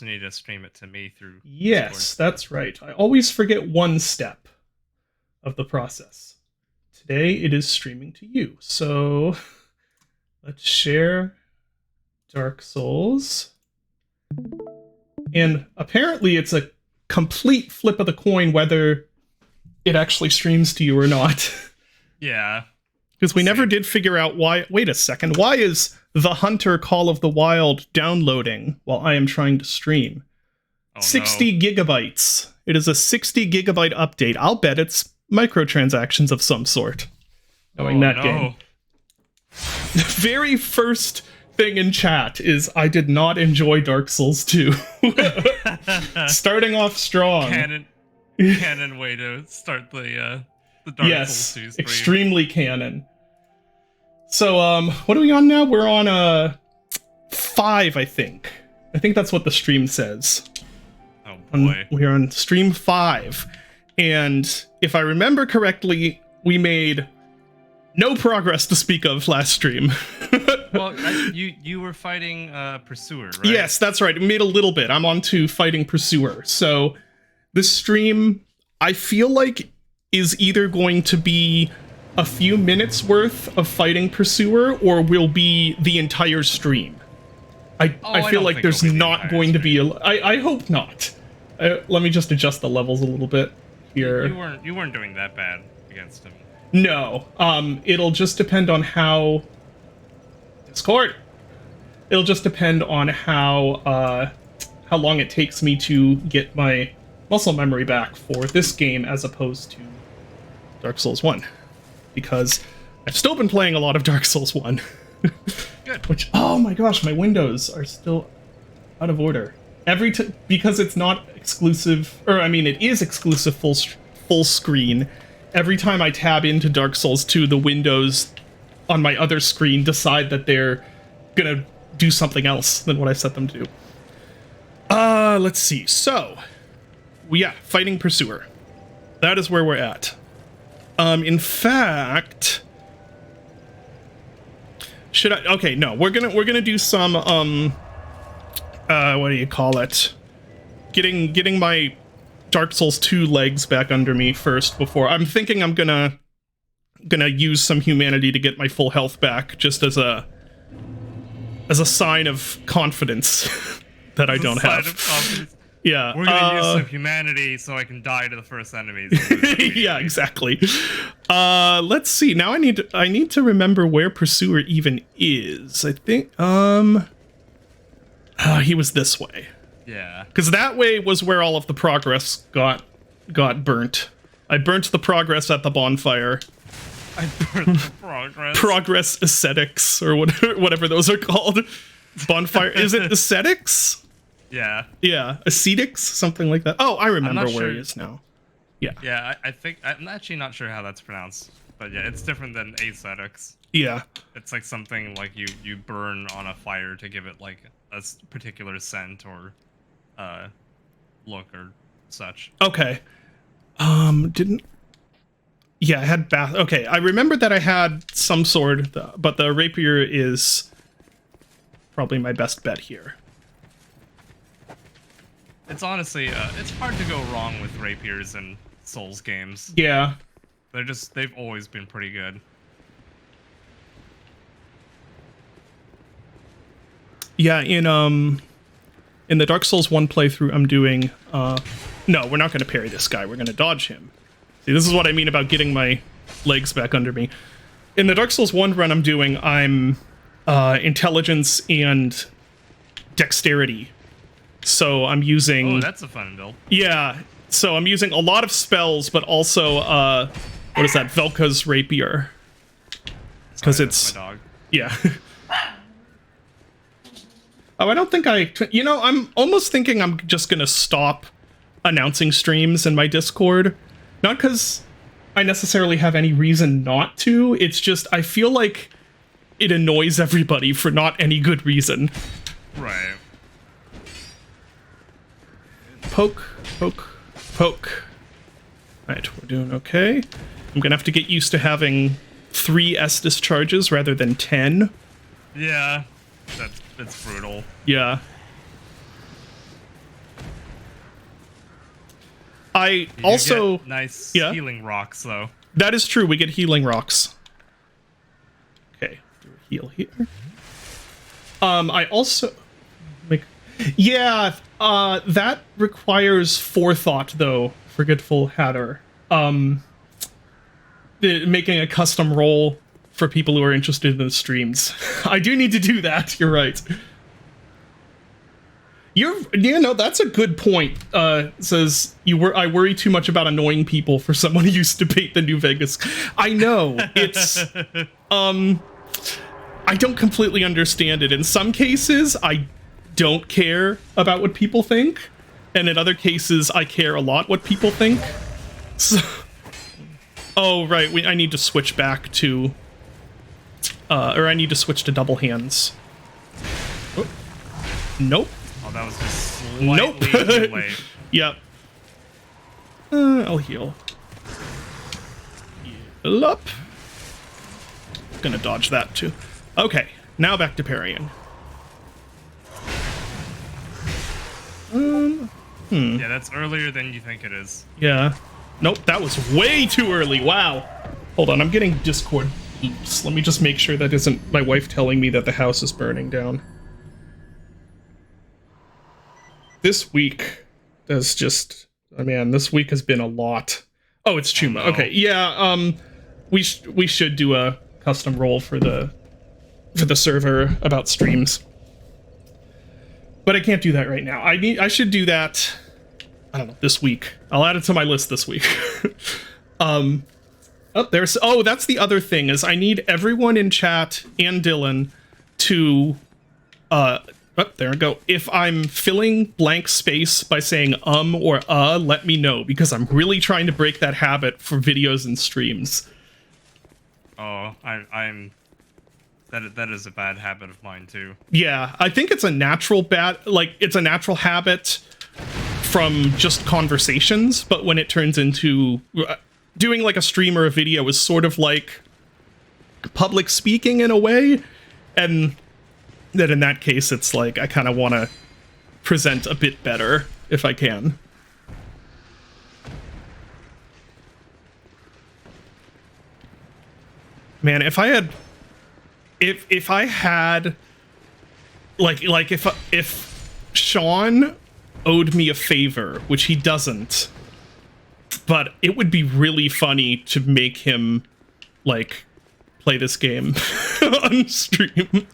also need to stream it to me through Yes, Discord. that's right. I always forget one step of the process. Today it is streaming to you. So let's share Dark Souls. And apparently it's a complete flip of the coin whether it actually streams to you or not. Yeah. Because we never did figure out why. Wait a second. Why is The Hunter Call of the Wild downloading while I am trying to stream? 60 gigabytes. It is a 60 gigabyte update. I'll bet it's microtransactions of some sort. Knowing that game. The very first thing in chat is I did not enjoy Dark Souls 2. Starting off strong. Canon way to start the Dark Souls 2 stream. Extremely canon. So, what are we on now? We're on 5, I think. I think that's what the stream says. Oh boy. We're on stream 5. And if I remember correctly, we made no progress to speak of last stream. Well, you were fighting Pursuer, right? Yes, that's right. We made a little bit. I'm on to fighting Pursuer. So this stream, I feel like, is either going to be a few minutes worth of fighting Pursuer or will be the entire stream. I feel like there's not going to be I hope not. Let me just adjust the levels a little bit here. You weren't doing that bad against him. No. It'll just depend on how Discord. It'll just depend on how long it takes me to get my muscle memory back for this game as opposed to Dark Souls 1. Because I've still been playing a lot of Dark Souls 1. Good. Which, oh my gosh, my windows are still out of order. Because it's not exclusive, or I mean, it is exclusive full screen. Every time I tab into Dark Souls 2, the windows on my other screen decide that they're gonna do something else than what I set them to do. Let's see. So, fighting Pursuer. That is where we're at. In fact, should I? Okay, no. We're gonna do some what do you call it? Getting my Dark Souls 2 legs back under me first before I'm thinking I'm gonna use some humanity to get my full health back, just as a sign of confidence that I don't have. Yeah, we're gonna use some humanity so I can die to the first enemies. Yeah, exactly. Let's see. Now I need to remember where Pursuer even is. I think he was this way. Yeah. Because that way was where all of the progress got burnt. I burnt the progress at the bonfire. I burnt the progress. Progress ascetics, or whatever those are called. Bonfire. Is it ascetics? Yeah. Yeah. Ascetics? Something like that. Oh, I remember where he is now. Yeah. Yeah, I think... I'm actually not sure how that's pronounced. But yeah, it's different than ascetics. Yeah. It's like something like you burn on a fire to give it like a particular scent or look or such. Okay. Didn't... Yeah, I had bath... Okay, I remember that I had some sword, but the rapier is probably my best bet here. It's honestly, it's hard to go wrong with rapiers in Souls games. Yeah. They've always been pretty good. Yeah, in the Dark Souls 1 playthrough I'm doing, no, we're not going to parry this guy, we're going to dodge him. See, this is what I mean about getting my legs back under me. In the Dark Souls 1 run I'm doing, I'm intelligence and dexterity. So I'm using... Oh, that's a fun build. Yeah, so I'm using a lot of spells, but also, what is that, Velka's rapier. Because it's... my dog. Yeah. Oh, I don't think you know, I'm almost thinking I'm just gonna stop announcing streams in my Discord. Not because I necessarily have any reason not to, it's just I feel like it annoys everybody for not any good reason. Right. Poke, poke, poke. Alright, we're doing okay. I'm gonna have to get used to having 3 Estus charges rather than 10. Yeah, that's brutal. Yeah. I You also get nice yeah, healing rocks though. that is true. We get healing rocks. Okay, heal here. I also like, yeah, that requires forethought though. Forgetful Hatter. Making a custom role for people who are interested in the streams. I do need to do that. You're right. That's a good point. Says I worry too much about annoying people for someone who used to paint the New Vegas. I know it's I don't completely understand it. In some cases, I don't care about what people think, and in other cases, I care a lot what people think. So, oh right, I need to switch back to, or I need to switch to double hands. Oh. Nope. Oh, that was just slightly too late. Yep. I'll heal. Heal up. Gonna dodge that too. Okay, now back to parrying. Yeah, that's earlier than you think it is. Yeah. Nope, that was way too early. Wow. Hold on, I'm getting Discord loops. Let me just make sure that isn't my wife telling me that the house is burning down. This week, there's just... Oh man, this week has been a lot. Oh, it's Chuma. Oh, no. Okay, yeah, we should do a custom role for the server about streams. But I can't do that right now. I should do that, I don't know, this week. I'll add it to my list this week. That's the other thing, is I need everyone in chat and Dylan to there we go. If I'm filling blank space by saying or let me know, because I'm really trying to break that habit for videos and streams. Oh, that is a bad habit of mine too. Yeah, I think it's a natural it's a natural habit from just conversations, but when it turns into doing like a stream or a video is sort of like public speaking in a way, and that in that case it's like I kind of want to present a bit better if I can. Man, if I had if Sean owed me a favor, which he doesn't, but it would be really funny to make him like play this game on stream.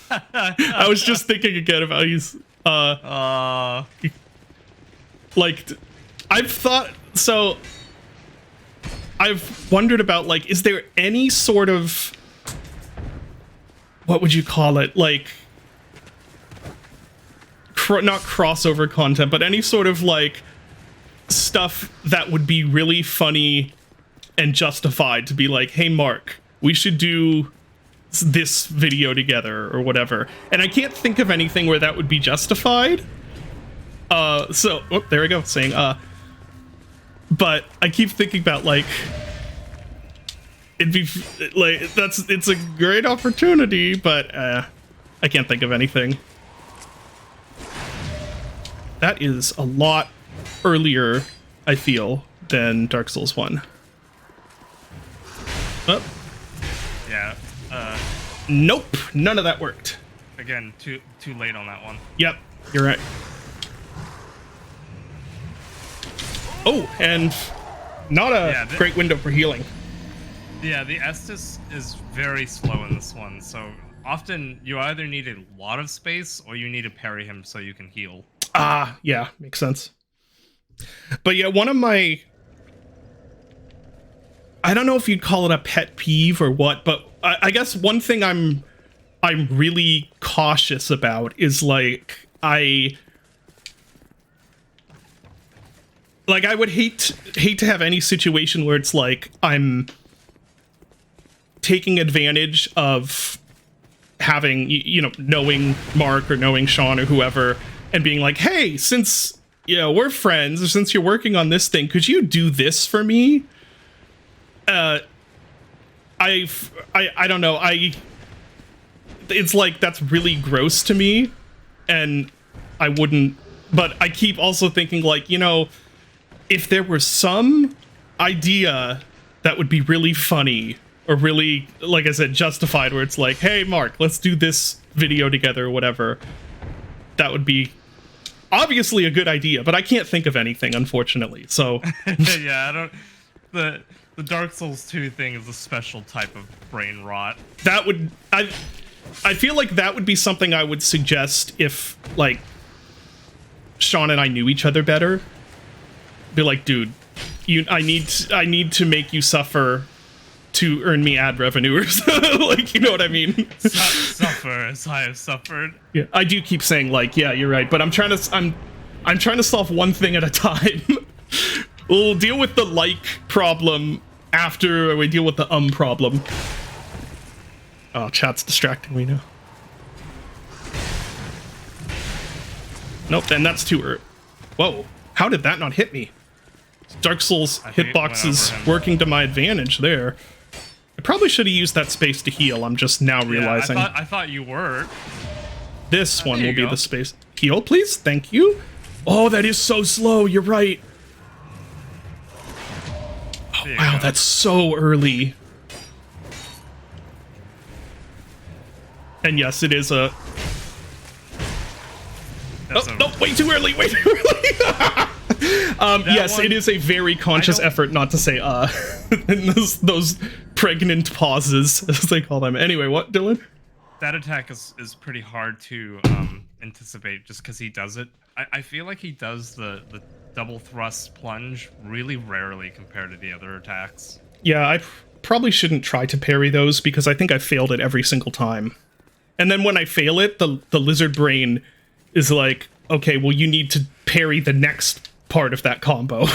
I was just thinking again about I've wondered about, like, is there any sort of, what would you call it, like, not crossover content, but any sort of, like, stuff that would be really funny and justified to be like, hey, Mark, we should do this video together or whatever. And I can't think of anything where that would be justified. There we go, saying, but I keep thinking about, like, it'd be like, it's a great opportunity, but I can't think of anything. That is a lot earlier, I feel, than Dark Souls 1. Oh. Yeah. Nope, none of that worked. Again, too late on that one. Yep, you're right. Oh, and not a great window for healing. Yeah, the Estus is very slow in this one, so often you either need a lot of space or you need to parry him so you can heal. Ah, yeah, makes sense. But yeah, one of my... I don't know if you'd call it a pet peeve or what, but I guess one thing I'm really cautious about is, like, I would hate to have any situation where it's like I'm taking advantage of having, knowing Mark or knowing Sean or whoever and being like, hey, since, we're friends, or since you're working on this thing, could you do this for me? I don't know. It's like, that's really gross to me, and I wouldn't but I keep also thinking, like, you know, if there were some idea that would be really funny or really, like I said, justified, where it's like, hey, Mark, let's do this video together or whatever, that would be obviously a good idea, but I can't think of anything, unfortunately. So yeah, I don't. The Dark Souls 2 thing is a special type of brain rot. that would I feel like that would be something I would suggest if, like, Sean and I knew each other better. Be like, dude, I need to make you suffer to earn me ad revenue or something. Like, you know what I mean? Suffer as I have suffered. Yeah, I do keep saying, like, yeah, you're right, but I'm trying to solve one thing at a time. We'll deal with the like problem after we deal with the problem. Oh, chat's distracting me now. Nope, then that's too early. Whoa, how did that not hit me? Dark Souls hitboxes working to my advantage there. I probably should have used that space to heal. I'm just now realizing. I thought you were. This one will be the space. Heal, please. Thank you. Oh, that is so slow. You're right. Oh, wow, that's so early. And yes, it is a... no, way too early, way too early. Yes, it is a very conscious effort not to say in those pregnant pauses, as they call them. Anyway, what, Dylan? That attack is pretty hard to anticipate just because he does it. I feel like he does the double thrust plunge really rarely compared to the other attacks. Yeah, I probably shouldn't try to parry those because I think I failed it every single time. And then when I fail it, the lizard brain is like, okay, well, you need to parry the next part of that combo.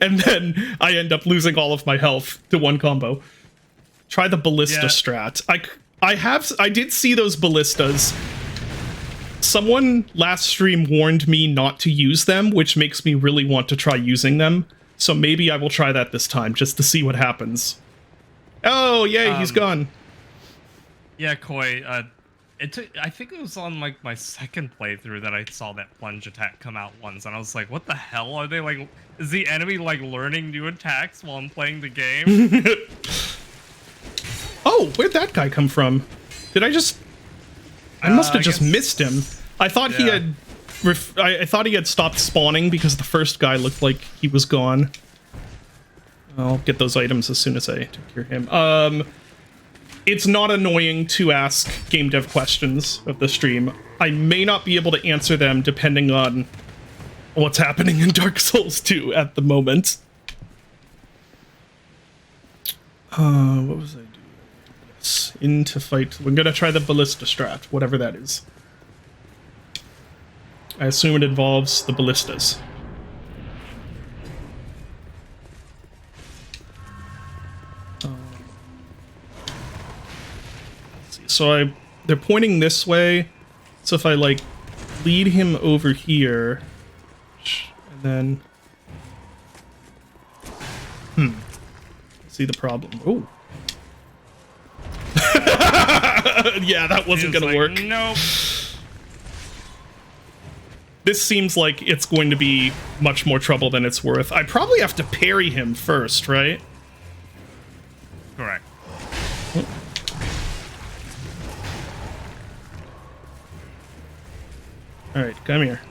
And then I end up losing all of my health to one combo. Try the ballista strat. I did see those ballistas. Someone last stream warned me not to use them, which makes me really want to try using them. So maybe I will try that this time, just to see what happens. Oh, yay, he's gone. Yeah, Koi, I think it was on, like, my second playthrough that I saw that plunge attack come out once, and I was like, what the hell? Are they, like, is the enemy, like, learning new attacks while I'm playing the game? Oh, where'd that guy come from? Did I just... I must have just missed him. I thought he had... I thought he had stopped spawning because the first guy looked like he was gone. I'll get those items as soon as I take care of him. It's not annoying to ask game dev questions of the stream. I may not be able to answer them depending on what's happening in Dark Souls 2 at the moment. What was I doing? Yes, into fight. We're gonna try the ballista strat, whatever that is. I assume it involves the ballistas. So they're pointing this way, so if I, like, lead him over here, and then... See the problem. Oh. Yeah, that wasn't gonna work. Nope. This seems like it's going to be much more trouble than it's worth. I probably have to parry him first, right? Correct. Oh. Alright, come here.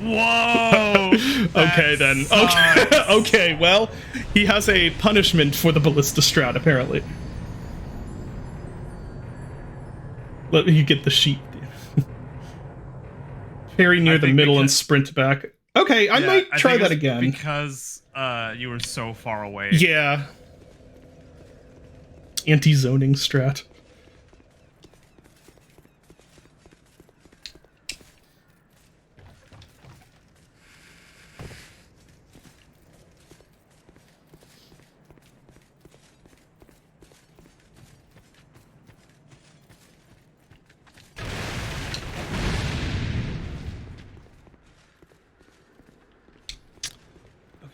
Whoa! Okay then. Okay. Okay, well, he has a punishment for the ballista strat, apparently. Let me get the sheep. Parry near the middle and sprint back. Okay, I might try that again. Because you were so far away. Yeah. Anti-zoning strat.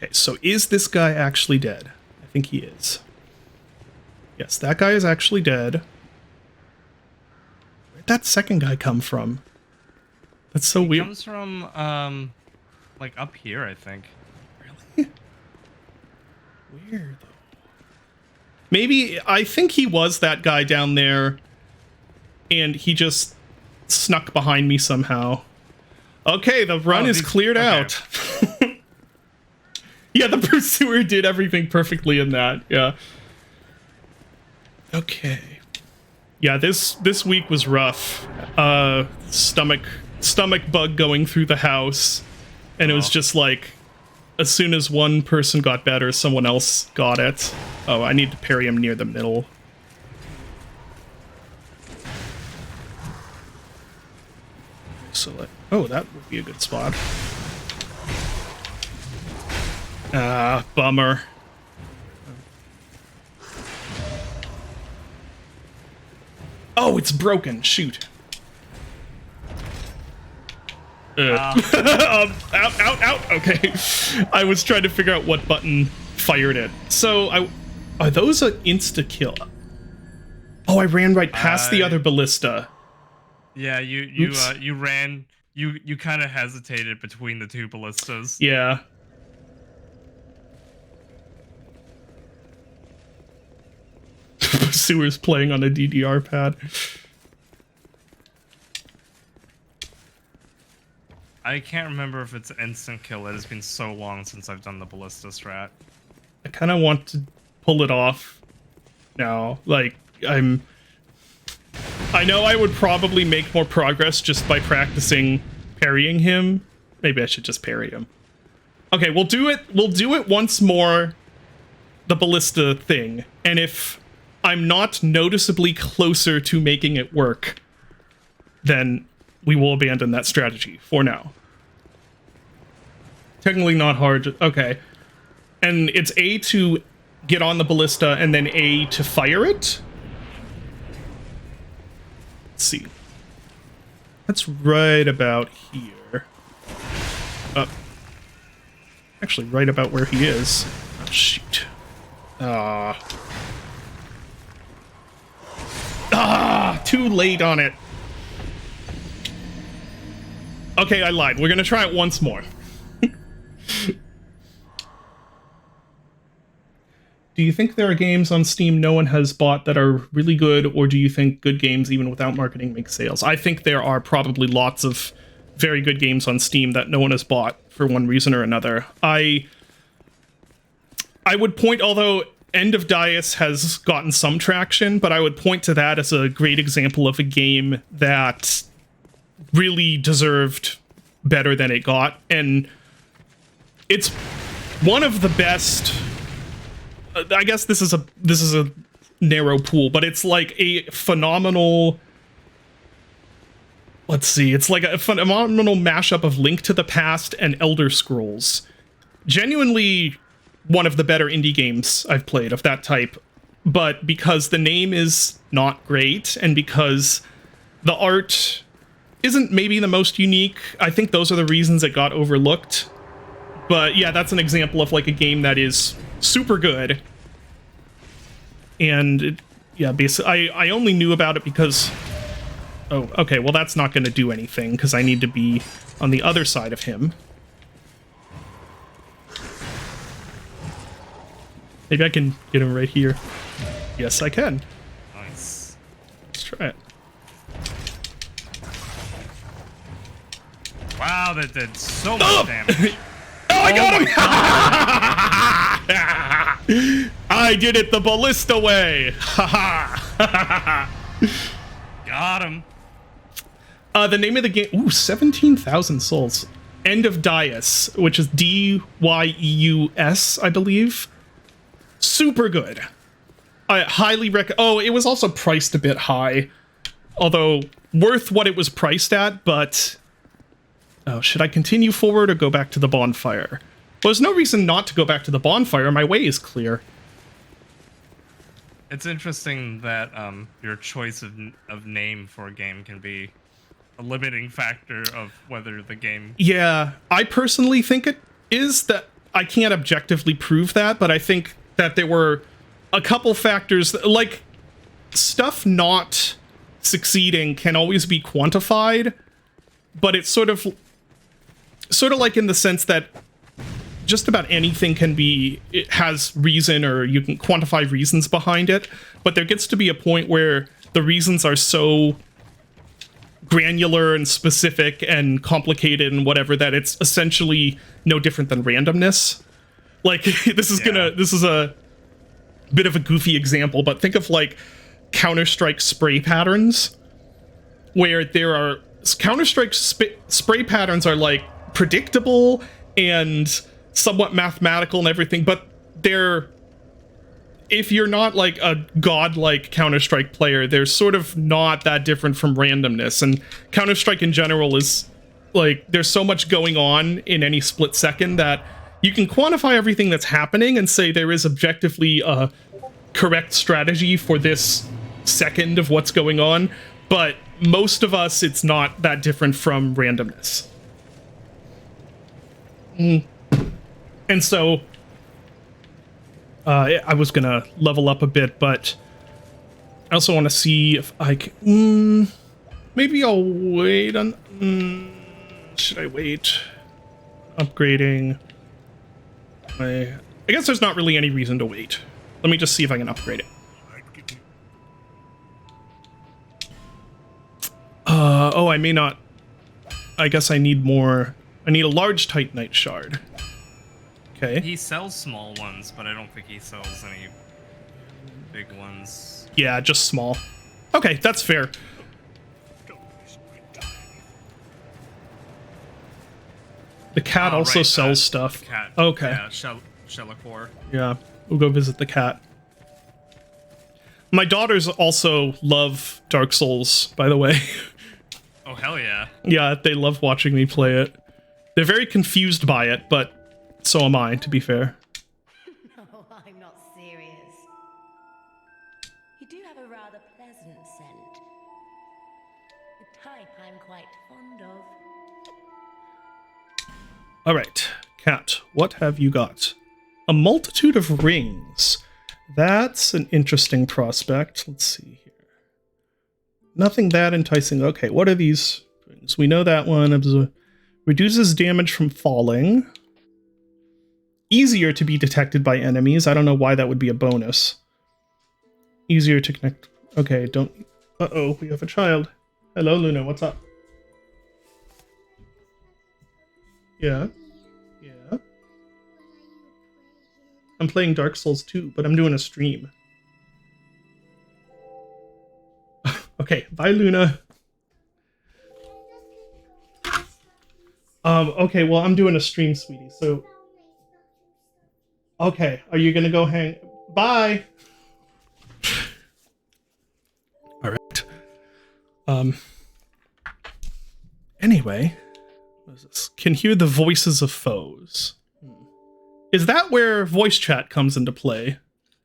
Okay, so is this guy actually dead? I think he is. Yes, that guy is actually dead. Where'd that second guy come from? That's so weird. He comes from, like, up here, I think. Really? Weird, though. Maybe, I think he was that guy down there, and he just snuck behind me somehow. Okay, the run is cleared out. Yeah, the pursuer did everything perfectly in that, yeah. Okay. Yeah, this week was rough. Stomach bug going through the house, and it was just like, as soon as one person got better, someone else got it. Oh, I need to parry him near the middle. So, oh, that would be a good spot. Ah, bummer. Oh, it's broken. Shoot. Out. Okay. I was trying to figure out what button fired it. So, are those an insta-kill? Oh, I ran right past the other ballista. Yeah, you ran. You kind of hesitated between the two ballistas. Yeah. Pursuer's playing on a DDR pad. I can't remember if it's an instant kill. It has been so long since I've done the ballista strat. I kind of want to pull it off now. Like, I know I would probably make more progress just by practicing parrying him. Maybe I should just parry him. Okay, we'll do it. We'll do it once more, the ballista thing. And if I'm not noticeably closer to making it work, then we will abandon that strategy for now. Technically not hard. Okay. And it's A to get on the ballista and then A to fire it? Let's see. That's right about here. Actually, right about where he is. Oh, shoot. Too late on it. Okay, I lied. We're gonna try it once more. Do you think there are games on Steam no one has bought that are really good, or do you think good games, even without marketing, make sales? I think there are probably lots of very good games on Steam that no one has bought for one reason or another. I would point, although End of Dias has gotten some traction, but I would point to that as a great example of a game that really deserved better than it got, and it's one of the best. I guess this is a narrow pool, but it's like a phenomenal. Let's see, it's like a phenomenal mashup of Link to the Past and Elder Scrolls. Genuinely one of the better indie games I've played of that type, but because the name is not great and because the art isn't maybe the most unique, I think those are the reasons it got overlooked. But yeah, that's an example of like a game that is super good. And yeah, basically, I only knew about it because... Oh, okay, well that's not going to do anything because I need to be on the other side of him. Maybe I can get him right here. Yes, I can. Nice. Let's try it. Wow, that did so much damage. Oh, I got him! I did it the ballista way! Got him. The name of the game... Ooh, 17,000 souls. End of Dias, which is D-Y-E-U-S, I believe. Super good. I highly recommend... Oh, it was also priced a bit high. Although, worth what it was priced at, but... Oh, should I continue forward or go back to the bonfire? Well, there's no reason not to go back to the bonfire. My way is clear. It's interesting that your choice of name for a game can be a limiting factor of whether the game... Yeah, I personally think it is. That I can't objectively prove that, but I think that there were a couple factors that, like, stuff not succeeding can always be quantified, but it's sort of like in the sense that just about anything it has reason, or you can quantify reasons behind it, but there gets to be a point where the reasons are so granular and specific and complicated and whatever that it's essentially no different than randomness. Like, this is a bit of a goofy example, but think of like Counter-Strike spray patterns, where there are Counter-Strike spray patterns are like predictable and somewhat mathematical and everything, but if you're not like a godlike Counter-Strike player, they're sort of not that different from randomness. And Counter-Strike in general is like, there's so much going on in any split second that you can quantify everything that's happening and say there is objectively a correct strategy for this second of what's going on, but most of us, it's not that different from randomness. And so I was gonna level up a bit, but I also want to see if I can. Maybe I'll wait on. Should I wait? Upgrading. I guess there's not really any reason to wait. Let me just see if I can upgrade it. Oh, I may not. I guess I need more. I need a large Titanite shard. Okay. He sells small ones, but I don't think he sells any big ones. Yeah, just small. Okay, that's fair. The cat also sells stuff. Cat. Okay. Yeah, Shellicor. Yeah, we'll go visit the cat. My daughters also love Dark Souls, by the way. Oh, hell yeah. Yeah, they love watching me play it. They're very confused by it, but so am I, to be fair. No, I'm not serious. You do have a rather pleasant scent. The type I'm quite fond of. Alright, cat, what have you got? A multitude of rings. That's an interesting prospect. Let's see here. Nothing that enticing. Okay, what are these rings? We know that one. Reduces damage from falling. Easier to be detected by enemies. I don't know why that would be a bonus. Easier to connect. Okay, don't... Uh-oh, we have a child. Hello, Luna, what's up? Yeah. Yeah. I'm playing Dark Souls 2, but I'm doing a stream. Okay, bye, Luna. Okay, well, I'm doing a stream, sweetie, so... Okay, are you gonna go hang... Bye! Alright. Anyway... What is this? Can hear the voices of foes. Is that where voice chat comes into play?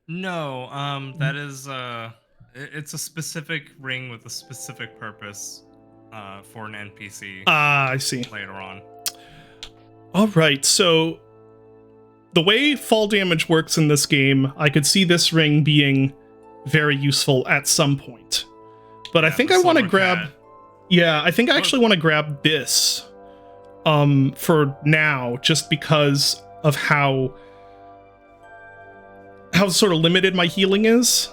No, that is, it's a specific ring with a specific purpose, for an NPC. Ah, I see. Later on. Alright, so... The way fall damage works in this game, I could see this ring being very useful at some point. But yeah, I think I want to grab... Cat. Yeah, I think I actually want to grab this. For now, just because of how sort of limited my healing is.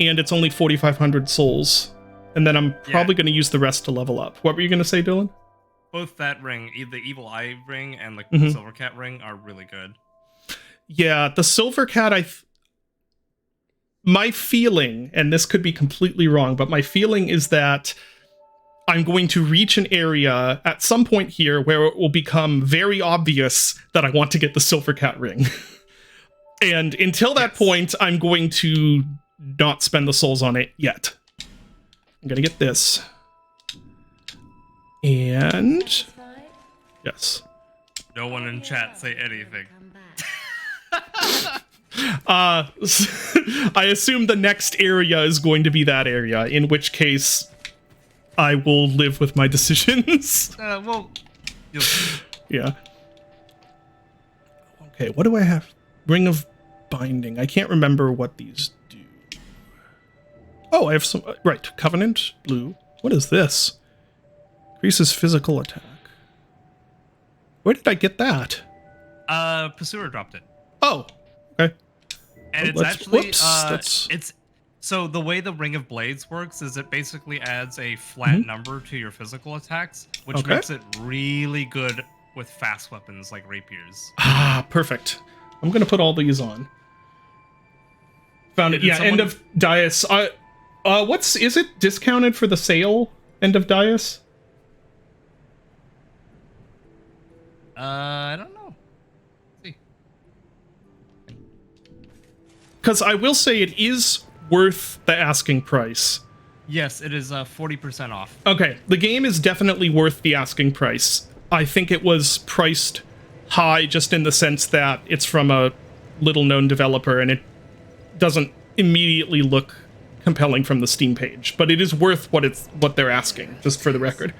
And it's only 4,500 souls. And then I'm probably going to use the rest to level up. What were you going to say, Dylan? Both that ring, the Evil Eye ring and the Silver Cat ring are really good. Yeah, the Silver Cat, my feeling, and this could be completely wrong, but my feeling is that I'm going to reach an area at some point here where it will become very obvious that I want to get the Silver Cat ring. And until that point, I'm going to not spend the souls on it yet. I'm going to get this. And... Yes. No one in chat say anything. I assume the next area is going to be that area, in which case I will live with my decisions. Well, yeah. Okay, what do I have? Ring of binding. I can't remember what these do. Oh, I have some... right, Covenant, blue. What is this? Increases physical attack. Where did I get that? Pursuer dropped it. Oh, okay. And it's Let's- actually, whoops, it's... So the way the Ring of Blades works is it basically adds a flat number to your physical attacks, which Okay. makes it really good with fast weapons like rapiers. Ah, perfect. I'm gonna put all these on. Found it. Did Yeah, someone- End of Dias. Is it discounted for the sale? End of Dias? I don't know. Let's see. Because I will say it is worth the asking price. Yes, it is 40% off. Okay, the game is definitely worth the asking price. I think it was priced high just in the sense that it's from a little-known developer and it doesn't immediately look compelling from the Steam page, but it is worth what they're asking, just for the record.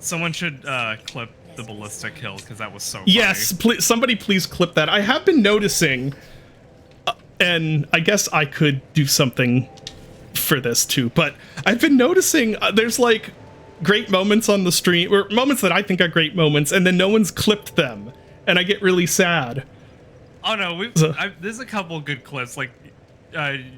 Someone should clip the ballistic hill because that was so funny. Yes, please, somebody please clip that. I have been noticing, and I guess I could do something for this too, but I've been noticing there's like great moments on the stream, or moments that I think are great moments, and then no one's clipped them, and I get really sad. Oh no, there's a couple good clips like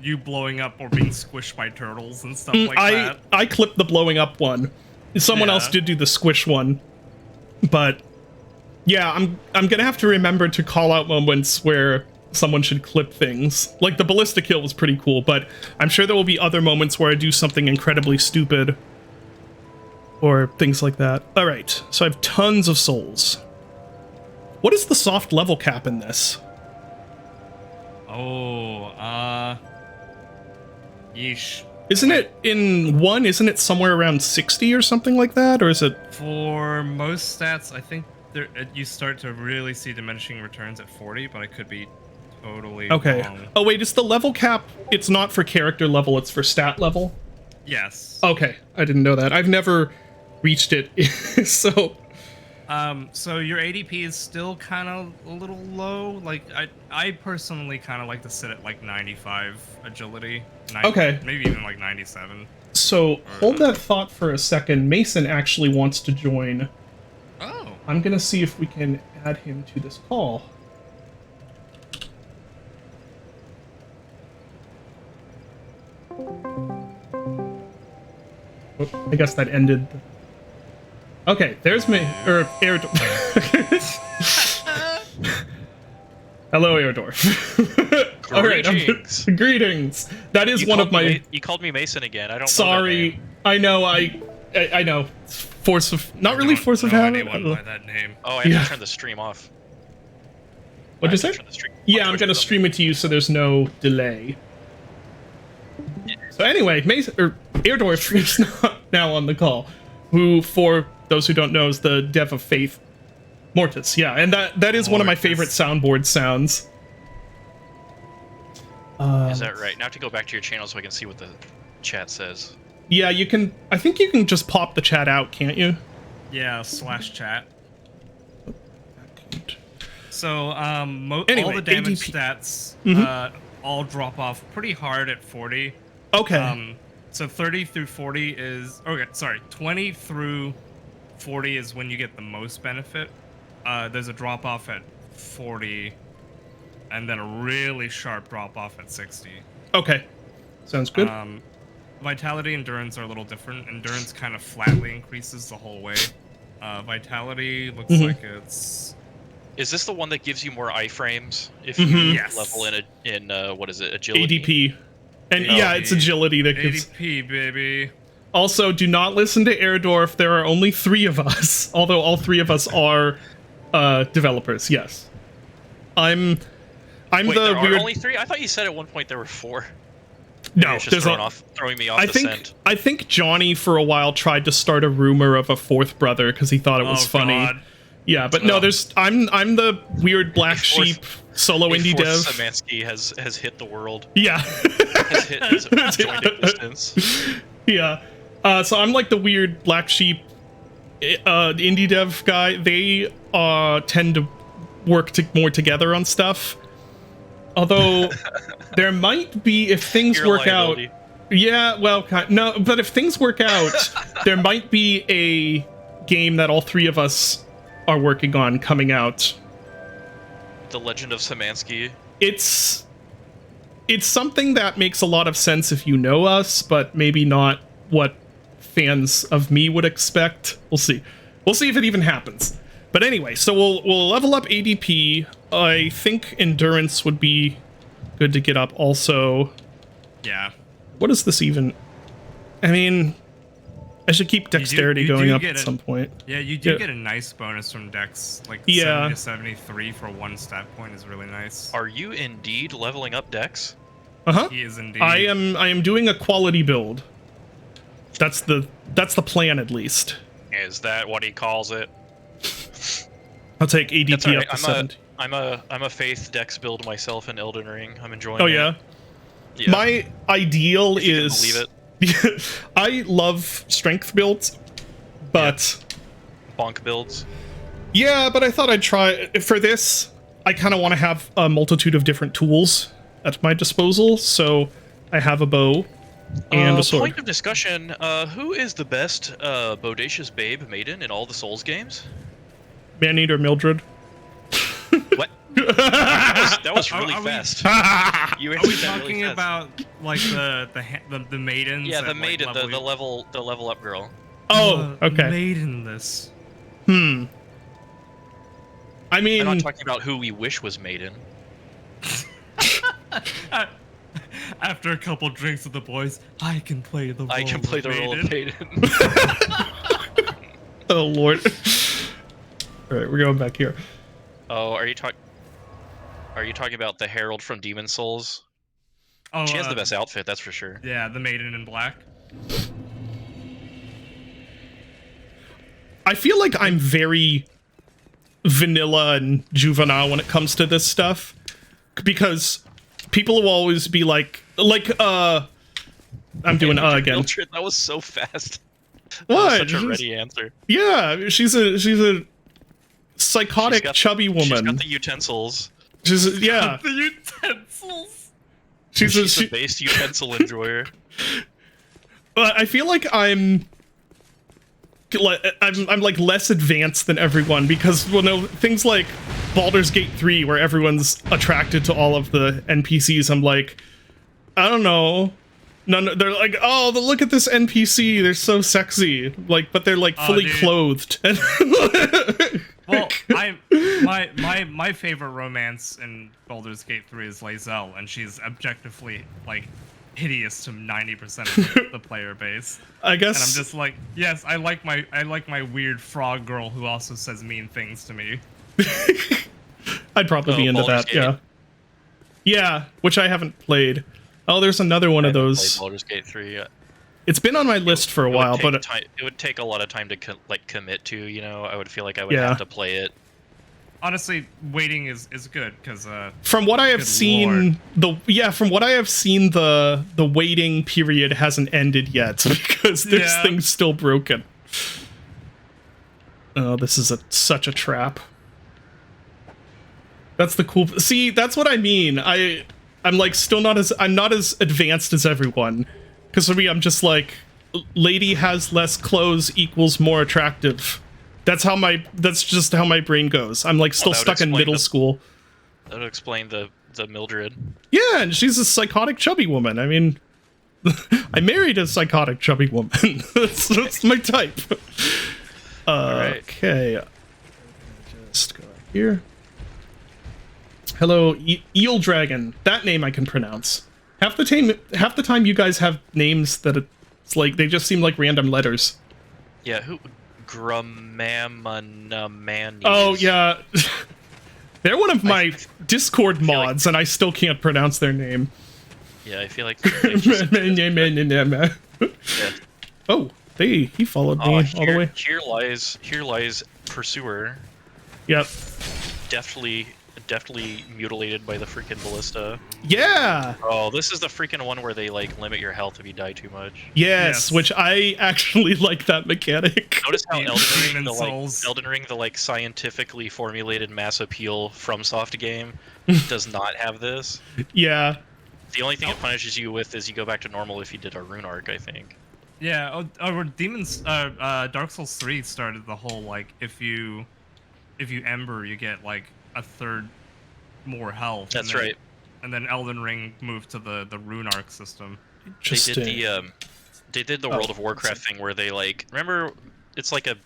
you blowing up or being squished by turtles and stuff like that. I clipped the blowing up one. Someone else did do the squish one, but yeah, I'm gonna have to remember to call out moments where someone should clip things. Like the ballistic kill was pretty cool, but I'm sure there will be other moments where I do something incredibly stupid or things like that. All right, so I have tons of souls. What is the soft level cap in this? Oh, yeesh. Isn't it in 1? Isn't it somewhere around 60 or something like that, or is it? For most stats, I think you start to really see diminishing returns at 40, but I could be totally wrong. Oh wait, it's the level cap. It's not for character level, it's for stat level. Yes. Okay, I didn't know that. I've never reached it. So so your ADP is still kind of a little low. Like I personally kind of like to sit at like 95 agility. Okay. Maybe even like 97. so hold that thought for a second. Mason actually wants to join. Oh. I'm gonna see if we can add him to this call. Oh, I guess that ended. Okay, there's me. Or Airdorf. Hello, Airdorf. All right, Greetings. Greetings. That is one of my. You called me Mason again. I don't. Sorry, I know. I know. Force of not really force of habit. Anyone by that name. Oh, I have to turn the stream off. What'd you I have say? to turn the stream Yeah, off I'm Twitch gonna or something. stream it to you so there's no delay. So anyway, Mason or Airdorf is now on the call, who, for those who don't know, is the dev of Faith Mortis. Yeah, and that is one of my favorite soundboard sounds. Is that right? Now to go back to your channel so I can see what the chat says. Yeah, you can. I think you can just pop the chat out, can't you? Yeah, /chat. So Anyway, all the damage ADP. stats all drop off pretty hard at 40. Okay. So 30 through 40 is... Okay, sorry. 20 through 40 is when you get the most benefit. There's a drop-off at 40, and then a really sharp drop-off at 60. Okay. Sounds good. Vitality, endurance are a little different. Endurance kind of flatly increases the whole way. Vitality looks like it's... Is this the one that gives you more iframes if you Yes. level in what is it, agility? ADP. And yeah, it's agility that gives... ADP, baby. Also, do not listen to Airdorf. There are only 3 of us, although all 3 of us are developers. Yes, I'm Wait, the there weird. are only 3? I thought you said at one point there were 4. No, It's there's just throwing me off the scent. I think Johnny for a while tried to start a rumor of a 4th brother because he thought it was funny. God. Yeah, but no, there's I'm the weird black fourth- sheep solo indie dev. Samansky has hit the world. Yeah. Has joined existence. Yeah. So I'm like the weird black sheep indie dev guy. They tend to work more together on stuff. Although there might be, if things You're a work liability. out. Yeah, well, no, but if things work out, there might be a game that all three of us are working on coming out. The Legend of Samansky. It's something that makes a lot of sense if you know us, but maybe not what fans of me would expect. We'll see. We'll see if it even happens. But anyway, so we'll level up ADP. I think endurance would be good to get up also. Yeah. What is this even? I mean, I should keep dexterity you going do up get at some point. Yeah, you do Yeah. get a nice bonus from Dex. Like Yeah. 70 to 73 for 1 stat point is really nice. Are you indeed leveling up Dex? Uh-huh. He is indeed. I am doing a quality build. That's the plan, at least. Is that what he calls it? I'll take ADP That's all right. up to 70. I'm a faith Dex build myself in Elden Ring. I'm enjoying Oh it. yeah. Yeah. My ideal If you can is believe I love strength builds, but bonk builds. yeah, but I thought I'd try for this. I kind of want to have a multitude of different tools at my disposal, so I have a bow and a sword. Point of discussion, who is the best bodacious babe maiden in all the Souls games? Maneater Mildred. What? that was really Are we- fast. You Are we answered that really talking fast. about like the maidens? Yeah, the that, maiden, like, the level up girl. Oh, okay. Maidenless. I I'm mean, not talking about who we wish was maiden. After a couple drinks with the boys, I can play the role I can play of the role of maiden. maiden. oh lord. All right, we're going back here. Oh, are you talking about the Herald from Demon Souls? Oh, She has the best outfit, that's for sure. Yeah, the maiden in black. I feel like I'm very vanilla and juvenile when it comes to this stuff, because people will always be like I'm doing again. Mildred, that was so fast. That What? was such a ready answer. Yeah, she's a psychotic chubby She's woman. got the utensils. Yeah, The utensils. she's the base utensil enjoyer. I feel like I'm like less advanced than everyone, because things like Baldur's Gate 3 where everyone's attracted to all of the NPCs, I'm like, I don't know. They're like, oh, look at this NPC, they're so sexy. Like, but they're like fully dude. clothed. Well, my favorite romance in Baldur's Gate 3 is Lae'zel, and she's objectively like hideous to 90% of the player base. I guess. And I'm just like, yes, I like my weird frog girl who also says mean things to me. I'd probably be into Baldur's that. Gate. Yeah. Yeah, which I haven't played. Oh, there's another one of Played those. Baldur's Gate 3 yet. It's been on my list for a while, but It would take a lot of time to commit to. You know, I would feel like I would Yeah. have to play it. Honestly, waiting is good because from what I have Good seen, from what I have seen, the waiting period hasn't ended yet because this Yeah. thing's still broken. Oh, this is such a trap. That's the cool. See, that's what I mean. I'm like still not as advanced as everyone, because for me, I'm just like, lady has less clothes equals more attractive. That's just how my brain goes. I'm like still that would stuck in explain middle the- school. That would explain the Mildred. Yeah, and she's a psychotic chubby woman. I mean, I married a psychotic chubby woman. that's my type. Alright. Okay. Just go right here. Hello, Eel Dragon. That name I can pronounce. Half the time you guys have names that it's like they just seem like random letters. Yeah, who? Grumamanaman. Oh yeah. They're one of my Discord feel like- mods, and I still can't pronounce their name. Yeah, I feel like. they just- yeah. Oh, he followed me all the way. Here lies Pursuer. Yep. Deftly deftly mutilated by the freaking ballista. Yeah. Oh, this is the freaking one where they like limit your health if you die too much. Yes, which I actually like that mechanic. Notice how Demon Souls. Elden Ring, the like scientifically formulated mass appeal FromSoft game, does not have this. Yeah. The only thing it punishes you with is you go back to normal if you did a rune arc, I think. Yeah, Dark Souls 3 started the whole, like, if you ember, you get, like, a third more health. That's and then, right. And then Elden Ring moved to the rune arc system. They did the World of Warcraft thing where they, like, remember, it's like a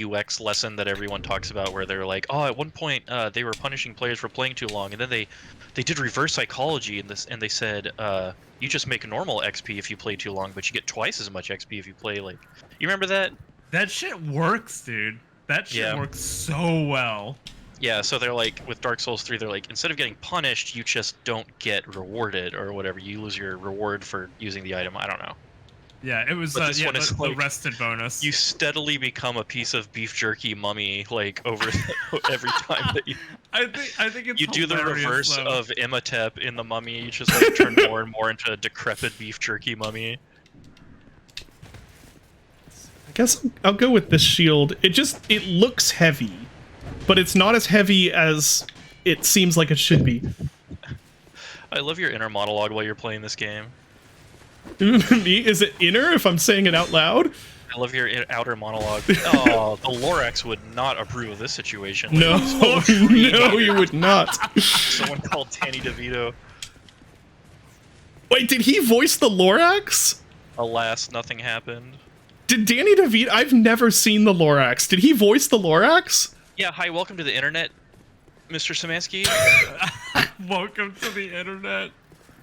UX lesson that everyone talks about where they're like, oh, at one point they were punishing players for playing too long, and then they did reverse psychology in this, and they said you just make normal XP if you play too long, but you get twice as much XP if you play, like, you remember that? That shit works, dude. That shit works so well. Yeah, so they're like, with Dark Souls 3, they're like, instead of getting punished, you just don't get rewarded or whatever. You lose your reward for using the item. I don't know. Yeah, it was This one is the like, rested bonus. You steadily become a piece of beef jerky mummy, like, over every time that you... I think it's You do the reverse though. of Imhotep in the mummy. You just, like, turn more and more into a decrepit beef jerky mummy. I guess I'll go with this shield. It looks heavy, but it's not as heavy as it seems like it should be. I love your inner monologue while you're playing this game. Me? Is it inner if I'm saying it out loud? I love your outer monologue. Oh, the Lorax would not approve of this situation. No, no, you would not. Someone called Danny DeVito. Wait, did he voice the Lorax? Alas, nothing happened. Did Danny DeVito? I've never seen the Lorax. Did he voice the Lorax? Yeah, hi, welcome to the internet, Mr. Szymanski. Welcome to the internet.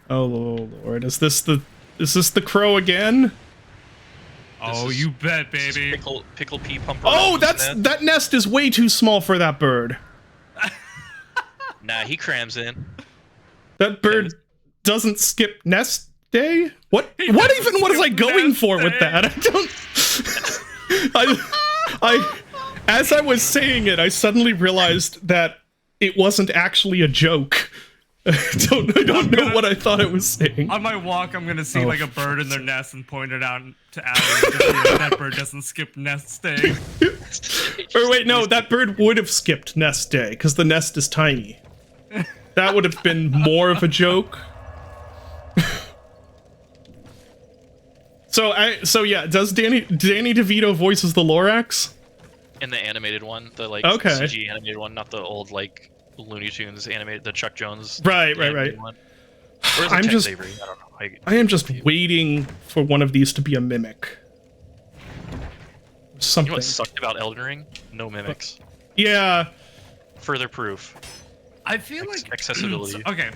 Oh Lord, is this the crow again? Oh, you bet, baby. Pickle pea pumper. Oh, that nest is way too small for that bird. Nah, he crams in. That bird doesn't skip nest day? What even was I going for with that? I as I was saying it, I suddenly realized that it wasn't actually a joke. I don't know what I thought it was saying. On my walk, I'm gonna see like a bird in their nest and point it out to Allie and just be like, that bird doesn't skip nest day. Or wait, no, that bird would have skipped nest day because the nest is tiny. That would have been more of a joke. So yeah, does Danny DeVito voices the Lorax? In the animated one, the like Okay. CG animated one, not the old like Looney Tunes animated, the Chuck Jones. Right. One. Or is it I'm Tex just- Avery? I don't know. I am just waiting for one of these to be a mimic. You Something. know what sucked about Elden Ring? No mimics. Yeah. Further proof. I feel like Accessibility. okay.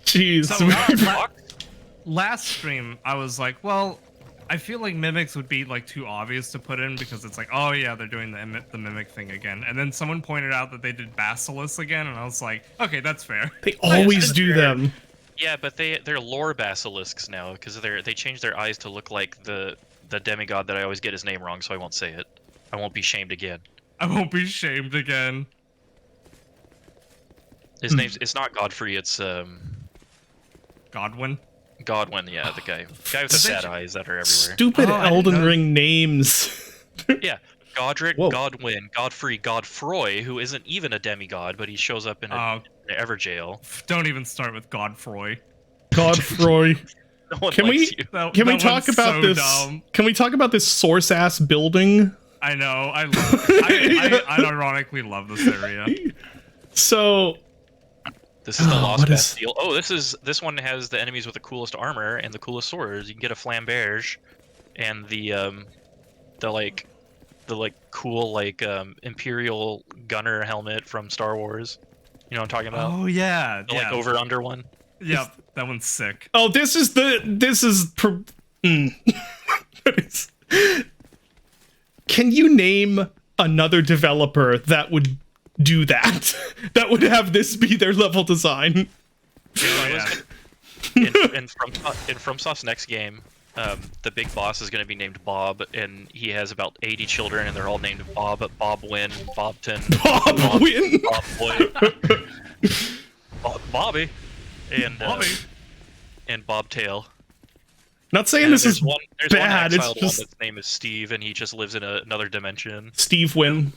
Jeez. So last stream, I was like, well, I feel like mimics would be like too obvious to put in because it's like, oh yeah, they're doing the mimic thing again. And then someone pointed out that they did Basilisks again, and I was like, okay, that's fair. They always do them. Yeah, but they're lore basilisks now because they changed their eyes to look like the demigod that I always get his name wrong, so I won't say it. I won't be shamed again. I won't be shamed again. His name's it's not Godfrey, it's Godwin. Godwin, yeah, the guy with the sad eyes that are everywhere. Stupid Oh, I didn't Elden know. Ring names. Yeah, Godric, Whoa. Godwin, Godfrey, Godfroy, who isn't even a demigod, but he shows up in an Everjail. Don't even start with Godfroy. Godfroy. No one Can likes we you. can we That talk one's about so this? dumb. Can we talk about this source ass building? I know. I unironically love this area. So This is the Lost what is- Bastille. Oh, this one has the enemies with the coolest armor and the coolest swords. You can get a flamberge, and the cool Imperial gunner helmet from Star Wars. You know what I'm talking about? Oh yeah, The yeah, over under one. yeah. That one's sick. oh, this is Can you name another developer that would do that? That would have this be their level design? Oh, yeah. in FromSoft's next game, the big boss is going to be named Bob, and he has about 80 children, and they're all named Bob, Bob Win, Bobton, Bob Win, Bob Boy, Bobby, and and Bobtail. Not saying And this is there's bad. One It's exiled just one that's name is Steve, and he just lives in another dimension. Steve Win.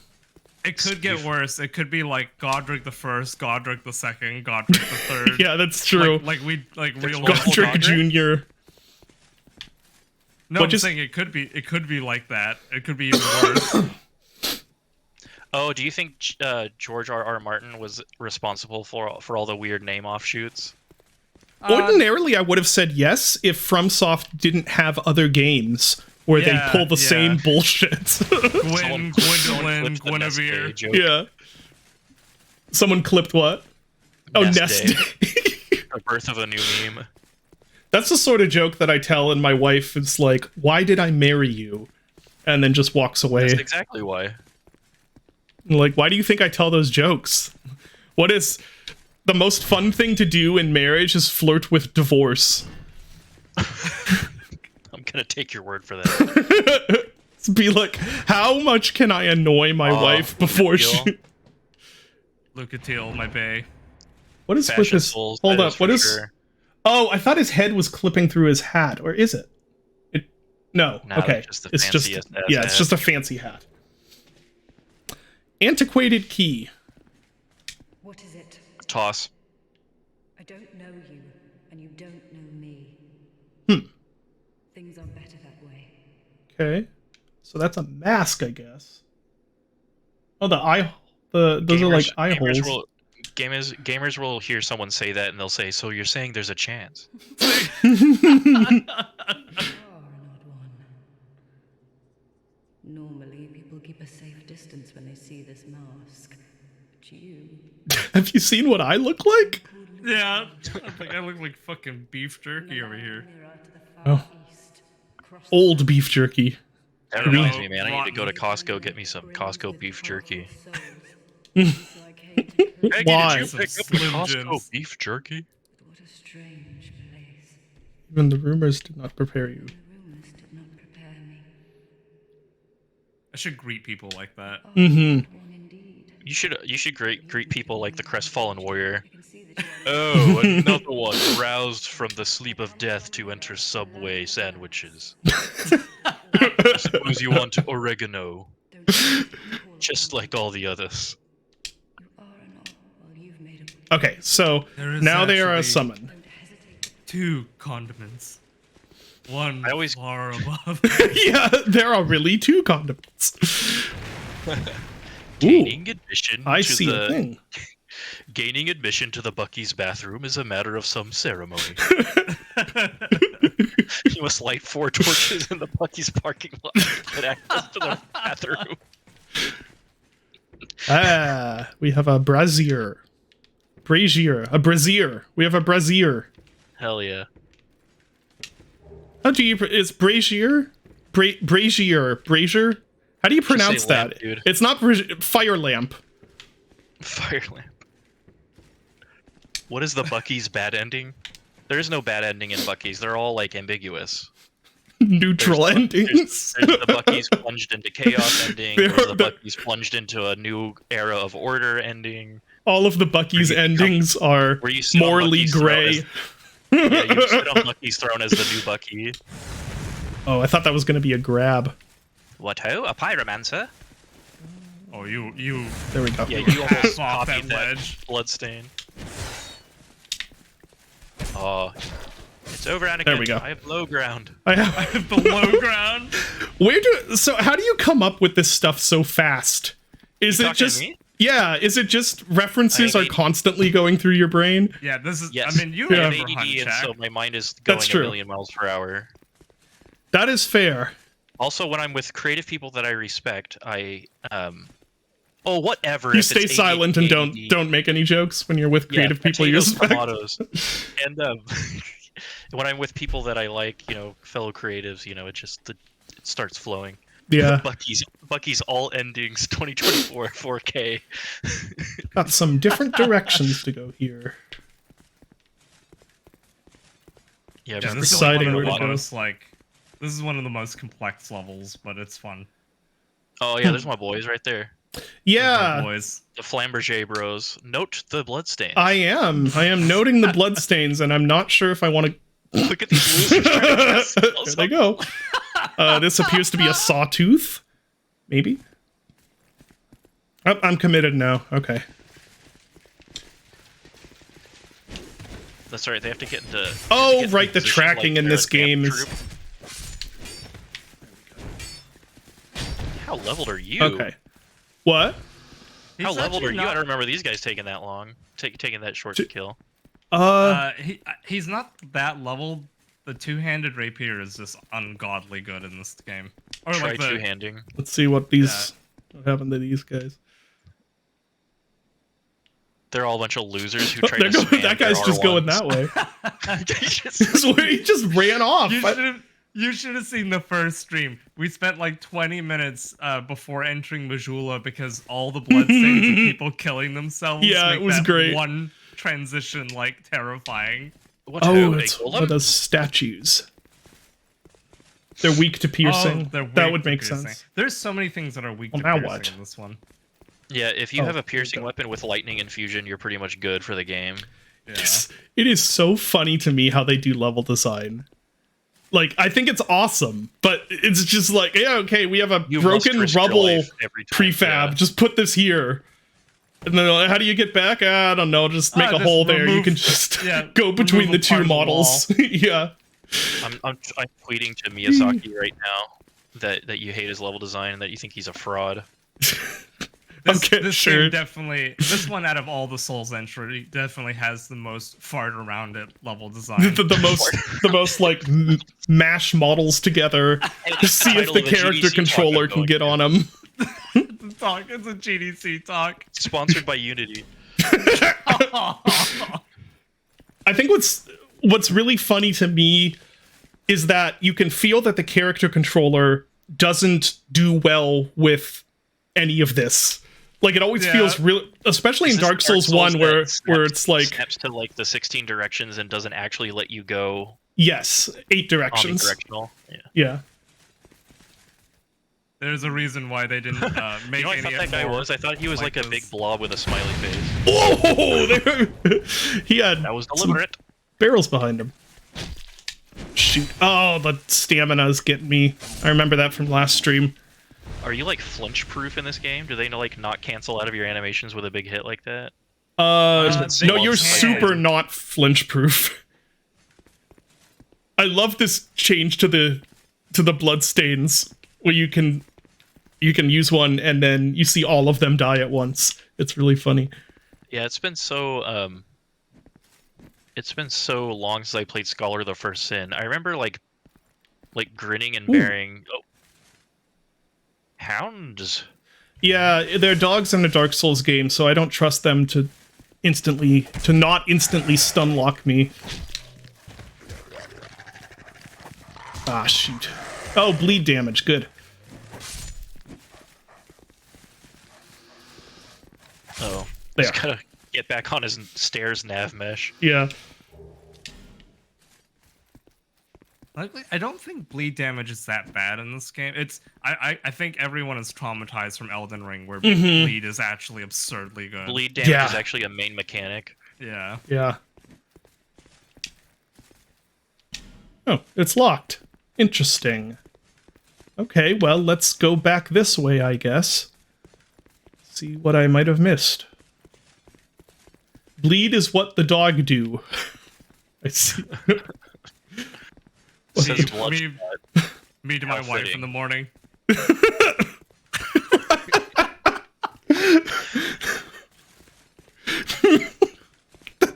It could get worse. It could be like Godric the First, Godric the Second, Godric the Third. Yeah, that's true. Like real Godric Jr. No, I'm saying it could be like that. It could be even worse. Oh, do you think George R.R. Martin was responsible for all the weird name offshoots? Ordinarily, I would have said yes if FromSoft didn't have other games where they pull the same bullshit. Gwendolyn, Guinevere. Yeah. Someone clipped what? Oh, Nest Day. The birth of a new meme. That's the sort of joke that I tell, and my wife is like, "Why did I marry you?" And then just walks away. That's exactly why. Like, why do you think I tell those jokes? What is the most fun thing to do in marriage is flirt with divorce. I'm gonna take your word for that. Be like, how much can I annoy my wife before she... Lucatiel, my bae. What is with his... Hold up, what is... Sure. Oh, I thought his head was clipping through his hat, or is it? No, okay. It's just it's just a fancy hat. Antiquated key. What is it? Toss. I don't know you, and you don't know me. Things are better that way. Okay. So that's a mask, I guess. Oh, those are like eye holes. Gamers will hear someone say that and they'll say, "So you're saying there's a chance?" Normally, people keep a safe distance when they see this mask. But you... Have you seen what I look like? Yeah. I look like fucking beef jerky over here. Oh. Old beef jerky. That reminds me, man. I need to go to Costco, get me some Costco beef jerky. Why? Did you pick up the Costco beef jerky? What a strange place. Even the rumors did not prepare you. I should greet people like that. Mm-hmm. You should greet people like the crestfallen warrior. Oh, another one roused from the sleep of death to enter Subway sandwiches. I suppose you want oregano, just like all the others. Okay, so now they are a summon. 2 condiments. One far above. Yeah, there are really 2 condiments. Gaining admission I to see the a thing. Gaining admission to the Bucky's bathroom is a matter of some ceremony. You must light 4 torches in the Bucky's parking lot to get access to the bathroom. We have a brazier. A brazier. We have a brazier. Hell yeah. How do you... Is brazier? Brazier? How do you pronounce that? Lamp, dude. It's not fire lamp. Fire lamp. What is the Bucky's bad ending? There is no bad ending in Bucky's. They're all like ambiguous. Neutral endings. There's the Bucky's plunged into chaos ending. There's the Bucky's plunged into a new era of order ending. All of the Bucky's endings are morally gray. Yeah, you sit on Bucky's throne as the new Bucky. Oh, I thought that was going to be a grab. What ho? A pyromancer? Oh, you. There we go. Yeah, you almost off copied that ledge. Bloodstain. Oh, it's over, Anakin. There we go. I have low ground. I have the low ground. So how do you come up with this stuff so fast? Is it just... Me? Yeah, is it just references are constantly going through your brain? Yeah, this is... Yes. I mean, you have have ADD, and so my mind is going a million miles per hour. That is fair. Also, when I'm with creative people that I respect, I oh, whatever. You stay silent and don't make any jokes when you're with creative people you respect. Tomatoes. And when I'm with people that I like, fellow creatives, it starts flowing. Yeah. Bucky's all endings 2024 4K. Got some different directions to go here. Yeah, just deciding where to go. Like This is one of the most complex levels, but it's fun. Oh yeah, there's my boys right there. Yeah, Boys. The Flamberger bros. Note the bloodstains. I am noting the bloodstains, and I'm not sure if I want to. Look at these losers trying to cast There spells. they go. This appears to be a sawtooth, maybe. Oh, I'm committed now. Okay. That's right. They have to get into. Oh, right. The tracking in this game is. How leveled are you? Okay. What? How He's leveled are actually you? I not- don't remember these guys taking that long. Taking that short to kill. He's not that leveled. The two-handed rapier is just ungodly good in this game. Or Try like the, two-handing. Let's see what these. What happened to these guys? They're all a bunch of losers who try They're to. going, that guy's just going that way. He just ran off. You should have seen the first stream. We spent like 20 minutes before entering Majula because all the bloodstains of people killing themselves. Yeah, make it was that great. One transition like terrifying. What Oh, it's one of those statues. They're weak to piercing. They're That weak would to make piercing. sense. There's so many things that are weak Well, to now piercing what? in this one. Yeah, if you Oh, have a piercing okay. weapon with lightning infusion, you're pretty much good for the game. Yeah. It is so funny to me how they do level design. Like, I think it's awesome, but it's just like, yeah, okay, we have a You must broken risk your rubble life every time, prefab. yeah. Just put this here. And then, like, how do you get back? I don't know. Just make a just hole there. You remove- can just yeah, go between remove the a two part of the models. Yeah. I'm tweeting to Miyazaki right now that you hate his level design and that you think he's a fraud. Okay, this sure. game definitely, this one out of all the Souls entry definitely has the most fart around it level design. the most like mash models together to see if Title the of a character GDC controller talk can get on them. Talk, it's a GDC talk. Sponsored by Unity. I think what's really funny to me is that you can feel that the character controller doesn't do well with any of this. Like, it always Yeah. feels real, especially in Is this Dark Souls 1 where that it's like, snaps to like the 16 directions and doesn't actually let you go yes, 8 directions. omnidirectional. Yeah. Yeah. There's a reason why they didn't make You know what I any thought that guy more was? I thought he was like a this. big blob with a smiley face. Oh, he had That was some deliberate. barrels behind him. Shoot. Oh, the stamina's getting me. I remember that from last stream. Are you like flinch proof in this game? Do they like not cancel out of your animations with a big hit like that? they No, you're can. super not flinch proof. I love this change to the bloodstains where you can use one and then you see all of them die at once. It's really funny. Yeah, it's been so long since I played Scholar the First Sin. I remember like grinning and bearing. Oh, hounds. Yeah, they're dogs in a Dark Souls game, so I don't trust them to not instantly stun lock me. Ah, shoot. Oh, bleed damage. Good. Oh, There. he's gotta get back on his stairs nav mesh. Yeah. Luckily, I don't think bleed damage is that bad in this game. I think everyone is traumatized from Elden Ring, where bleed is actually absurdly good. Bleed damage Yeah. is actually a main mechanic. Yeah. Yeah. Oh, it's locked. Interesting. Okay, well, let's go back this way, I guess. See what I might have missed. Bleed is what the dog do. I see. Says Me, blood. me to my How wife fitting. in the morning.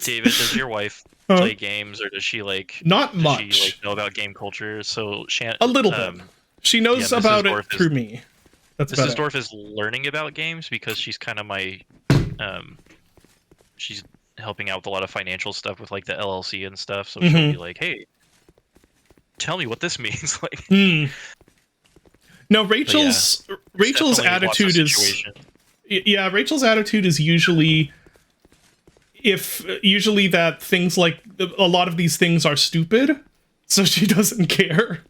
David, does your wife play games, or does she like? Not Does much. she like know about game culture? So A little bit. She knows yeah, Mrs. about Dorff it is- through me. That's about Mrs. it. Dorff is learning about games because she's kind of my, she's helping out with a lot of financial stuff with like the LLC and stuff. So she'll be like, "Hey, tell me what this means." Like, No, Rachel's definitely lots of attitude is situations. yeah, Rachel's attitude is usually that things like a lot of these things are stupid, so she doesn't care.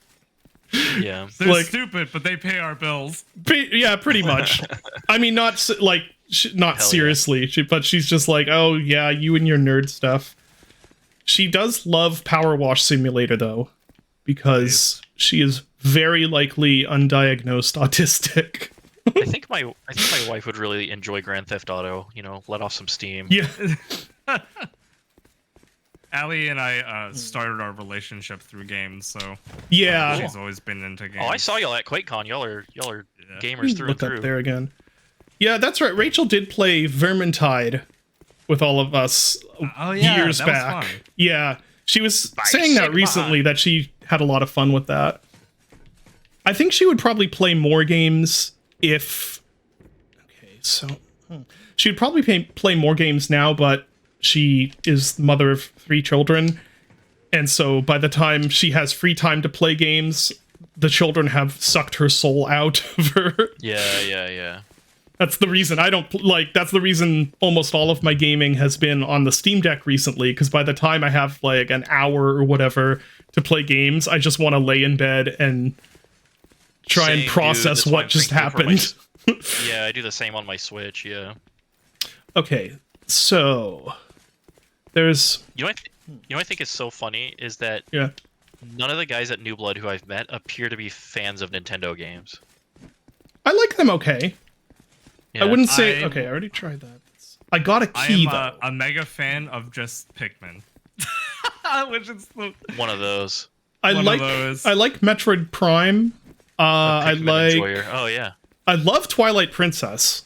Yeah. They're Like- stupid, but they pay our bills. Yeah, pretty much. I mean, not not Hell yeah. seriously, but she's just like, oh yeah, you and your nerd stuff. She does love Power Wash Simulator though, because she is very likely undiagnosed autistic. I think my wife would really enjoy Grand Theft Auto. You know, let off some steam. Yeah. Allie and I started our relationship through games, so Yeah. she's always been into games. Oh, I saw y'all at QuakeCon. Y'all are Yeah. gamers through and Look through. up there again. Yeah, that's right. Rachel did play Vermintide with all of us Oh yeah, years that was back. fun. Yeah, she was saying that recently that she had a lot of fun with that. I think she would probably play more games if. Okay, so she would probably play more games now, but she is the mother of 3 children, and so by the time she has free time to play games, the children have sucked her soul out of her. Yeah. That's the reason I don't that's the reason almost all of my gaming has been on the Steam Deck recently, because by the time I have like an hour or whatever to play games, I just want to lay in bed and try Same, and process dude. That's why what I'm just thankful for my happened. Yeah, I do the same on my Switch. Yeah. Okay, so there's You know what I think is so funny is that yeah. none of the guys at New Blood who I've met appear to be fans of Nintendo games. I like them okay. Yeah. I wouldn't say I- okay, I already tried that. I got a I key am though. a mega fan of just Pikmin, which is the One of those. I one of like those. I like Metroid Prime. I Pikmin like enjoyer. Oh yeah. I love Twilight Princess,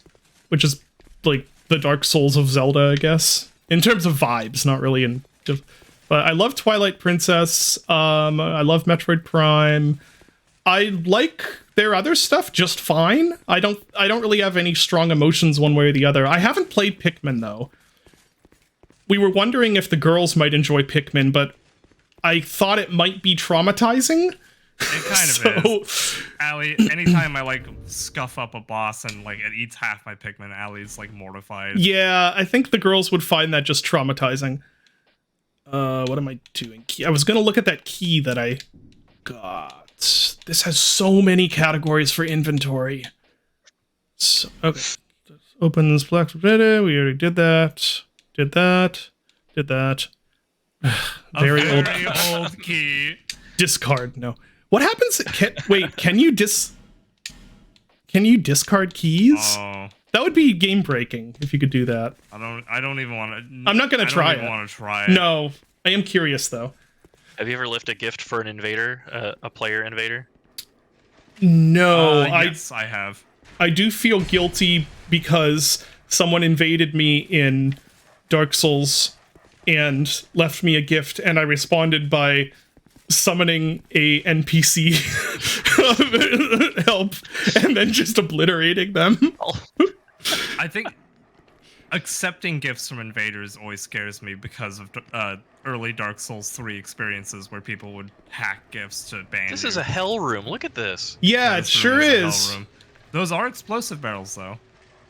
which is like the Dark Souls of Zelda, I guess. In terms of vibes, not really in but I love Twilight Princess. I love Metroid Prime. I like their other stuff just fine. I don't really have any strong emotions one way or the other. I haven't played Pikmin though. We were wondering if the girls might enjoy Pikmin, but I thought it might be traumatizing. It kind of So- is. Allie, anytime I like scuff up a boss and like it eats half my Pikmin, Allie's like mortified. Yeah, I think the girls would find that just traumatizing. What am I doing? I was gonna look at that key that I got. This has so many categories for inventory. So, okay. Opens black. We already did that. Did that. Very A old. very old key. Discard. No. What happens? Can you discard keys? Oh, That would be game breaking if you could do that. I don't even want to. I'm not gonna try I it. don't even want to try it. No, I am curious though. Have you ever left a gift for an invader, a player invader? No, Yes, I have. I do feel guilty because someone invaded me in Dark Souls and left me a gift, and I responded by summoning a NPC help and then just obliterating them. I think accepting gifts from invaders always scares me because of early Dark Souls 3 experiences where people would hack gifts to ban This you. is a hell room. Look at this. Yeah, it This sure room a hell is. room. Those are explosive barrels, though.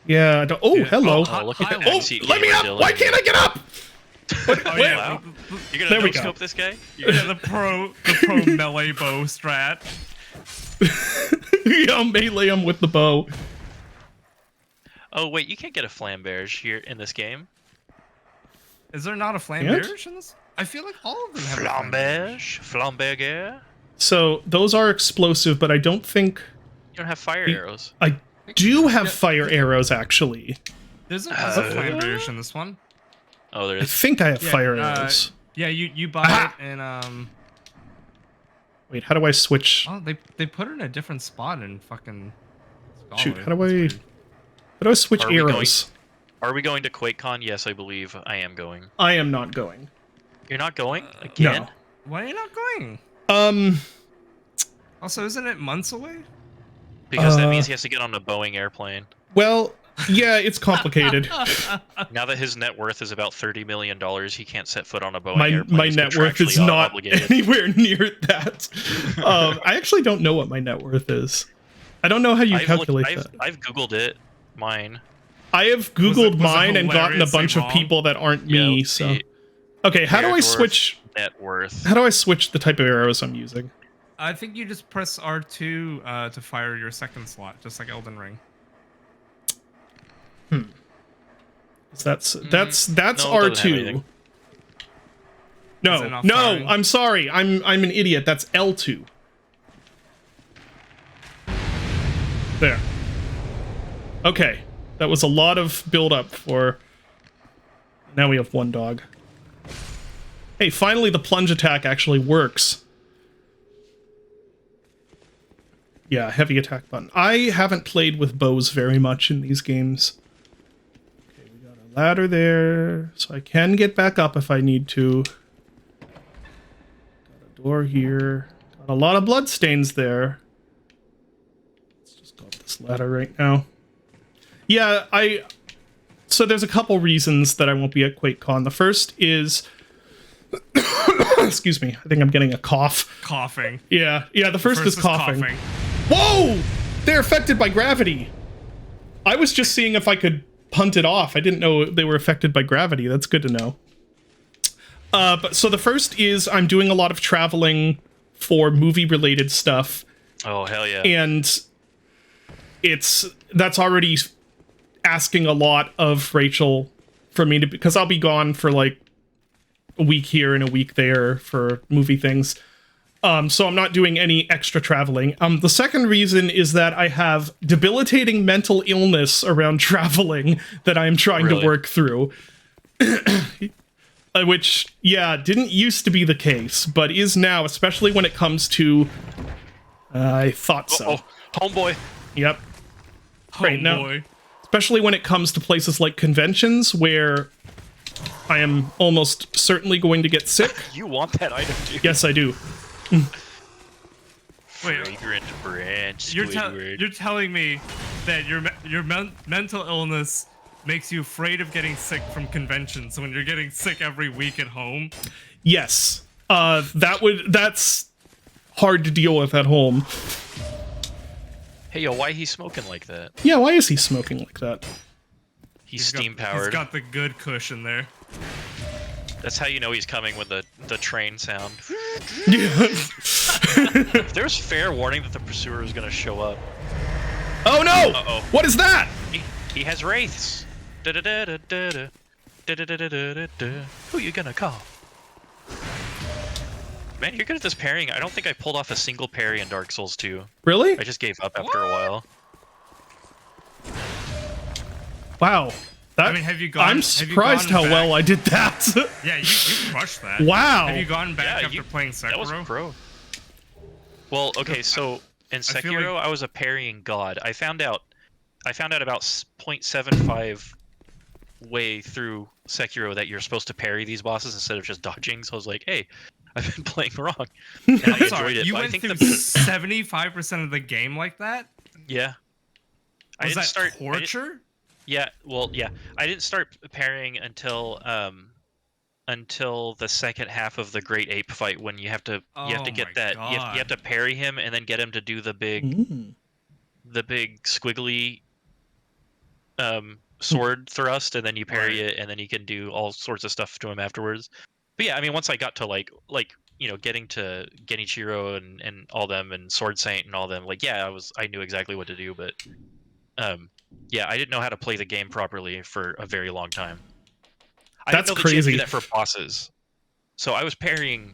Yeah. Oh, Yeah. hello. Oh, Oh, look at that. Oh, backseat Let me gamer up! Dylan. Why can't I get up? Oh yeah, Wow. You're There gonna we no go. scope this guy? yeah, the pro melee bow strat. Yeah, I'll melee him with the bow. Oh wait, you can't get a flamberge here in this game. Is there not a flamberge in this? I feel like all of them have a Flamberge, flamberger. So those are explosive, but I don't think You don't have fire The- arrows. I do have fire arrows actually. There's a flamberge in this one. Oh, there I is. think I have Yeah, fire arrows. Yeah, you buy Aha! it and Wait, how do I switch? oh they put it in a different spot in fucking Shoot, Scholar. how do That's I weird. how do I switch Are we going- arrows? Are we going to QuakeCon? Yes, I believe I am going. I am not going. You're not going again? No. Why are you not going? Also, isn't it months away? Because that Uh, means he has to get on a Boeing airplane. Well, yeah, it's complicated. Now that his net worth is about $30 million, he can't set foot on a Boeing my airplane. my He's net worth is contractually not obligated. anywhere near that. I actually don't know what my net worth is. I don't know how you calculate that. I've googled it. Mine. I have Was it Googled mine and gotten a hilariously bunch of wrong? people that aren't me. Yeah, So the okay, how do I Dwarf switch? net worth? How do I switch the type of arrows I'm using? I think you just press R2 to fire your second slot, just like Elden Ring. That's No, it doesn't have R2. anything. Is it No, not no, firing? I'm sorry. I'm an idiot. That's L2. There. Okay. That was a lot of build up for. Now we have one dog. Hey, finally the plunge attack actually works. Yeah, heavy attack button. I haven't played with bows very much in these games. Okay, we got a ladder there, so I can get back up if I need to. Got a door here. Got a lot of bloodstains there. Let's just go up this ladder right now. Yeah, so there's a couple reasons that I won't be at QuakeCon. The first is... Excuse me, I think I'm getting a cough. Coughing. Yeah, the first is coughing. Whoa! They're affected by gravity. I was just seeing if I could punt it off. I didn't know they were affected by gravity. That's good to know. But so the first is I'm doing a lot of traveling for movie-related stuff. Oh, hell yeah. And that's already asking a lot of Rachel for me to, because I'll be gone for like a week here and a week there for movie things. So I'm not doing any extra traveling. The second reason is that I have debilitating mental illness around traveling that I am trying to work through. Which, yeah, didn't used to be the case, but is now, especially when it comes to... I thought so. Oh, homeboy. Yep. Right, now, boy. especially when it comes to places like conventions where I am almost certainly going to get sick. You want that item, dude? Yes, I do. Wait, Fragrant branch, you're Squidward. telling me that your mental illness makes you afraid of getting sick from conventions when you're getting sick every week at home? Yes. That's hard to deal with at home. Hey, yo, why he smoking like that? Yeah, why is he smoking like that? He's steam powered. He's got the good cushion there. That's how you know he's coming with the train sound. There's fair warning that the pursuer is gonna show up. Oh no! Uh-oh. What is that? He has wraiths. Da-da-da-da-da-da. Da-da-da-da-da-da. Who you gonna call? Man, you're good at this parrying. I don't think I pulled off a single parry in Dark Souls 2. Really? I just gave up after a while. Wow. I mean, have you gone? I'm surprised how well I did that. Yeah, you crushed that. Wow. Have you gone back Yeah, after playing Sekiro? That was pro. Well, okay, so in Sekiro, I was a parrying god. I found out about 0.75 way through Sekiro that you're supposed to parry these bosses instead of just dodging. So I was like, hey, I've been playing wrong. And I enjoyed it. You But went I think through 75% of the game like that? yeah. Was that torture? Yeah, well, yeah. I didn't start parrying until the second half of the Great Ape fight when you have to get that you have to parry him and then get him to do the big squiggly sword thrust, and then you parry it, and then you can do all sorts of stuff to him afterwards. But yeah, I mean, once I got to like getting to Genichiro and all them and Sword Saint and all them, like yeah, I knew exactly what to do, but yeah, I didn't know how to play the game properly for a very long time. I didn't know that you had to do that for bosses. So I was parrying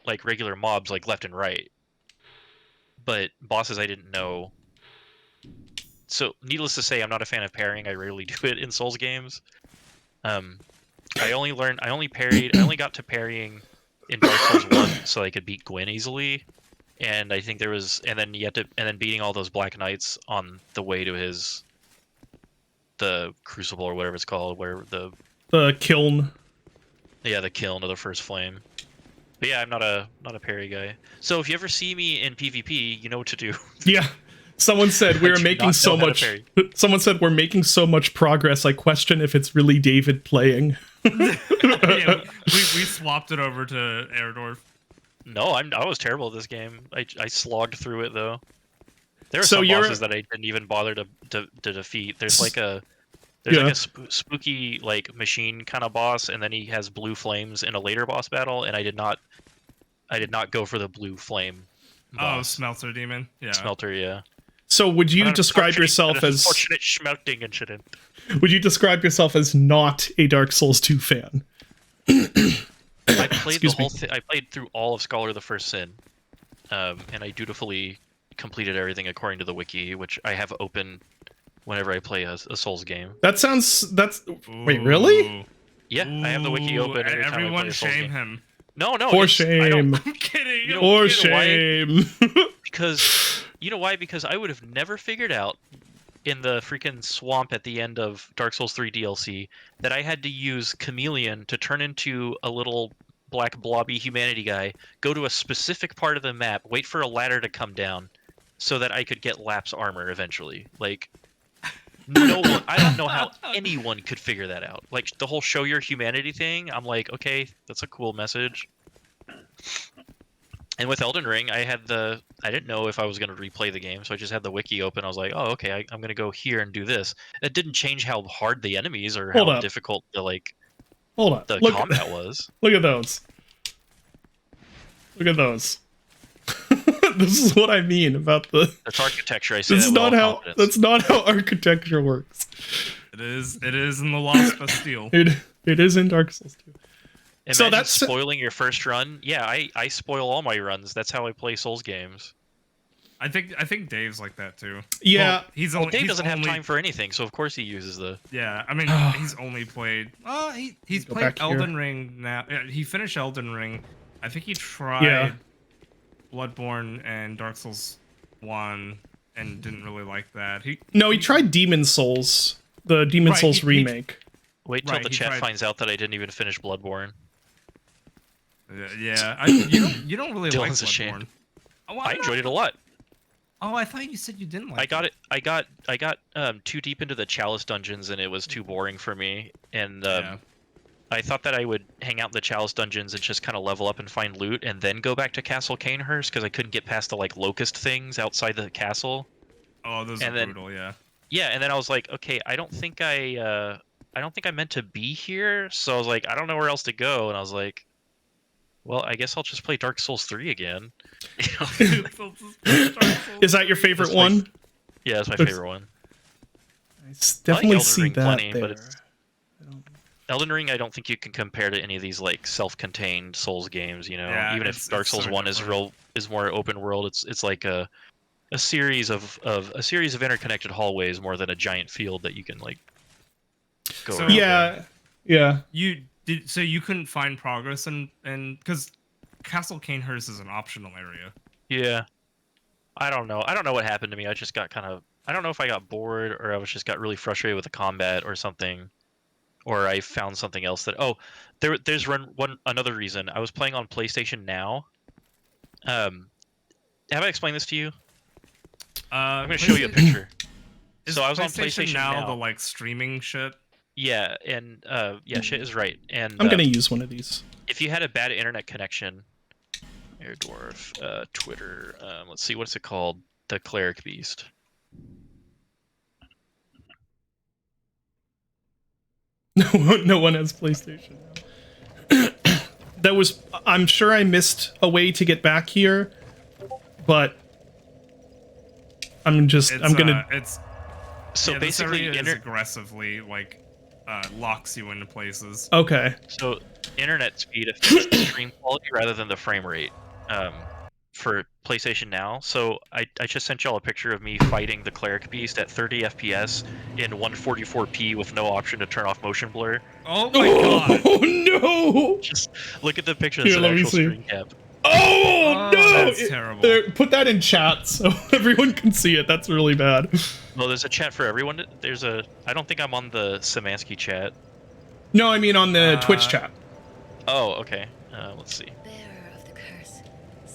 like regular mobs like left and right. But bosses I didn't know. So needless to say, I'm not a fan of parrying. I rarely do it in Souls games. I only got to parrying in Dark Souls 1 so I could beat Gwyn easily. And I think and then beating all those Black Knights on the way to the Crucible or whatever it's called, where the kiln. Yeah, the kiln of the first flame. But yeah, I'm not a parry guy. So if you ever see me in PvP, you know what to do. Yeah. Someone said we're making so much. Someone said we're making so much progress. I question if it's really David playing. Yeah, we swapped it over to Eredorf. No, I was terrible at this game. I slogged through it though. There are some bosses that I didn't even bother to defeat. There's like a spooky like machine kind of boss, and then he has blue flames in a later boss battle, and I did not go for the blue flame Oh, boss. Smelter Demon. Yeah. Smelter, yeah. So would you An describe unfortunate- yourself an as unfortunate smelting incident. would you describe yourself as not a Dark Souls 2 fan? I played the Excuse me. whole thing. I played through all of Scholar of the First Sin, and I dutifully completed everything according to the wiki, which I have open whenever I play a Souls game. Wait, really? Ooh. Yeah, I have the wiki Ooh, open every time I play Everyone a Souls shame game. him. No, For it's- I don't- shame. I'm kidding. You know- For you know why? shame. Because you know why? Because I would have never figured out in the freaking swamp at the end of Dark Souls 3 DLC that I had to use Chameleon to turn into a little black blobby humanity guy, go to a specific part of the map, wait for a ladder to come down, so that I could get Lap's armor eventually. Like, no one, I don't know how anyone could figure that out. Like the whole show your humanity thing, I'm like, okay, that's a cool message. And with Elden Ring, I didn't know if I was going to replay the game, so I just had the wiki open. I was like, oh, okay, I'm going to go here and do this. It didn't change how hard the enemies or Hold how up. difficult Hold on. the Look, combat was. look at those. Look at those. This is what I mean about the. That's architecture. I say This that is with not all how. confidence. That's not how architecture works. It is in the Lost Bastille. It is in Dark Souls 2. Imagine so that's- spoiling your first run. Yeah, I spoil all my runs. That's how I play Souls games. I think Dave's like that too. Yeah. Well, he's Well, only Dave he's doesn't have only- time for anything, so of course he uses the. Yeah, I mean he's only played. He's Go played back here. Elden Ring now. Yeah, he finished Elden Ring. I think he tried Yeah. Bloodborne and Dark Souls 1 and didn't really like that. He tried Demon Souls, the Demon Right, Souls he- remake. Wait till Right, the he chat tried- finds out that I didn't even finish Bloodborne. Yeah, you don't really like Dylan's a shame. Bloodborne. Oh, I enjoyed it a lot. Oh, I thought you said you didn't like. I got it. I got too deep into the Chalice dungeons and it was too boring for me. And Yeah. I thought that I would hang out in the Chalice dungeons and just kind of level up and find loot, and then go back to Castle Canehurst because I couldn't get past the like locust things outside the castle. Oh, those and are then- brutal. Yeah. Yeah, and then I was like, okay, I don't think I meant to be here. So I was like, I don't know where else to go, and I was like, well, I guess I'll just play Dark Souls 3 again. Is that your favorite That's my- one? Yeah, that's my That's- favorite one. I definitely Elden see Ring that plenty, there. but it's- Elden Ring, I don't think you can compare to any of these like self-contained Souls games. You know, Yeah, even if it's Dark Souls so 1 different. is more open world, it's like a series of interconnected hallways more than a giant field that you can like go. So- around. Yeah. So you couldn't find progress and because Castle Canehurst is an optional area. Yeah. I don't know. I don't know what happened to me. I just got kind of. I don't know if I got bored or I was just got really frustrated with the combat or something, or I found something else that. Oh, there's another reason. I was playing on PlayStation Now. Have I explained this to you? I'm gonna show you a picture. So I was on PlayStation Now. the like streaming shit. Yeah, and yeah, shit is right. And I'm gonna use one of these. if you had a bad internet connection, Air Dwarf, Twitter, let's see, what's it called? The Cleric Beast. No one has PlayStation. I'm sure I missed a way to get back here, but I'm gonna. It's So yeah, this basically, area is aggressively like locks you into places. Okay. so internet speed affects the stream quality rather than the frame rate for PlayStation Now. So I just sent y'all a picture of me fighting the Cleric Beast at 30 FPS in 144p with no option to turn off motion blur. Oh my god! Oh no! Just look at the picture. Here, That's an let me actual see. screen cap. Oh no! That's terrible. Put that in chat so everyone can see it. That's really bad. Well, there's a chat for everyone. I don't think I'm on the Samansky chat. No, I mean on the Twitch chat. Oh, okay. Let's see. Bearer of the curse.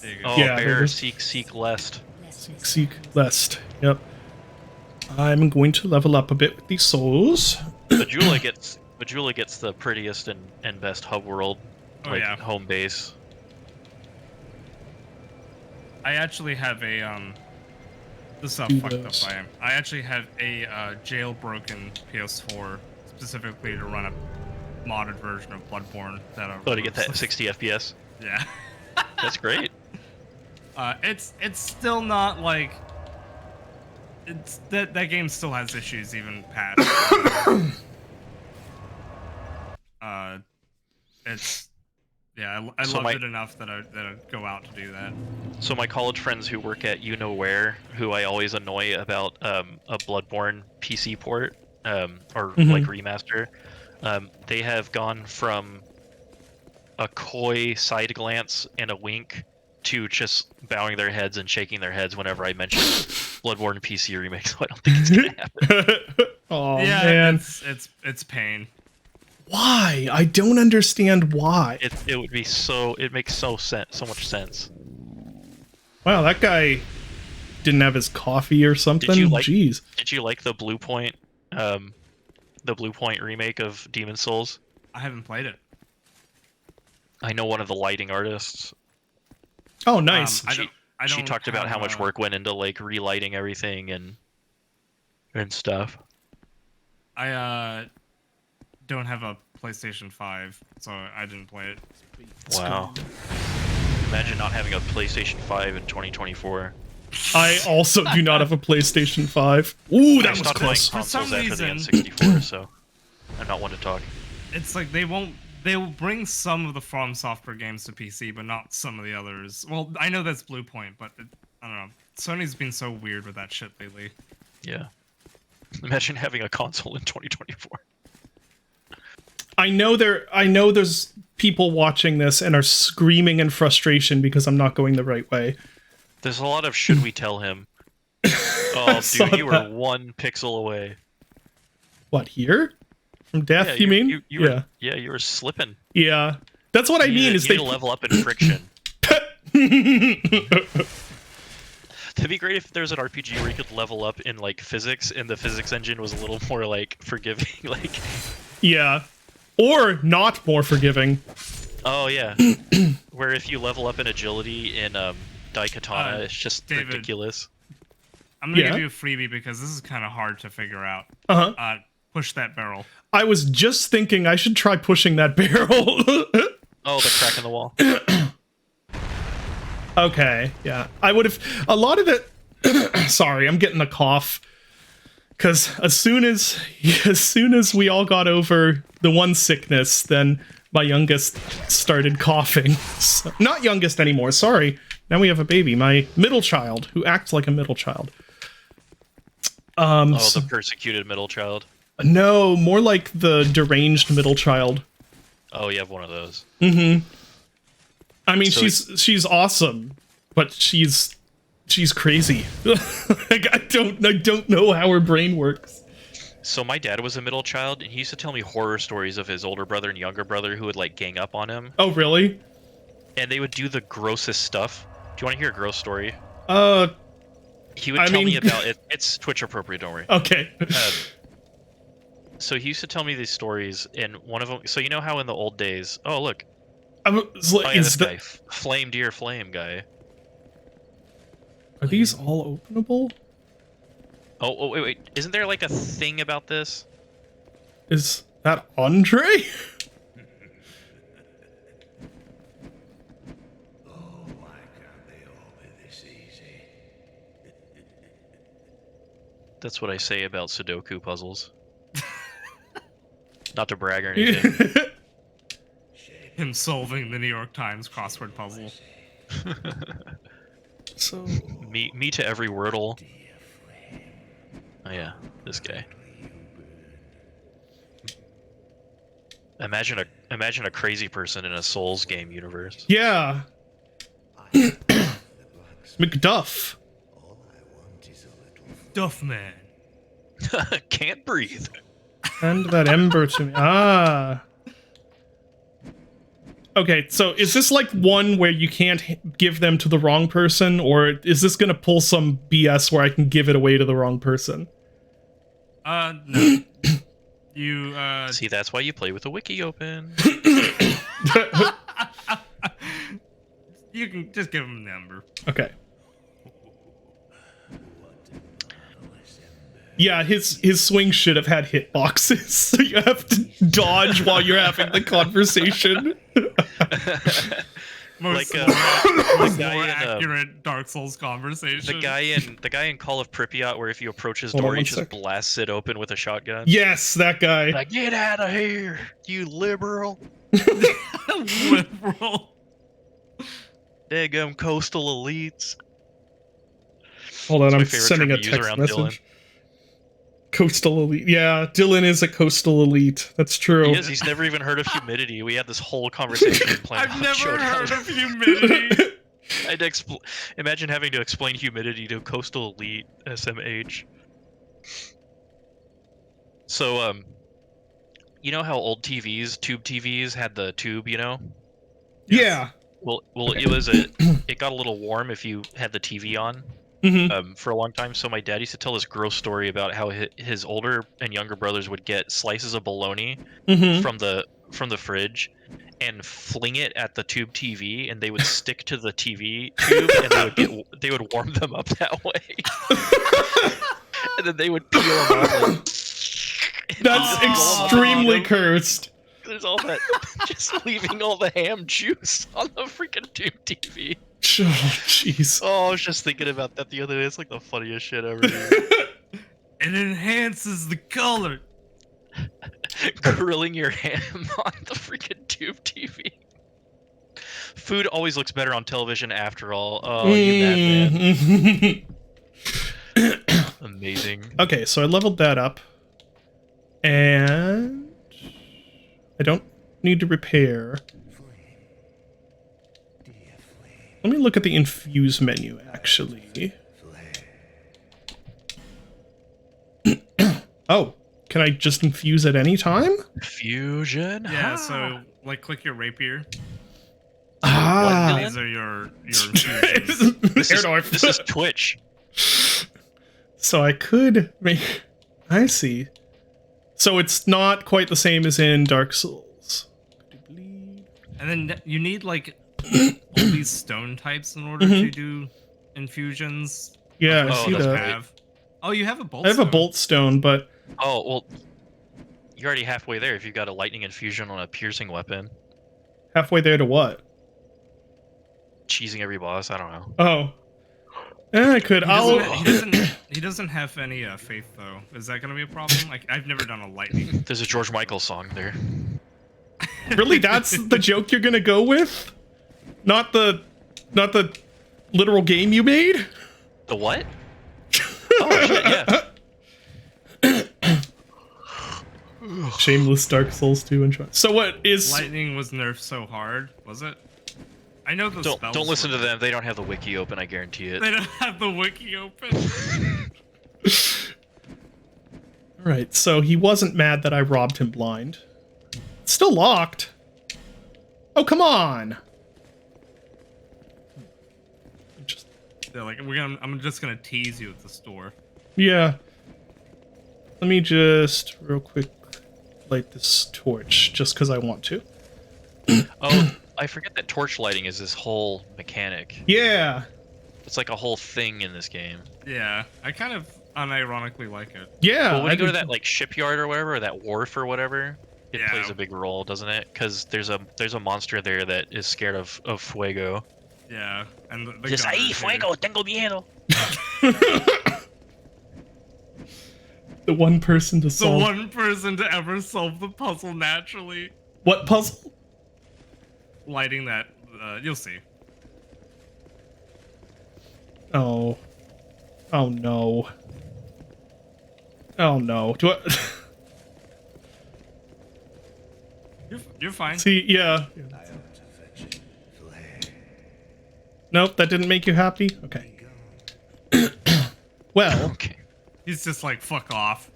There you go. Oh, Yeah, bear, there's- seek lest. Seek lest. Yep. I'm going to level up a bit with these souls. Majula gets the prettiest and best hub world, Oh, like yeah. home base. I actually have a This is how Do fucked up this. I am. I actually have a jailbroken PS4 specifically to run a modded version of Bloodborne that. Oh, to get that 60 FPS. Yeah. That's great. It's still not like it's that game still has issues even past. It's yeah, I So loved my- it enough that I'd go out to do that. So my college friends who work at you know where, who I always annoy about a Bloodborne PC port or like remaster, they have gone from a coy side glance and a wink to just bowing their heads and shaking their heads whenever I mention Bloodborne PC remake. So I don't think it's gonna happen. Oh yeah, man, it's pain. why? I don't understand why. It would be so. It makes so much sense. Wow, that guy didn't have his coffee or something. Jeez. Did you like the Blue Point remake of Demon's Souls? I haven't played it. I know one of the lighting artists. Oh, nice. She talked about how much work went into like relighting everything and stuff. I don't have a PlayStation 5, so I didn't play it. Wow. Imagine not having a PlayStation 5 in 2024. I also do not have a PlayStation 5. Ooh, I that was stopped buying close. consoles some after the reason- N64, so I'm not one to talk. It's like they will bring some of the From Software games to PC, but not some of the others. Well, I know that's Blue Point, but I don't know. Sony's been so weird with that shit lately. Yeah. Imagine having a console in 2024. I know there's people watching this and are screaming in frustration because I'm not going the right way. There's a lot of should we tell him? Oh, saw dude, you were that. 1 pixel away. What, here? From death, Yeah, you mean? You were, yeah, you were slipping. Yeah. That's what I You mean need is to they level up in friction. It'd be great if there's an RPG where you could level up in like physics, and the physics engine was a little more like forgiving. Like, Yeah. Or not more forgiving. oh yeah, where if you level up in agility in Daikatana, it's just David. ridiculous. I'm gonna Yeah? give you a freebie because this is kind of hard to figure out. Uh-huh. Push that barrel. I was just thinking I should try pushing that barrel. Oh, the crack in the wall. Okay, yeah. I would have a lot of it sorry, I'm getting a cough. Cause as soon as we all got over the one sickness, then my youngest started coughing. So, not youngest anymore, sorry. Now we have a baby, my middle child, who acts like a middle child. Oh, So- the persecuted middle child. no, more like the deranged middle child. Oh, you have one of those. I mean, So she's awesome, but she's crazy. Like I don't know how her brain works. So my dad was a middle child, and he used to tell me horror stories of his older brother and younger brother who would like gang up on him, Oh, really? and they would do the grossest stuff. Do you want to hear a gross story? He would I tell me mean- about it. It's Twitch appropriate, don't worry. Okay. So he used to tell me these stories, and one of them. So you know how in the old days. Oh look, Oh, yeah, this guy, Flame Dear Flame guy. are these all openable? Oh wait, isn't there like a thing about this? Is that Andre? That's what I say about Sudoku puzzles. Not to brag or anything. Him solving the New York Times crossword puzzle. So me to every Wordle. Oh yeah, this guy. Imagine a crazy person in a Souls game universe. yeah. McDuff. Duff man. Can't breathe. Hand that ember to me. Ah. Okay, so is this like one where you can't give them to the wrong person, or is this gonna pull some BS where I can give it away to the wrong person? No. You, See, that's why you play with a wiki open. you can just give him the number. Okay. Yeah, his swing should have had hitboxes, so you have to dodge while you're having the conversation. Most Like, most guy more in, accurate Dark Souls conversation. the guy in Call of Pripyat, where if you approach his Hold on door, he one just sec. blasts it open with a shotgun. Yes, that guy. Like, get out of here, you liberal, Liberal. daggum coastal elites. Hold on, It's my I'm favorite sending term a to use text around message. Coastal elite. Yeah, Dylan is a coastal elite. That's true. He is. He's never even heard of humidity. We had this whole conversation planned. I've never heard of humidity. I'd imagine having to explain humidity to coastal elite SMH. So, you know how old TVs, tube TVs, had the tube, you know? Yeah. Well, Okay. it got a little warm if you had the TV on. Mm-hmm. For a long time. So my dad used to tell this gross story about how his older and younger brothers would get slices of bologna Mm-hmm. from the fridge and fling it at the tube TV, and they would stick to the TV tube, and they would warm them up that way. And then they would peel them off. That's Oh. extremely cursed. There's all that, just leaving all the ham juice on the freaking tube TV. Oh, jeez. Oh, I was just thinking about that the other day. It's like the funniest shit ever. Dude. It enhances the color. Grilling your ham on the freaking tube TV. Food always looks better on television after all. Oh, you madman. Amazing. Okay, so I leveled that up. And I don't need to repair. Let me look at the infuse menu, actually. Oh, can I just infuse at any time? Fusion? Yeah, so like click your rapier. Ah. These are your infusions. This is Twitch. So I could make... I see. So it's not quite the same as in Dark Souls. And then you need like all these stone types in order to do infusions. Yeah, I Oh, see that's that. right. Oh, you have a bolt. I have a bolt stone, but Oh, well, you're already halfway there if you've got a lightning infusion on a piercing weapon. halfway there to what? Cheesing every boss, I don't know. Oh. I could. He doesn't have any faith though. Is that gonna be a problem? Like I've never done a lightning. There's a George Michael song there. Really, that's the joke you're gonna go with? Not the literal game you made? The what? Oh, shit, yeah. Shameless Dark Souls 2 and so what is Lightning was nerfed so hard, was it? I know the spells. Don't listen were- to them. They don't have the wiki open, I guarantee it. They don't have the wiki open. Alright, so he wasn't mad that I robbed him blind. It's still locked. Oh, come on! Just, They're like, I'm just gonna tease you at the store. yeah. Let me just, real quick, light this torch, just because I want to. Oh, I forget that torch lighting is this whole mechanic. Yeah! It's like a whole thing in this game. Yeah, I kind of unironically like it. Yeah! Well, when I you go to did- that like shipyard or whatever, or that wharf or whatever, it Yeah. plays a big role, doesn't it? Because there's a monster there that is scared of fuego. Yeah, and the Just gunner, ahí too. fuego, tengo miedo. the one person to The solve... one person to ever solve the puzzle naturally. What puzzle? Lighting that, you'll see. Oh. Oh no. Oh no. Do I... You're fine. See, yeah. Nope, that didn't make you happy? Okay. Well, Okay. He's just like, fuck off.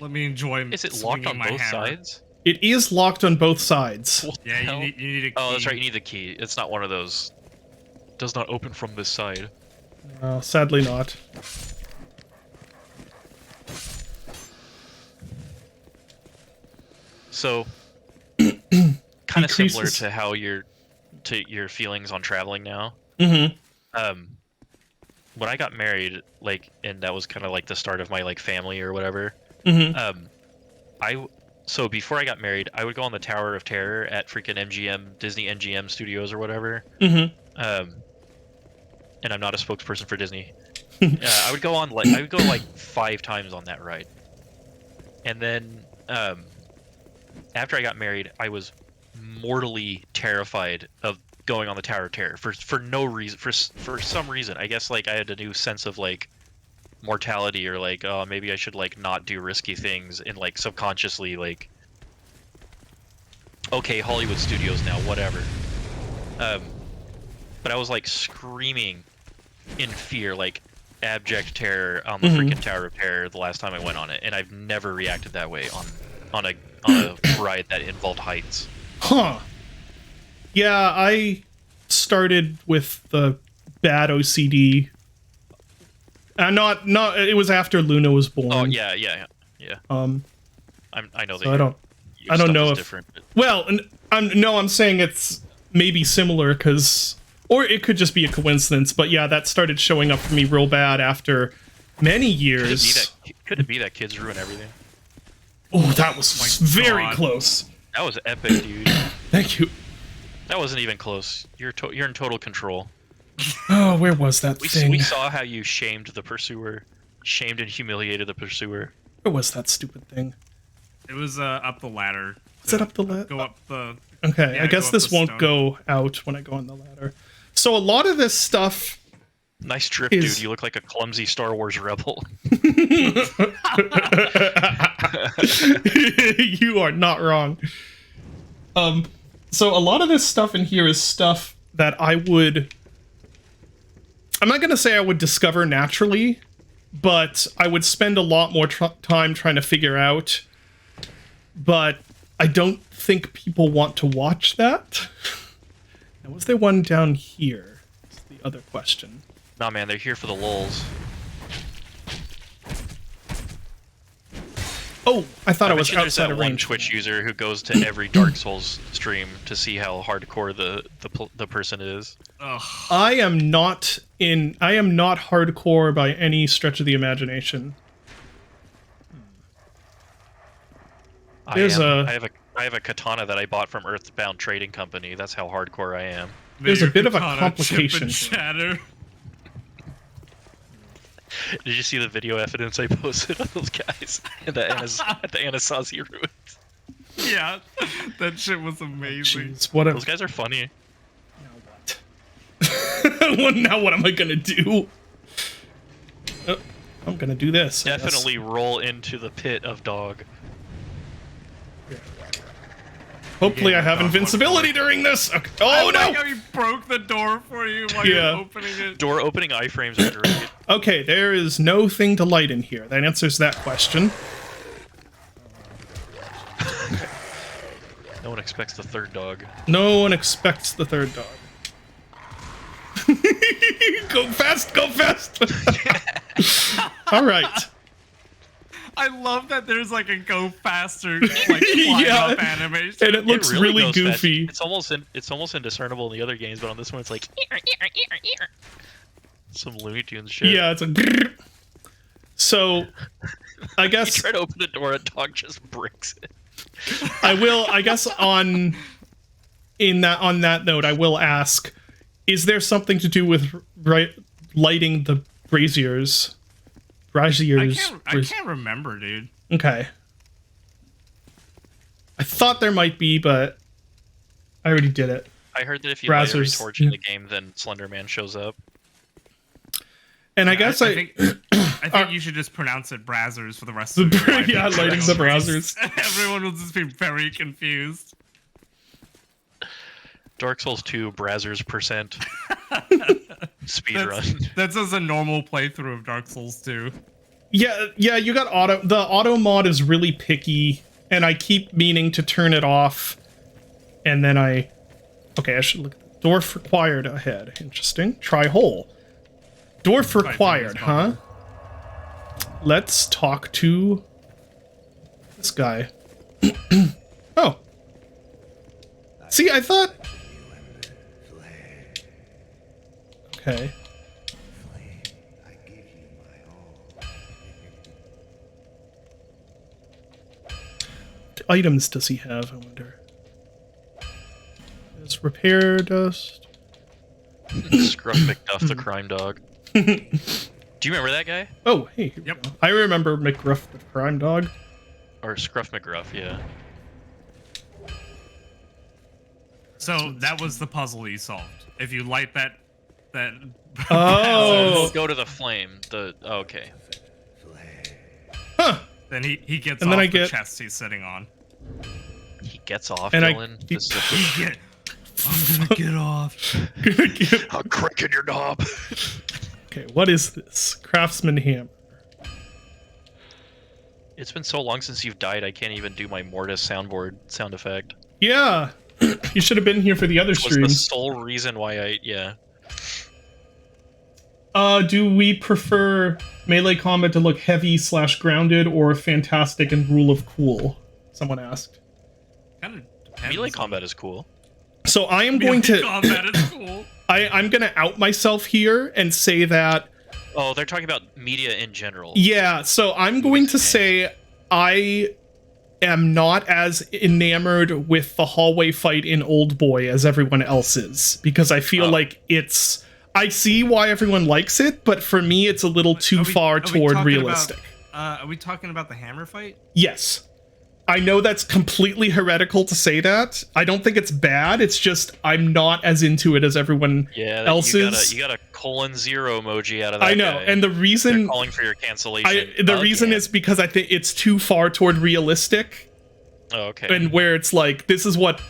Let me enjoy. Is it locked swinging on my both hammer. sides? it is locked on both sides. What the Yeah, hell? you need a key. Oh, that's right. You need the key. It's not one of those. Does not open from this side. Sadly not. So, kind of similar Decreases- to how your feelings on traveling now. Mm-hmm. When I got married, like, and that was kind of like the start of my like family or whatever. Mm-hmm. So before I got married, I would go on the Tower of Terror at freaking MGM, Disney MGM Studios or whatever. Mm-hmm. And I'm not a spokesperson for Disney. I would go like 5 times on that ride. And then after I got married, I was mortally terrified of going on the Tower of Terror for no reason, for some reason. I guess like I had a new sense of like mortality, or like, oh, maybe I should like not do risky things, and like subconsciously like, okay, Hollywood Studios now, whatever. But I was like screaming in fear, like abject terror on the freaking Tower of Terror the last time I went on it, and I've never reacted that way on a ride that involved heights. Huh. Yeah, I started with the bad OCD. Not it was after Luna was born. Oh yeah. I know that. So I don't know if different, but... Well, I'm saying it's maybe similar because, or it could just be a coincidence. But yeah, that started showing up for me real bad after many years. Could it be that kids ruin everything? Oh, that was very close. That was epic, dude. Thank you. That wasn't even close. You're in total control. Oh, where was that thing? We saw how you shamed the pursuer, shamed and humiliated the pursuer. Where was that stupid thing? It was up the ladder. Is it up the ladder? Go up the... Okay, Yeah, I guess this won't stone. go out when I go on the ladder. So a lot of this stuff... Nice trip, dude. You look like a clumsy Star Wars rebel. You are not wrong. So a lot of this stuff in here is stuff that I'm not going to say I would discover naturally, but I would spend a lot more time trying to figure out. But I don't think people want to watch that. Now, was there one down here? That's the other question. Nah, man, they're here for the lulz. Oh, I thought I was there's outside that of one range. Twitch user who goes to every Dark Souls stream to see how hardcore the person is. Ugh. I am not hardcore by any stretch of the imagination. I have a katana that I bought from Earthbound Trading Company. That's how hardcore I am. There's a bit of a Katana, chip and complication. shatter. Did you see the video evidence I posted of those guys at the Anasazi ruins? Yeah, that shit was amazing. Jeez, what Those guys are funny. Now what am I gonna do? Oh, I'm gonna do this. I guess. Definitely roll into the pit of dog. Hopefully I have invincibility during this. Okay. Oh I no! like how he broke the door for you while you're opening it. Door opening iframes are great. Okay, there is no thing to light in here. That answers that question. No one expects the third dog. No one expects the third dog. Go fast, go fast! Alright. I love that there's like a go faster like fly up animation. And it looks really goes goofy. fast. It's almost indiscernible in the other games, but on this one it's like some Looney Tunes shit. Yeah, it's a so I You guess try to open the door, a dog just breaks it. I guess on that note, I will ask, is there something to do with lighting the braziers? I can't remember, dude. Okay. I thought there might be, but I already did it. I heard that if you light every Brazzers, torch in the game, then Slender Man shows up. And I guess I think you should just pronounce it Brazzers for the rest of your life. Yeah, lighting the brazzers. Everyone will just be very confused. Dark Souls 2 Brazzers percent speedrun. That's just a normal playthrough of Dark Souls 2. Yeah, you got auto. The auto mod is really picky, and I keep meaning to turn it off. And then okay, I should look at the dwarf required ahead. Interesting. Try hole. Dwarf required, huh? Let's talk to this guy. Oh. See, I thought... Okay. items does he have, I wonder? It's repair dust. Scruff McDuff, the crime dog. Do you remember that guy? Oh, hey. Here Yep. we go. I remember McGruff the crime dog. Or Scruff McGruff, yeah. So that was the puzzle you solved. If you light that Oh. Go to the flame. Okay. Huh. then he gets And off then I the get- chest he's sitting on. He gets off, And Dylan. I'm gonna get off. I'm cracking your knob. Okay, what is this? Craftsman hammer. It's been so long since you've died, I can't even do my Mortis soundboard sound effect. Yeah. You should have been here for the other It was the streams. sole reason why yeah. Do we prefer melee combat to look heavy / grounded or fantastic and rule of cool? Someone asked. Kind of depends. Melee combat is cool. So I am going to Combat is cool. I'm going to out myself here and say that Oh, they're talking about media in general. yeah, so I'm going to say I am not as enamored with the hallway fight in Old Boy as everyone else is because I feel like it's I see why everyone likes it, but for me it's a little too far toward realistic. Are we talking about the hammer fight? Yes. I know that's completely heretical to say that. I don't think it's bad. It's just I'm not as into it as everyone Yeah, else is. you got a :0 emoji out of that I know, guy. and the They're reason calling for your cancellation. the reason is because I think it's too far toward realistic, Oh, okay. and where it's like this is what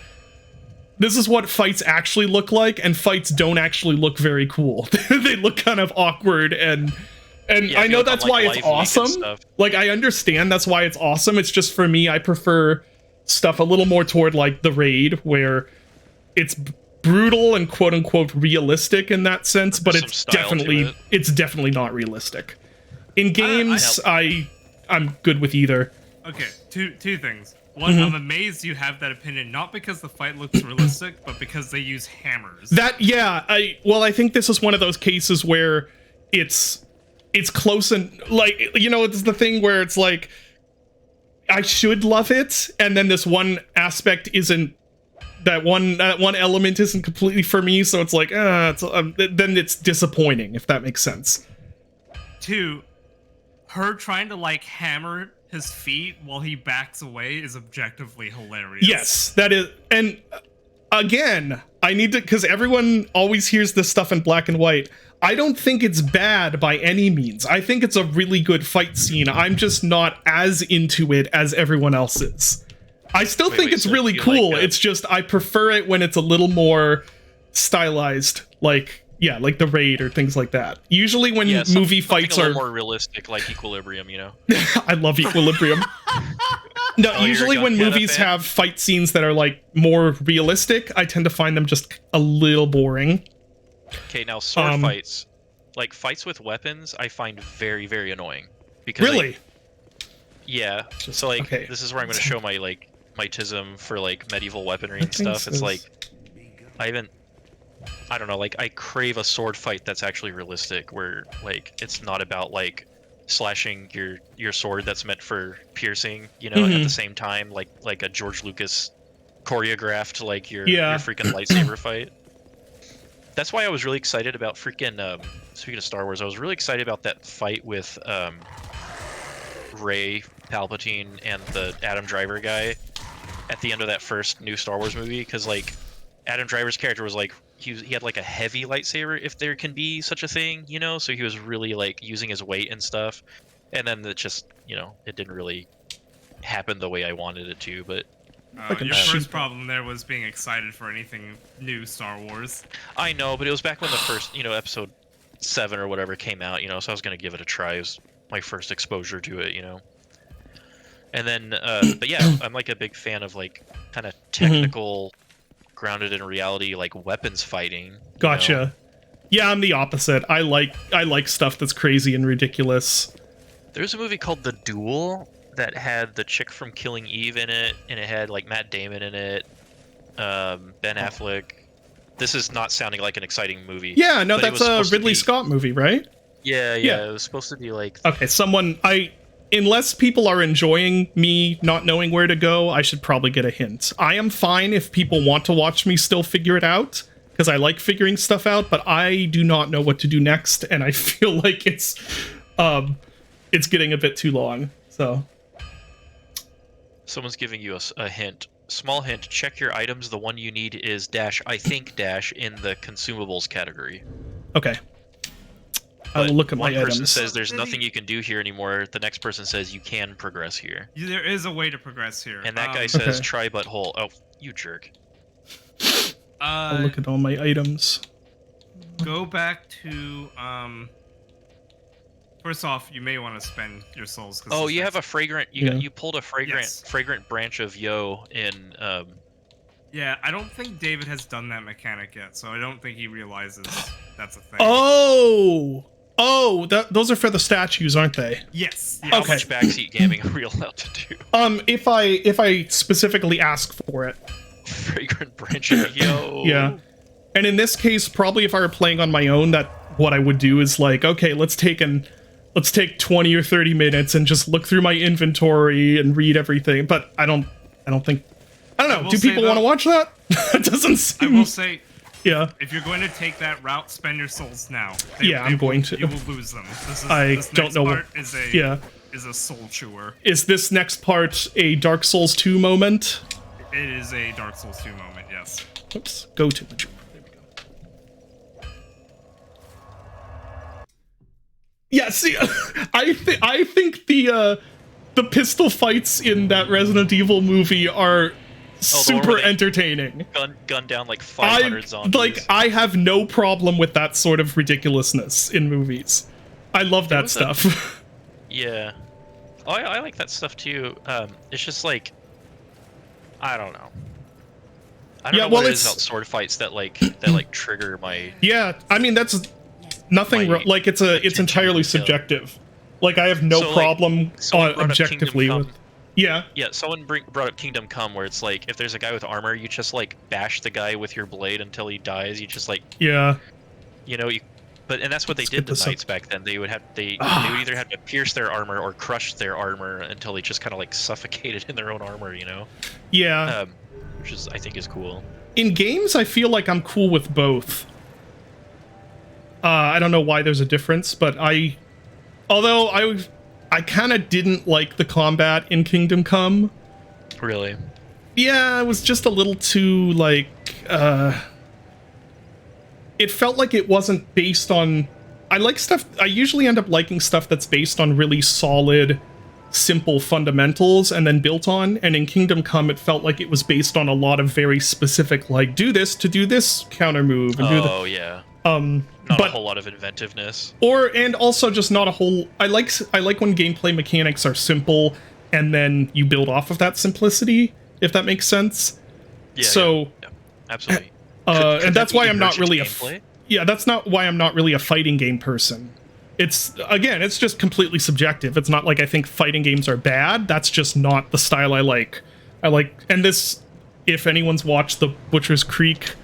fights actually look like, and fights don't actually look very cool. They look kind of awkward and Yeah, I if know you look that's on, why like, it's Live Leak and awesome. stuff. Like I understand that's why it's awesome. It's just for me, I prefer stuff a little more toward like the Raid, where it's brutal and quote unquote realistic in that sense, but Some it's style to definitely not realistic. In games, I'm good with either. Okay, two things. One, I'm amazed you have that opinion, not because the fight looks realistic, but because they use hammers. I think this is one of those cases where it's close and like it's the thing where it's like I should love it, and then this one aspect isn't that one element isn't completely for me, so it's like then it's disappointing if that makes sense. Two, her trying to like hammer his feet while he backs away is objectively hilarious. Yes, that is, and again, I need to because everyone always hears this stuff in black and white. I don't think it's bad by any means. I think it's a really good fight scene. I'm just not as into it as everyone else is. I still think it's so really you cool. like, It's just I prefer it when it's a little more stylized, like the Raid or things like that. Usually when movie fights a are little more realistic, like Equilibrium, I love Equilibrium. No, Oh, usually you're a when Gun Kata movies fan? have fight scenes that are like more realistic, I tend to find them just a little boring. Okay, now sword fights, like fights with weapons, I find very, very annoying. Because Really? yeah. So like, okay. this is where I'm going to show my my tism for like medieval weaponry and stuff. It's like, I don't know, like I crave a sword fight that's actually realistic, where like it's not about like slashing your sword that's meant for piercing, at the same time, like a George Lucas choreographed like your freaking lightsaber fight. That's why I was really excited about freaking speaking of Star Wars, I was really excited about that fight with Rey, Palpatine, and the Adam Driver guy at the end of that first new Star Wars movie, because like Adam Driver's character was like he had like a heavy lightsaber, if there can be such a thing, so he was really like using his weight and stuff, and then it just it didn't really happen the way I wanted it to. But your first problem there was being excited for anything new Star Wars. I know, but it was back when the first episode 7 or whatever came out, so I was gonna give it a try. It was my first exposure to it, and then but yeah, I'm like a big fan of like kind of technical grounded in reality, like weapons fighting. Gotcha. Yeah, I'm the opposite. I like stuff that's crazy and ridiculous. There's a movie called The Duel that had the chick from Killing Eve in it, and it had like Matt Damon in it, Ben Affleck. This is not sounding like an exciting movie. Yeah, no, that's a Ridley Scott movie, right? Yeah, Yeah. it was supposed to be like Okay, unless people are enjoying me not knowing where to go, I should probably get a hint. I am fine if people want to watch me still figure it out, because I like figuring stuff out, but I do not know what to do next, and I feel like it's getting a bit too long, so. Someone's giving you a hint. Small hint, check your items. The one you need is dash, I think dash, in the consumables category. Okay. I will look at my One person items. says there's nothing you can do here anymore. The next person says you can progress here. There is a way to progress here. And that guy says Okay. try butthole. Oh, you jerk. I'll look at all my items. Go back to first off, you may want to spend your souls. Oh, you have a fragrant. You pulled a Yes. fragrant branch of yo in. Yeah, I don't think David has done that mechanic yet, so I don't think he realizes that's a thing. Oh, those are for the statues, aren't they? Yes. How Okay. much backseat gaming are we allowed to do? If I specifically ask for it. Fragrant branch of yo. Yeah. And in this case, probably if I were playing on my own, what I would do is like, okay, let's take 20 or 30 minutes and just look through my inventory and read everything. But I don't know. Do people want to watch that? It doesn't I seem. will say, Yeah. if you're going to take that route, spend your souls now. I'm going to. You will lose them. I this don't next know part Yeah. is a soul chewer. Is this next part a Dark Souls 2 moment? It is a Dark Souls 2 moment, yes. Oops. Go to the. There we go. Yeah. See, I think the pistol fights in that Resident Evil movie are super entertaining. Gun down like 500 zombies. I have no problem with that sort of ridiculousness in movies. I love that stuff. Yeah. Oh, I like that stuff too. It's just like, I don't know. I don't know what it is about sword fights that trigger my. Yeah, I mean that's nothing. Like it's entirely subjective. Like I have no problem objectively with. Yeah. Yeah, someone brought up Kingdom Come, where it's like, if there's a guy with armor, you just, like, bash the guy with your blade until he dies. You just, like... Yeah. You know, and that's what they did to knights back then. They would either have to pierce their armor or crush their armor until they just kind of, like, suffocated in their own armor, you know? Yeah. Which I think is cool. In games, I feel like I'm cool with both. I don't know why there's a difference, but although I kind of didn't like the combat in Kingdom Come. Really? Yeah, it was just a little too, like, it felt like it wasn't based on... I usually end up liking stuff that's based on really solid, simple fundamentals and then built on, and in Kingdom Come it felt like it was based on a lot of very specific, like, do this to do this counter move. And oh, yeah. Not a whole lot of inventiveness. And also just not a whole... I like when gameplay mechanics are simple and then you build off of that simplicity, if that makes sense. Yeah, so, yeah, absolutely. And that's why I'm not really that's not why I'm not really a fighting game person. It's just completely subjective. It's not like I think fighting games are bad. That's just not the style I like. And this, if anyone's watched the Butcher's Creek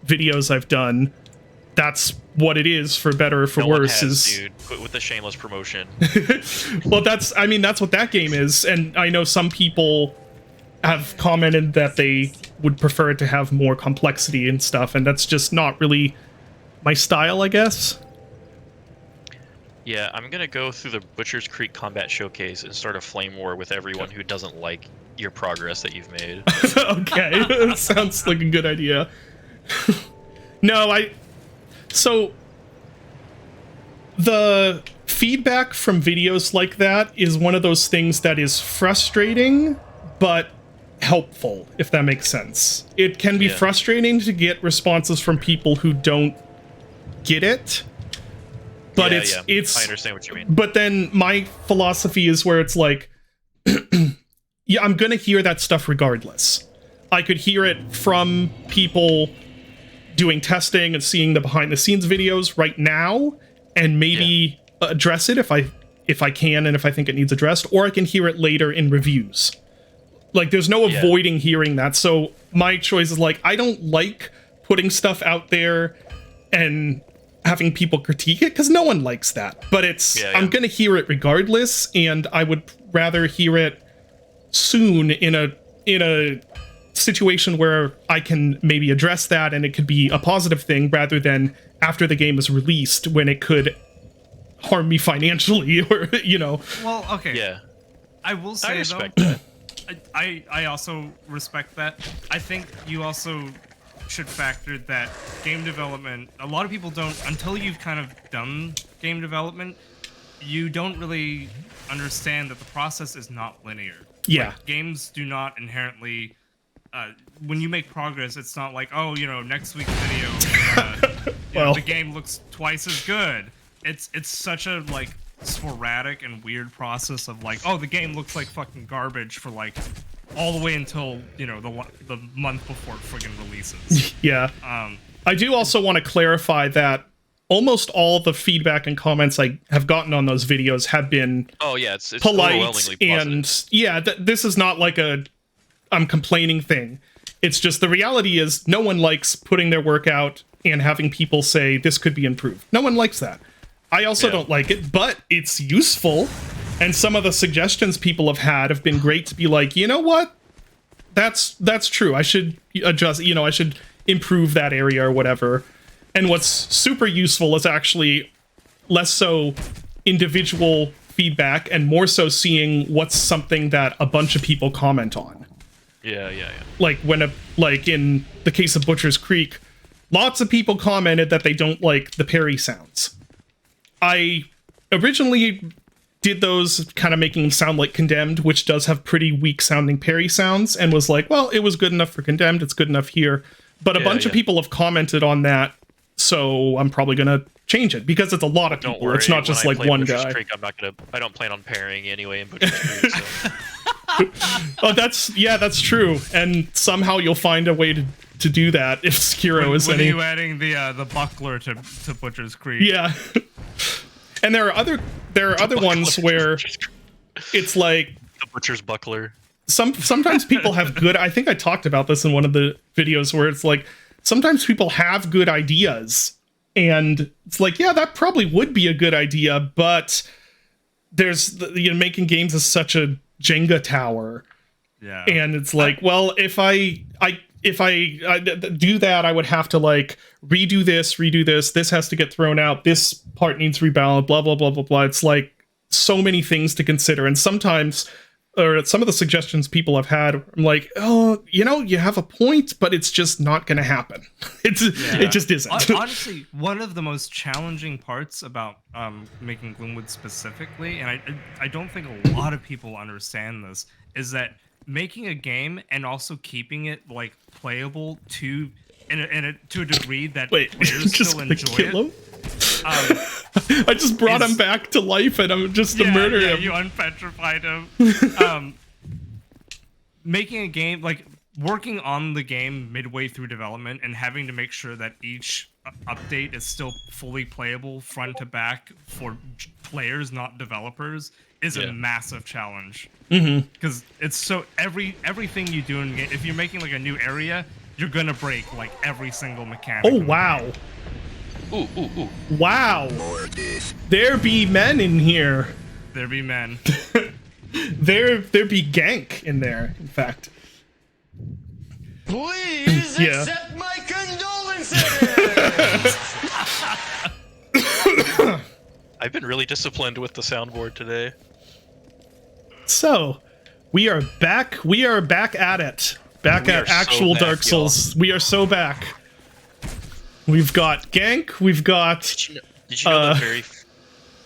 videos I've done, that's what it is, for better or for worse. Dude, with the shameless promotion. Well, that's what that game is, and I know some people have commented that they would prefer it to have more complexity and stuff, and that's just not really my style, I guess. Yeah, I'm gonna go through the Butcher's Creek Combat Showcase and start a flame war with everyone who doesn't like your progress that you've made. Okay, sounds like a good idea. So, the feedback from videos like that is one of those things that is frustrating, but helpful, if that makes sense. It can be frustrating to get responses from people who don't get it, but it's... I understand what you mean. But then my philosophy is where it's like, yeah, I'm gonna hear that stuff regardless. I could hear it from people doing testing and seeing the behind the scenes videos right now, and maybe address it if I can and if I think it needs addressed, or I can hear it later in reviews. Like, there's no avoiding hearing that. So my choice is like, I don't like putting stuff out there and having people critique it, because no one likes that. But it's I'm gonna hear it regardless, and I would rather hear it soon in a situation where I can maybe address that and it could be a positive thing, rather than after the game is released when it could harm me financially or Well, okay. Yeah. I will say, I respect though, that. I also respect that. I think you also should factor that game development, a lot of people don't, until you've kind of done game development, you don't really understand that the process is not linear. Yeah. Like, games do not inherently, when you make progress, it's not like, oh, next week's video, the game looks twice as good. It's such a, like, sporadic and weird process of, like, oh, the game looks like fucking garbage for, like, all the way until, the month before it friggin' releases. Yeah. I do also want to clarify that almost all the feedback and comments I have gotten on those videos have been it's polite, overwhelmingly positive. and this is not like a I'm complaining thing. It's just the reality is no one likes putting their work out and having people say this could be improved. No one likes that. I also don't like it, but it's useful. And some of the suggestions people have been great to be like, you know what? That's true. I should adjust, I should improve that area or whatever. And what's super useful is actually less so individual feedback and more so seeing what's something that a bunch of people comment on. Yeah. Like like in the case of Butcher's Creek, lots of people commented that they don't like the parry sounds. I originally did those kind of making them sound like Condemned, which does have pretty weak sounding parry sounds, and was like, well, it was good enough for Condemned, it's good enough here. But a bunch of people have commented on that, so I'm probably gonna change it because it's a lot of people. Don't worry, it's not just like one Butcher's guy. Creek, I don't plan on parrying anyway in Butcher's Creek. So. Oh, that's true. And somehow you'll find a way to do that if Skiro is when any. are you adding the buckler to Butcher's Creek? Yeah. And there are other ones where it's like the Butcher's Buckler. Sometimes people have good. I think I talked about this in one of the videos where it's like sometimes people have good ideas, and it's like, yeah, that probably would be a good idea, but there's making games is such a Jenga tower. Yeah. And it's like, well, if I do that, I would have to like redo this. This has to get thrown out. This part needs rebalanced. Blah blah blah blah blah. It's like so many things to consider, and sometimes, or some of the suggestions people have had, I'm like, oh, you have a point, but it's just not going to happen. It just isn't. Honestly, one of the most challenging parts about making Gloomwood specifically, and I don't think a lot of people understand this, is that making a game and also keeping it like playable to a degree that players still enjoy it. I just brought him back to life, and I'm just to murder him. You unpetrified him. Making a game, like working on the game midway through development and having to make sure that each update is still fully playable front to back for players, not developers, is a massive challenge. Because it's so everything you do in game, if you're making like a new area, you're gonna break like every single mechanic. Oh wow. Ooh. Wow. There be men in here. There be men. there be gank in there, in fact. Please accept my condolences! I've been really disciplined with the soundboard today. So, we are back. We are back at it. Back at actual Dark Souls. We are so back. We've got gank. We've got. Did you know the very?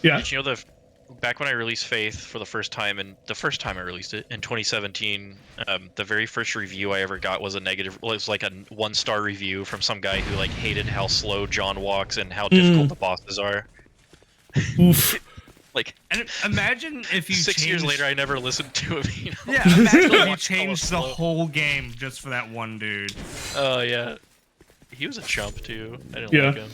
Yeah. Did you know back when I released Faith for the first time, and the first time I released it in 2017, the very first review I ever got was it was like a 1-star review from some guy who like hated how slow John walks and how difficult the bosses are. Oof. Like, and imagine if you 6 years later I never listened to him. Yeah, imagine if you changed the whole game just for that one dude. Oh yeah, he was a chump too. I didn't like him.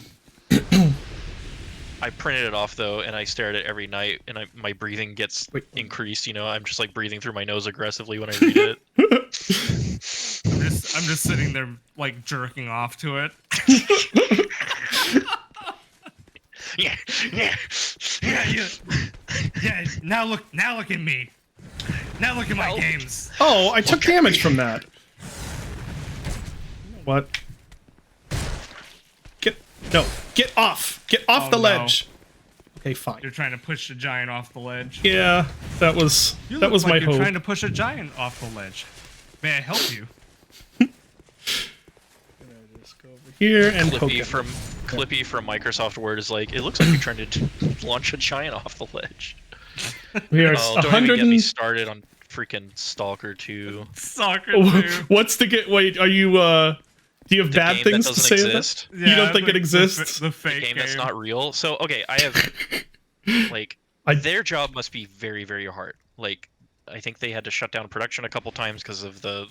I printed it off though, and I stare at it every night, and my breathing gets increased. I'm just like breathing through my nose aggressively when I read it. I'm just sitting there like jerking off to it. yeah, yeah, Yeah, now look at me. Now look at my No. games. Oh, I took damage from that. What? Get off! Get off Oh, the no. ledge. Okay, fine. You're trying to push the giant off the ledge. Yeah, that was You that look was like my you're hope. trying to push a giant off the ledge. May I help you? Here and poke it. Clippy from Microsoft Word is like, it looks like you're trying to launch a giant off the ledge. We are Oh, don't even 100. get me started on freaking Stalker 2. Soccer too. What's the get? Wait, are you? Do you have The bad game things that to doesn't say? exist. You don't think it exists? The fake Game that's not real. So okay, I have like their job must be very, very hard. Like I think they had to shut down production a couple times because of the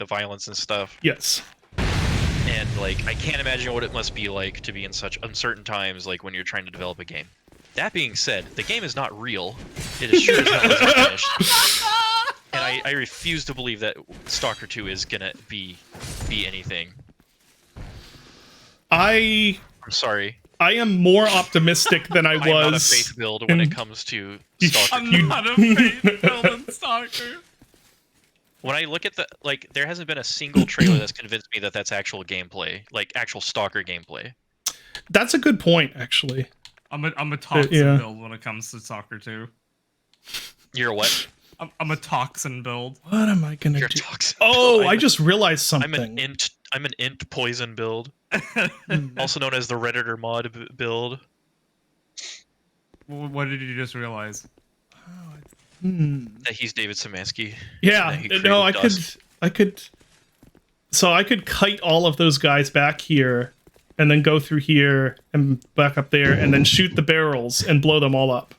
violence and stuff. Yes. And like I can't imagine what it must be like to be in such uncertain times, like when you're trying to develop a game. That being said, the game is not real. It is sure as hell isn't finished. And I refuse to believe that Stalker 2 is gonna be anything. I'm sorry. I am more optimistic than I I'm not a was. faith build when it comes to Stalker. I'm not a faith building stalker. When I look at there hasn't been a single trailer that's convinced me that that's actual gameplay, like actual Stalker gameplay. That's a good point, actually. I'm a toxin yeah. build when it comes to soccer too. You're what? I'm a toxin build. What am I gonna You're do? toxic. Oh, I just realized something. I'm an int poison build, also known as the Redditor mod build. What did you just realize? That he's David Szymanski. Yeah, that he no, I created could. So I could kite all of those guys back here, and then go through here and back up there, and then shoot the barrels and blow them all up.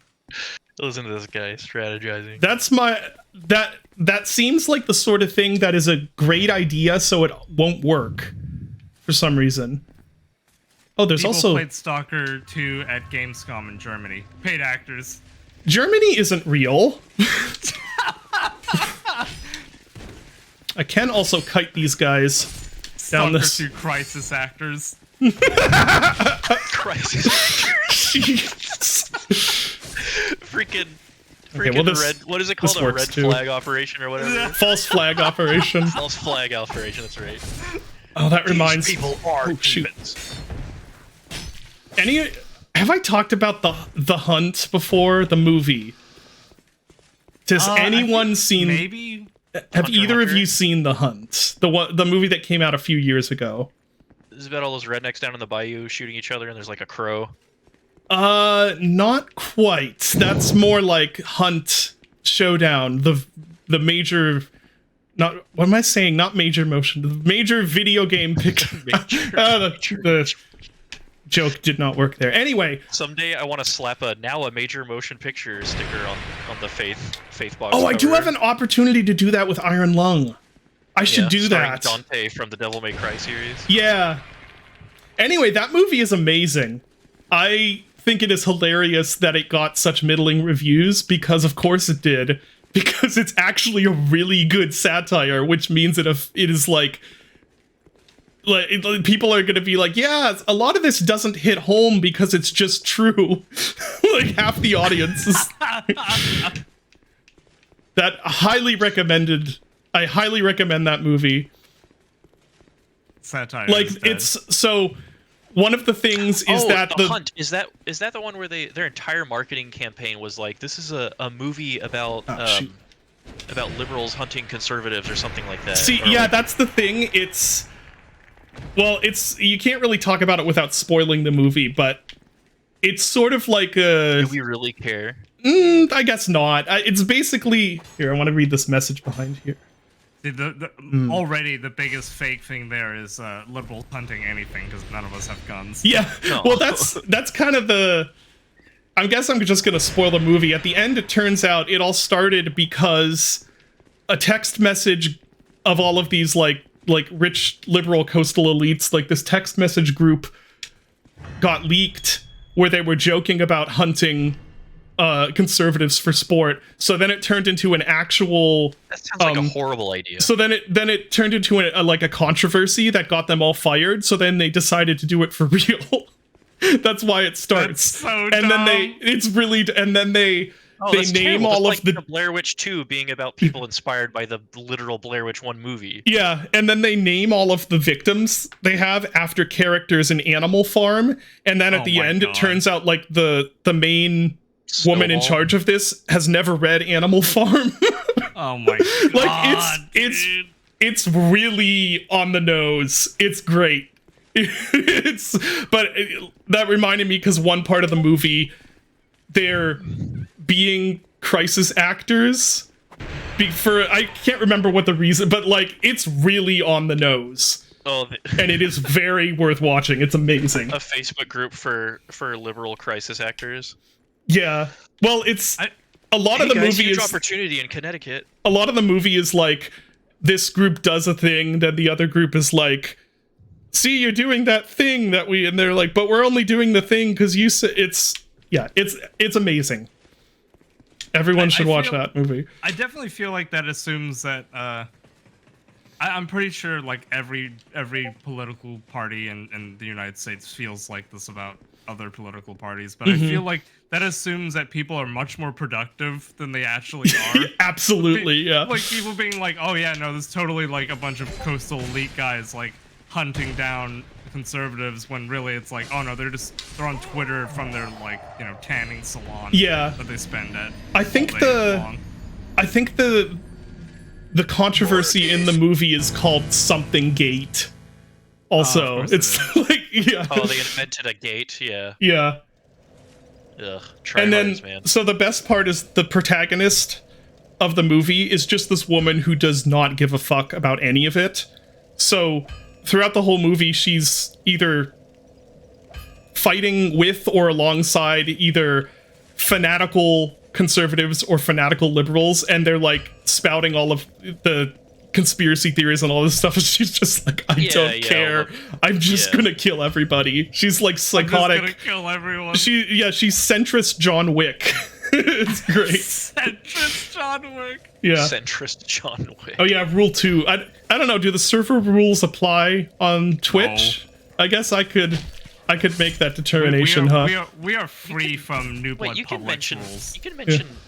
Listen to this guy strategizing. That's that seems like the sort of thing that is a great idea, so it won't work for some reason. Oh, there's People also played Stalker 2 at Gamescom in Germany. Paid actors. Germany isn't real. I can also kite these guys down Stalker this. 2 crisis actors. Crisis. freaking well, this- red. What is it called? this A works red too. flag operation or whatever. False flag operation. False flag operation. That's right. Oh, that reminds. People are shoot. demons. Have I talked about the Hunt before, the movie? Has I anyone think seen? Maybe. Have Hunter, either of Hunter? you seen the Hunt? The movie that came out a few years ago. This is about all those rednecks down in the bayou shooting each other, and there's like a crow. Not quite. That's more like Hunt Showdown. The major. Not what am I saying? Not major motion. The major video game picture. The joke did not work there. Anyway. Someday I want to slap a major motion picture sticker on the faith box. Oh, I do cover. have an opportunity to do that with Iron Lung. I should do starring that. Dante from the Devil May Cry series. Yeah. Anyway, that movie is amazing. I think it is hilarious that it got such middling reviews because, of course, it did. Because it's actually a really good satire, which means it is like people are going to be like, yeah, a lot of this doesn't hit home because it's just true. Like half the audience is that highly recommended. I highly recommend that movie. Satire. Like is dead. it's so one of the things is that the Hunt is that the one where their entire marketing campaign was like, this is a movie about shoot. about liberals hunting conservatives or something like that. See, Or yeah, like- that's the thing. It's you can't really talk about it without spoiling the movie, but it's sort of like a. do we really care? I guess not. It's basically here. I want to read this message behind here. See, already the biggest fake thing there is liberals hunting anything because none of us have guns. Yeah. No. Well, that's kind of the. I guess I'm just gonna spoil the movie. At the end, it turns out it all started because a text message of all of these like rich liberal coastal elites, like this text message group, got leaked where they were joking about hunting conservatives for sport. So then it turned into an actual. That sounds like a horrible idea. So then it turned into a controversy that got them all fired. So then they decided to do it for real. That's why it starts. That's so and then dumb. they Oh, they that's name terrible. all That's of like the Blair Witch 2 being about people inspired by the literal Blair Witch 1 movie. yeah, and then they name all of the victims they have after characters in Animal Farm, and then at Oh the my end God. it turns out like the main woman in Snowball. charge of this has never read Animal Farm. Oh my Like, god. it's dude. it's really on the nose. It's great. That reminded me because one part of the movie, they're being crisis actors. I can't remember what the reason, but like it's really on the nose, Oh, and it is very worth watching. It's amazing. a Facebook group for liberal crisis actors. Yeah. Well, it's a lot of the guys, movie huge is opportunity in Connecticut. a lot of the movie is like this group does a thing, then the other group is like, see, you're doing that thing that we, and they're like, but we're only doing the thing because you said it's amazing. Everyone should watch feel- that movie. I definitely feel like that assumes that I'm pretty sure like every political party in the United States feels like this about other political parties, but I feel like that assumes that people are much more productive than they actually are. Absolutely, yeah. Like people being like, oh yeah, no, this is totally like a bunch of coastal elite guys like hunting down conservatives, when really it's like, oh no, they're on Twitter from their like, you know, tanning salon. Yeah. That they spend at. I think all day long. the controversy in the movie is called something gate. Also, course it's it like, yeah. Oh, they invented a gate. Yeah. Yeah. Ugh. And then, Tryhards, man. so the best part is the protagonist of the movie is just this woman who does not give a fuck about any of it. So throughout the whole movie, she's either fighting with or alongside either fanatical conservatives or fanatical liberals, and they're like spouting all of the conspiracy theories and all this stuff, and she's just like, I don't care. I'm just gonna kill everybody. She's like psychotic. I'm just gonna kill everyone. She's centrist John Wick. It's great. Centrist John Wick. Yeah. Centrist John Wick. Oh yeah, rule 2. I don't know, do the server rules apply on Twitch? No. I guess I could make that determination, we are free from New Blood Wait, you can public mention rules.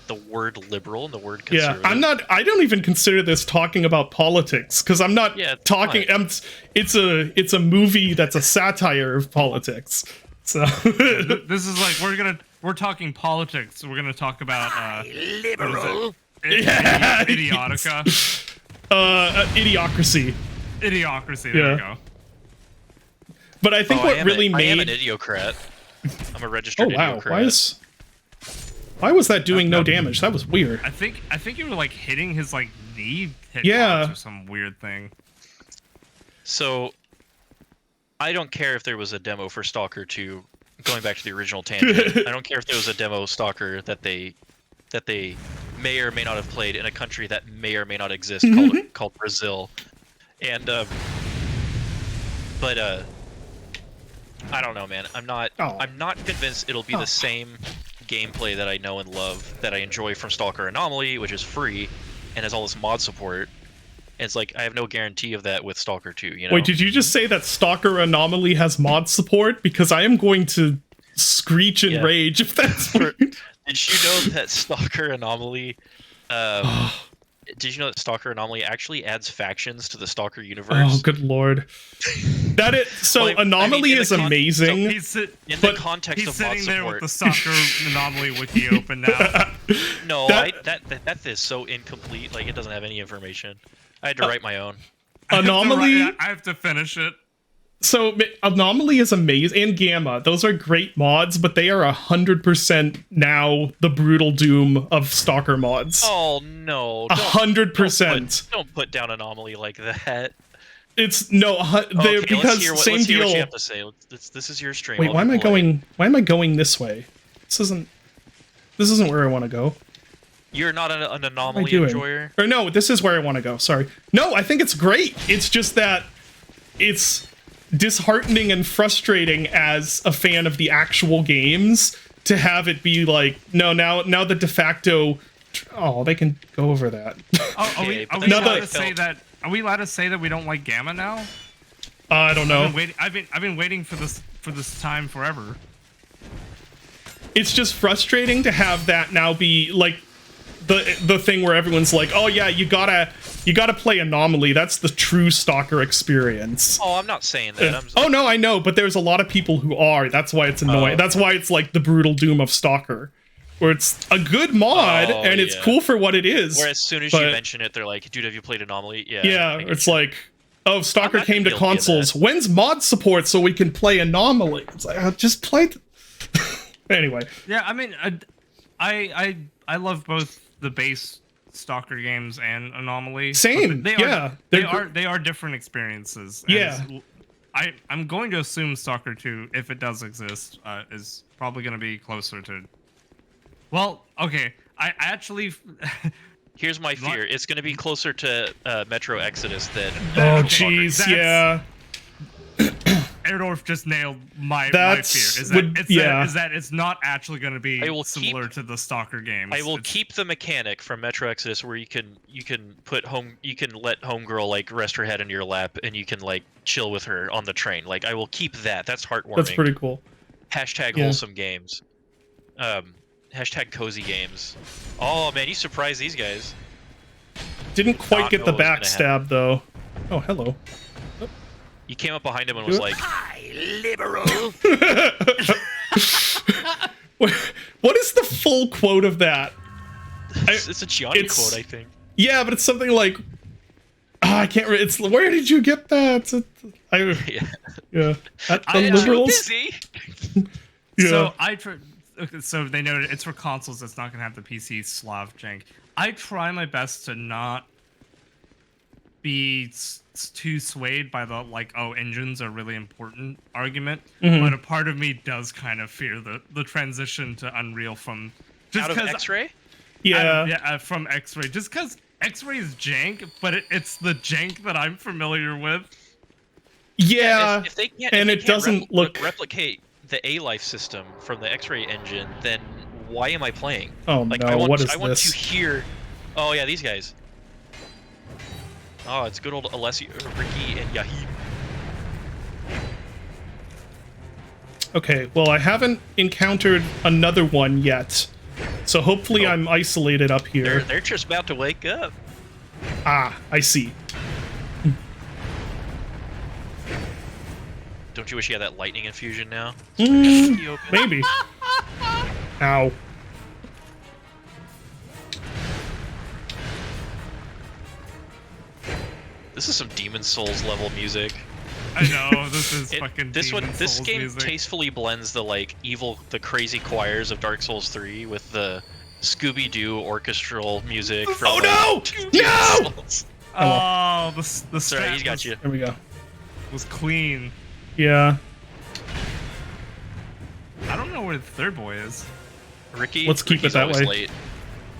the word liberal and the word Yeah, conservative. I don't even consider this talking about politics, because I'm not Yeah, it's talking. fine. It's a movie that's a satire of politics. So This is like we're talking politics. We're gonna talk about Liberal. Yeah. Idiotica. Idiocracy. Idiocracy. There Yeah. we go. But I think what really I am made an idiocrat. I'm a registered oh wow, idiocrat. why was that doing no damage? That was weird. I think you were like hitting his like knee hitbox Yeah. or some weird thing. So, I don't care if there was a demo for Stalker 2. Going back to the original tangent, I don't care if there was a demo Stalker that they may or may not have played in a country that may or may not exist called Brazil, and but I don't know, man. I'm not convinced it'll be the same gameplay that I know and love that I enjoy from Stalker Anomaly, which is free and has all this mod support. And it's like I have no guarantee of that with Stalker 2. You know? Wait, did you just say that Stalker Anomaly has mod support? Because I am going to screech in rage if that's right. Did you know that Stalker Anomaly? Did you know that Stalker Anomaly actually adds factions to the Stalker universe? Oh, good lord! That is so. Well, Anomaly is amazing. He's in the context he's of mod sitting there support. with the Stalker Anomaly wiki open now. No, That- that is so incomplete. Like it doesn't have any information. I had to write my own. Anomaly. I have to finish it. So Anomaly is amazing, and Gamma. Those are great mods, but they are 100% now the brutal doom of Stalker mods. Oh no! 100%. Don't put down Anomaly like that. It's no, Okay, because let's hear same what deal. you have to say. This is your stream. Wait, I'll why be am I polite. going? Why am I going this way? This isn't where I want to go. You're not an What am I Anomaly doing? enjoyer. Or no, this is where I want to go. Sorry. No, I think it's great. It's just that it's disheartening and frustrating as a fan of the actual games to have it be like, no, now the de facto. Oh, they can go over that. Oh, are Okay, we but allowed that's how I to say felt. that? Are we allowed to say that we don't like Gamma now? I don't know. I've been waiting for this time forever. It's just frustrating to have that now be like the thing where everyone's like, oh yeah, you gotta play Anomaly. That's the true Stalker experience. Oh, I'm not saying that. Oh no, I know, but there's a lot of people who are. That's why it's annoying. That's why it's like the brutal doom of Stalker, where it's a good mod and it's cool for what it is. Where as soon as you mention it, they're like, dude, have you played Anomaly? Yeah. Yeah, it's like, oh, Stalker came to consoles. When's mod support so we can play Anomaly? It's like, just play. Anyway. Yeah, I mean, I love both the base Stalker games and Anomaly. Same. They are different experiences. Yeah. I'm going to assume Stalker 2, if it does exist, is probably going to be closer to. Well, okay. I actually. Here's my fear. It's going to be closer to Metro Exodus than. Oh, jeez, yeah. Erdorf just nailed my fear. Is that it's not actually going to be similar to the Stalker games. I will keep the mechanic from Metro Exodus where you can let homegirl like rest her head in your lap and you can like chill with her on the train. Like I will keep that. That's heartwarming. That's pretty cool. Hashtag wholesome games. Hashtag cozy games. Oh man, you surprised these guys. Didn't quite get the backstab though. Oh, hello. You came up behind him and was like, "Hi, liberal." What is the full quote of that? It's a Gianni quote, I think. Yeah, but it's something like, I can't remember. It's where did you get that? Yeah. At the liberals. Yeah. So they noted it's for consoles. It's not gonna have the PC Slav jank. I try my best to not be too swayed by the like, oh, engines are really important argument, but a part of me does kind of fear the transition to Unreal from just out of X-Ray. From X-Ray, just because X-Ray is jank, but it's the jank that I'm familiar with. Yeah, if they can't, and it doesn't replicate the A-Life system from the X-Ray engine, then why am I playing? Oh like, no, I want this? to hear. Oh yeah, these guys. Oh, it's good old Alessi, Ricky, and Yahib. Okay, well, I haven't encountered another one yet, so hopefully I'm isolated up here. They're just about to wake up. Ah, I see. Don't you wish you had that lightning infusion now? Maybe. Ow. This is some Demon Souls level music. I know, this is fucking this Demon one. This Souls game music. tastefully blends the like the crazy choirs of Dark Souls 3 with the Scooby-Doo orchestral music. From, no! Oh, the Sorry, he's got you. There we go. Was clean. Yeah. I don't know where the third boy is. Ricky. Let's keep it that way. Late.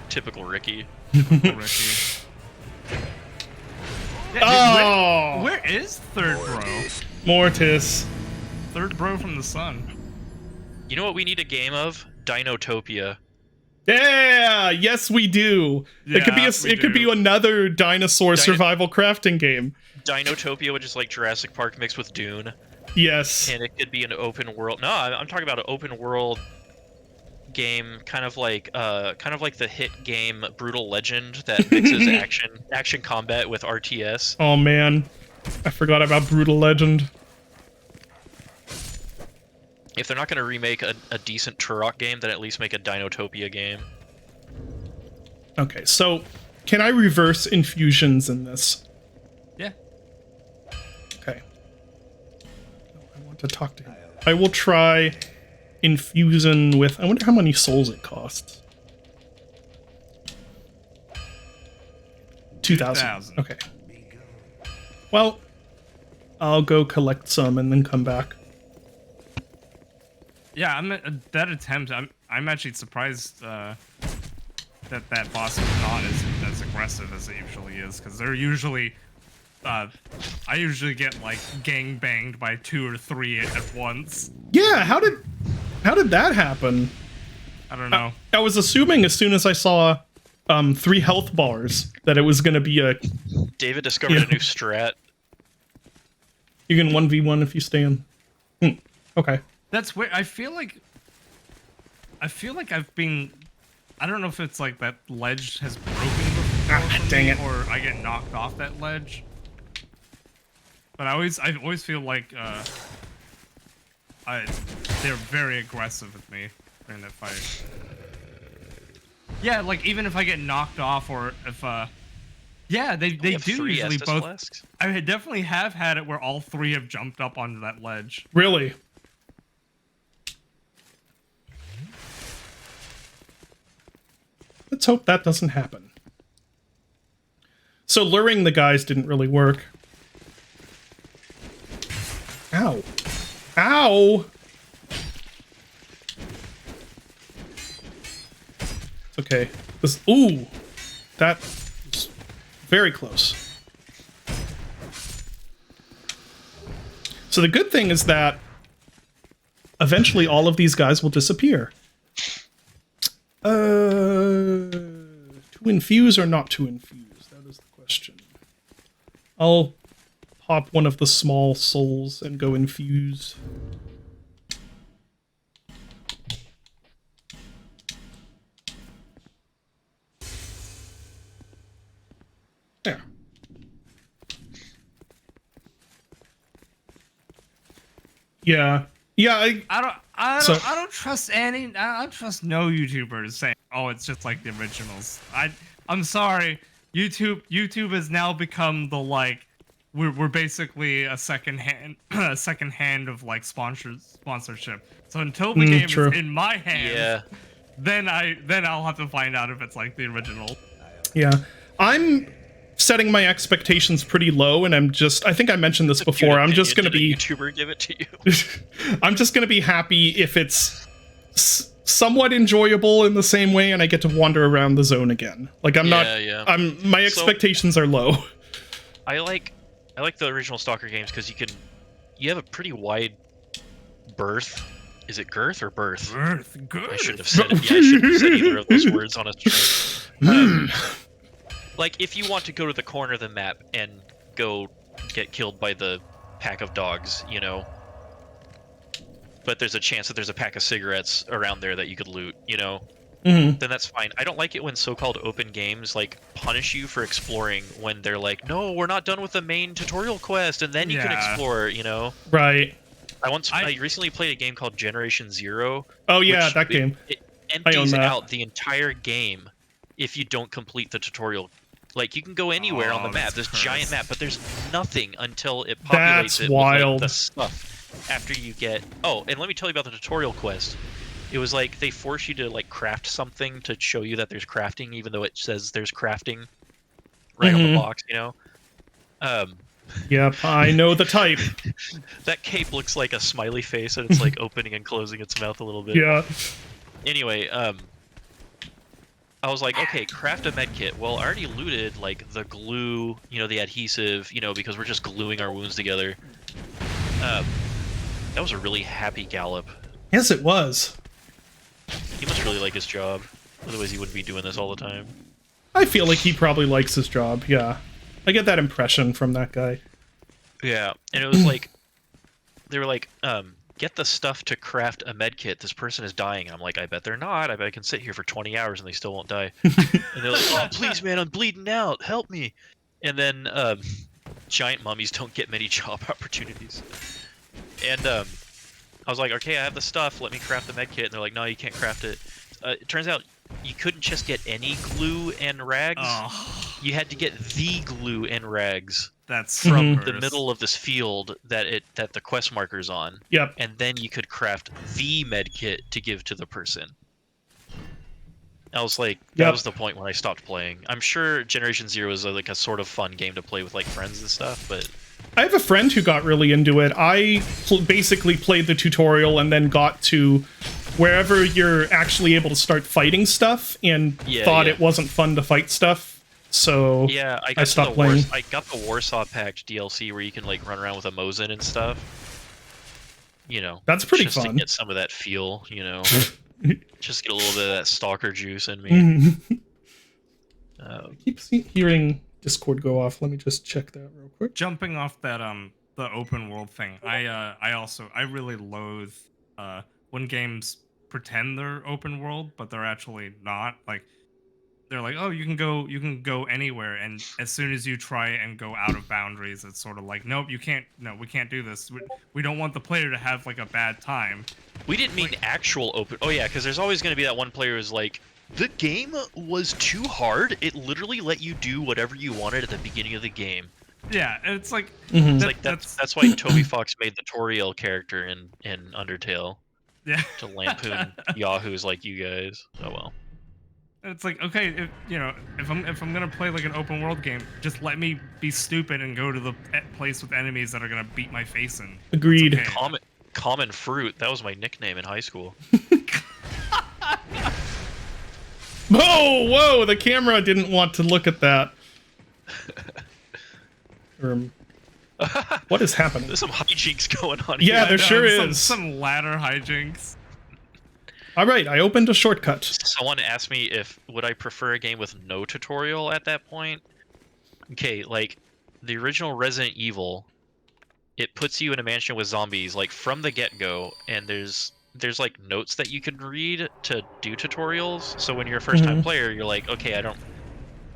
Typical Ricky. Ricky. Yeah, dude, where is third bro? Mortis. Third bro from the sun. You know what we need a game of? Dinotopia. Yeah, yes we do. Yeah, it could be another dinosaur survival crafting game. Dinotopia, which is like Jurassic Park mixed with Dune. Yes. And it could be an open world. No, I'm talking about an open world game, kind of like the hit game Brutal Legend that mixes action combat with RTS. Oh man, I forgot about Brutal Legend. If they're not going to remake a decent Turok game, then at least make a Dinotopia game. Okay, so can I reverse infusions in this? Yeah. Okay. I want to talk to him. I will try infusion with. I wonder how many souls it costs. 2,000. Okay. Well, I'll go collect some and then come back. Yeah, that attempt. I'm actually surprised that boss is not as aggressive as it usually is, because they're usually. I usually get like gang banged by 2 or 3 at once. Yeah, how did that happen? I don't know. I was assuming as soon as I saw 3 health bars that it was going to be a. David discovered a new strat. You can 1v1 if you stay in. Okay. That's where I feel like I've been. I don't know if it's like that ledge has broken before for dang me, it. or I get knocked off that ledge. But I always feel like they're very aggressive with me during that fight. Yeah, like even if I get knocked off, or if yeah, they do usually Estus both. flasks? I definitely have had it where all three have jumped up onto that ledge. Really? Let's hope that doesn't happen. So luring the guys didn't really work. Ow. Ow! It's okay. This, ooh! That was very close. So the good thing is that eventually all of these guys will disappear. To infuse or not to infuse? That is the question. I'll pop one of the small souls and go infuse. There. Yeah. Yeah, I don't trust any. I don't trust no YouTubers saying, "Oh, it's just like the originals." I'm sorry. YouTube has now become the like we're basically a second hand of like sponsorship. So until the game true. is in my hands, Yeah. then I'll have to find out if it's like the original. Yeah. I'm setting my expectations pretty low, and I think I mentioned this before. I'm just going to be YouTuber give it to you. I'm just going to be happy if it's somewhat enjoyable in the same way and I get to wander around the zone again. Like my expectations are low. I like the original Stalker games because you have a pretty wide berth. Is it girth or birth? Good. I shouldn't have said it. Yeah, I shouldn't have said either of those words on a stream. Like, if you want to go to the corner of the map and go get killed by the pack of dogs, you know, but there's a chance that there's a pack of cigarettes around there that you could loot, you know, then that's fine. I don't like it when so-called open games, like, punish you for exploring when they're like, no, we're not done with the main tutorial quest, and then you can explore, you know? Right. I recently played a game called Generation Zero. Oh, yeah, that game. It empties out the entire game if you don't complete the tutorial. Like, you can go anywhere on the map, this giant map, but there's nothing until it populates That's it wild. with, like, the stuff after you get... Oh, and let me tell you about the tutorial quest. It was like, they force you to, like, craft something to show you that there's crafting, even though it says there's crafting right on the box, you know? Yep, I know the type. That cape looks like a smiley face, and it's, like, opening and closing its mouth a little bit. Yeah. Anyway, I was like, okay, craft a med kit. Well, I already looted, like, the glue, you know, the adhesive, you know, because we're just gluing our wounds together. That was a really happy Gallop. Yes, it was. He must really like his job. Otherwise, he wouldn't be doing this all the time. I feel like he probably likes his job, yeah. I get that impression from that guy. Yeah, and it was like, they were like, get the stuff to craft a med kit. This person is dying. And I'm like, I bet they're not. I bet I can sit here for 20 hours and they still won't die. And they're like, oh, please, man, I'm bleeding out. Help me. And then giant mummies don't get many job opportunities. And I was like, okay, I have the stuff. Let me craft the med kit. And they're like, no, you can't craft it. It turns out you couldn't just get any glue and rags. Oh, You had to get the glue and rags. that's From so the cursed. middle of this field that the quest marker's on. Yep. And then you could craft the med kit to give to the person. I was like, that was the point when I stopped playing. I'm sure Generation Zero is like a sort of fun game to play with like friends and stuff, but I have a friend who got really into it. I basically played the tutorial and then got to wherever you're actually able to start fighting stuff and thought it wasn't fun to fight stuff. So yeah, I stopped playing. I got the Warsaw Pact DLC where you can like run around with a Mosin and stuff. You know, That's pretty just fun. to get some of that feel, you know, just get a little bit of that Stalker juice in me. I keep hearing Discord go off. Let me just check that real quick. Jumping off that the open world thing. I really loathe when games pretend they're open world, but they're actually not. Like they're like, oh, you can go anywhere, and as soon as you try and go out of boundaries, it's sort of like, nope, you can't. No, we can't do this. We don't want the player to have like a bad time. We didn't mean actual open. Oh yeah, because there's always going to be that one player who's like, the game was too hard. It literally let you do whatever you wanted at the beginning of the game. Yeah, it's like It's like that's why Toby Fox made the Toriel character in Undertale. Yeah. To lampoon yahoos like you guys. Oh well. It's like, okay, if I'm gonna play like an open world game, just let me be stupid and go to the place with enemies that are gonna beat my face in. Agreed. Okay. Common fruit. That was my nickname in high school. Whoa! The camera didn't want to look at that. What is happening? There's some hijinks going on Yeah, here. there sure is. Some ladder hijinks. All right, I opened a shortcut. Someone asked me if would I prefer a game with no tutorial at that point. Okay, like the original Resident Evil, it puts you in a mansion with zombies like from the get-go, and there's like notes that you can read to do tutorials. So when you're a first-time player, you're like, okay, I don't.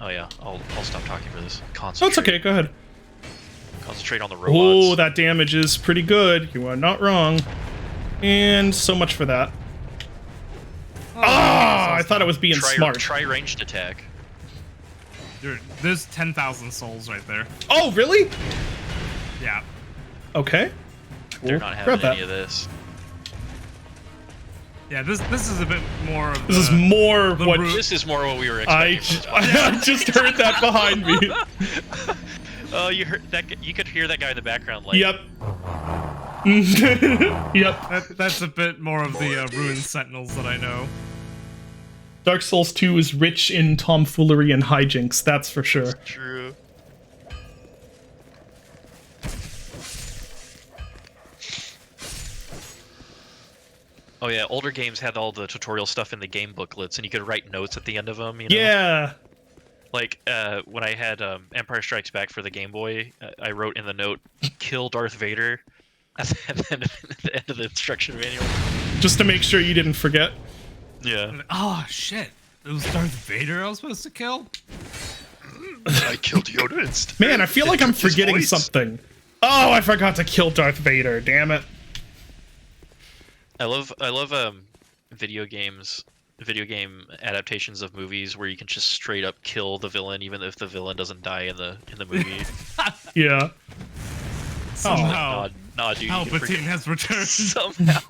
Oh yeah, I'll stop talking for this. Concentrate. Oh, it's okay. Go ahead. Concentrate on the robots. Oh, that damage is pretty good. You are not wrong. And so much for that. I thought I was being smart. Try ranged attack. Dude, there's 10,000 souls right there. Oh, really? Yeah. Okay. They're not having any of this. Yeah, this is a bit more of This is more what... This is more what we were expecting. I just heard that behind me. Oh, you heard that? You could hear that guy in the background, like. Yep. Yep. That's a bit more of the Ruined Sentinels that I know. Dark Souls 2 is rich in tomfoolery and hijinks, that's for sure. True. Oh yeah, older games had all the tutorial stuff in the game booklets, and you could write notes at the end of them. You know? Yeah. Like when I had Empire Strikes Back for the Game Boy, I wrote in the note, "Kill Darth Vader," at the end of the instruction manual. Just to make sure you didn't forget. Yeah. Oh shit! It was Darth Vader I was supposed to kill. I killed Yoda instead. Man, I feel like I'm forgetting something. Oh, I forgot to kill Darth Vader. Damn it. I love video game adaptations of movies where you can just straight up kill the villain even if the villain doesn't die in the movie. Yeah. Somehow, nah, dude. Palpatine has returned. Somehow.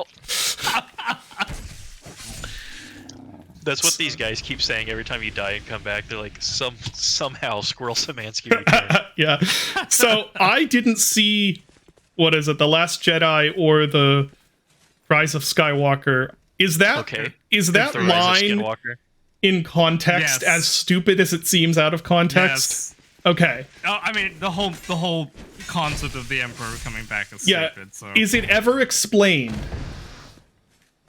That's what these guys keep saying every time you die and come back. They're like, somehow Squirrel Samansky returned. Yeah. So I didn't see, what is it, The Last Jedi or the Rise of Skywalker. Is that line in context as stupid as it seems out of context? Yes. Okay. I mean, the whole concept of the Emperor coming back is stupid. So is it ever explained?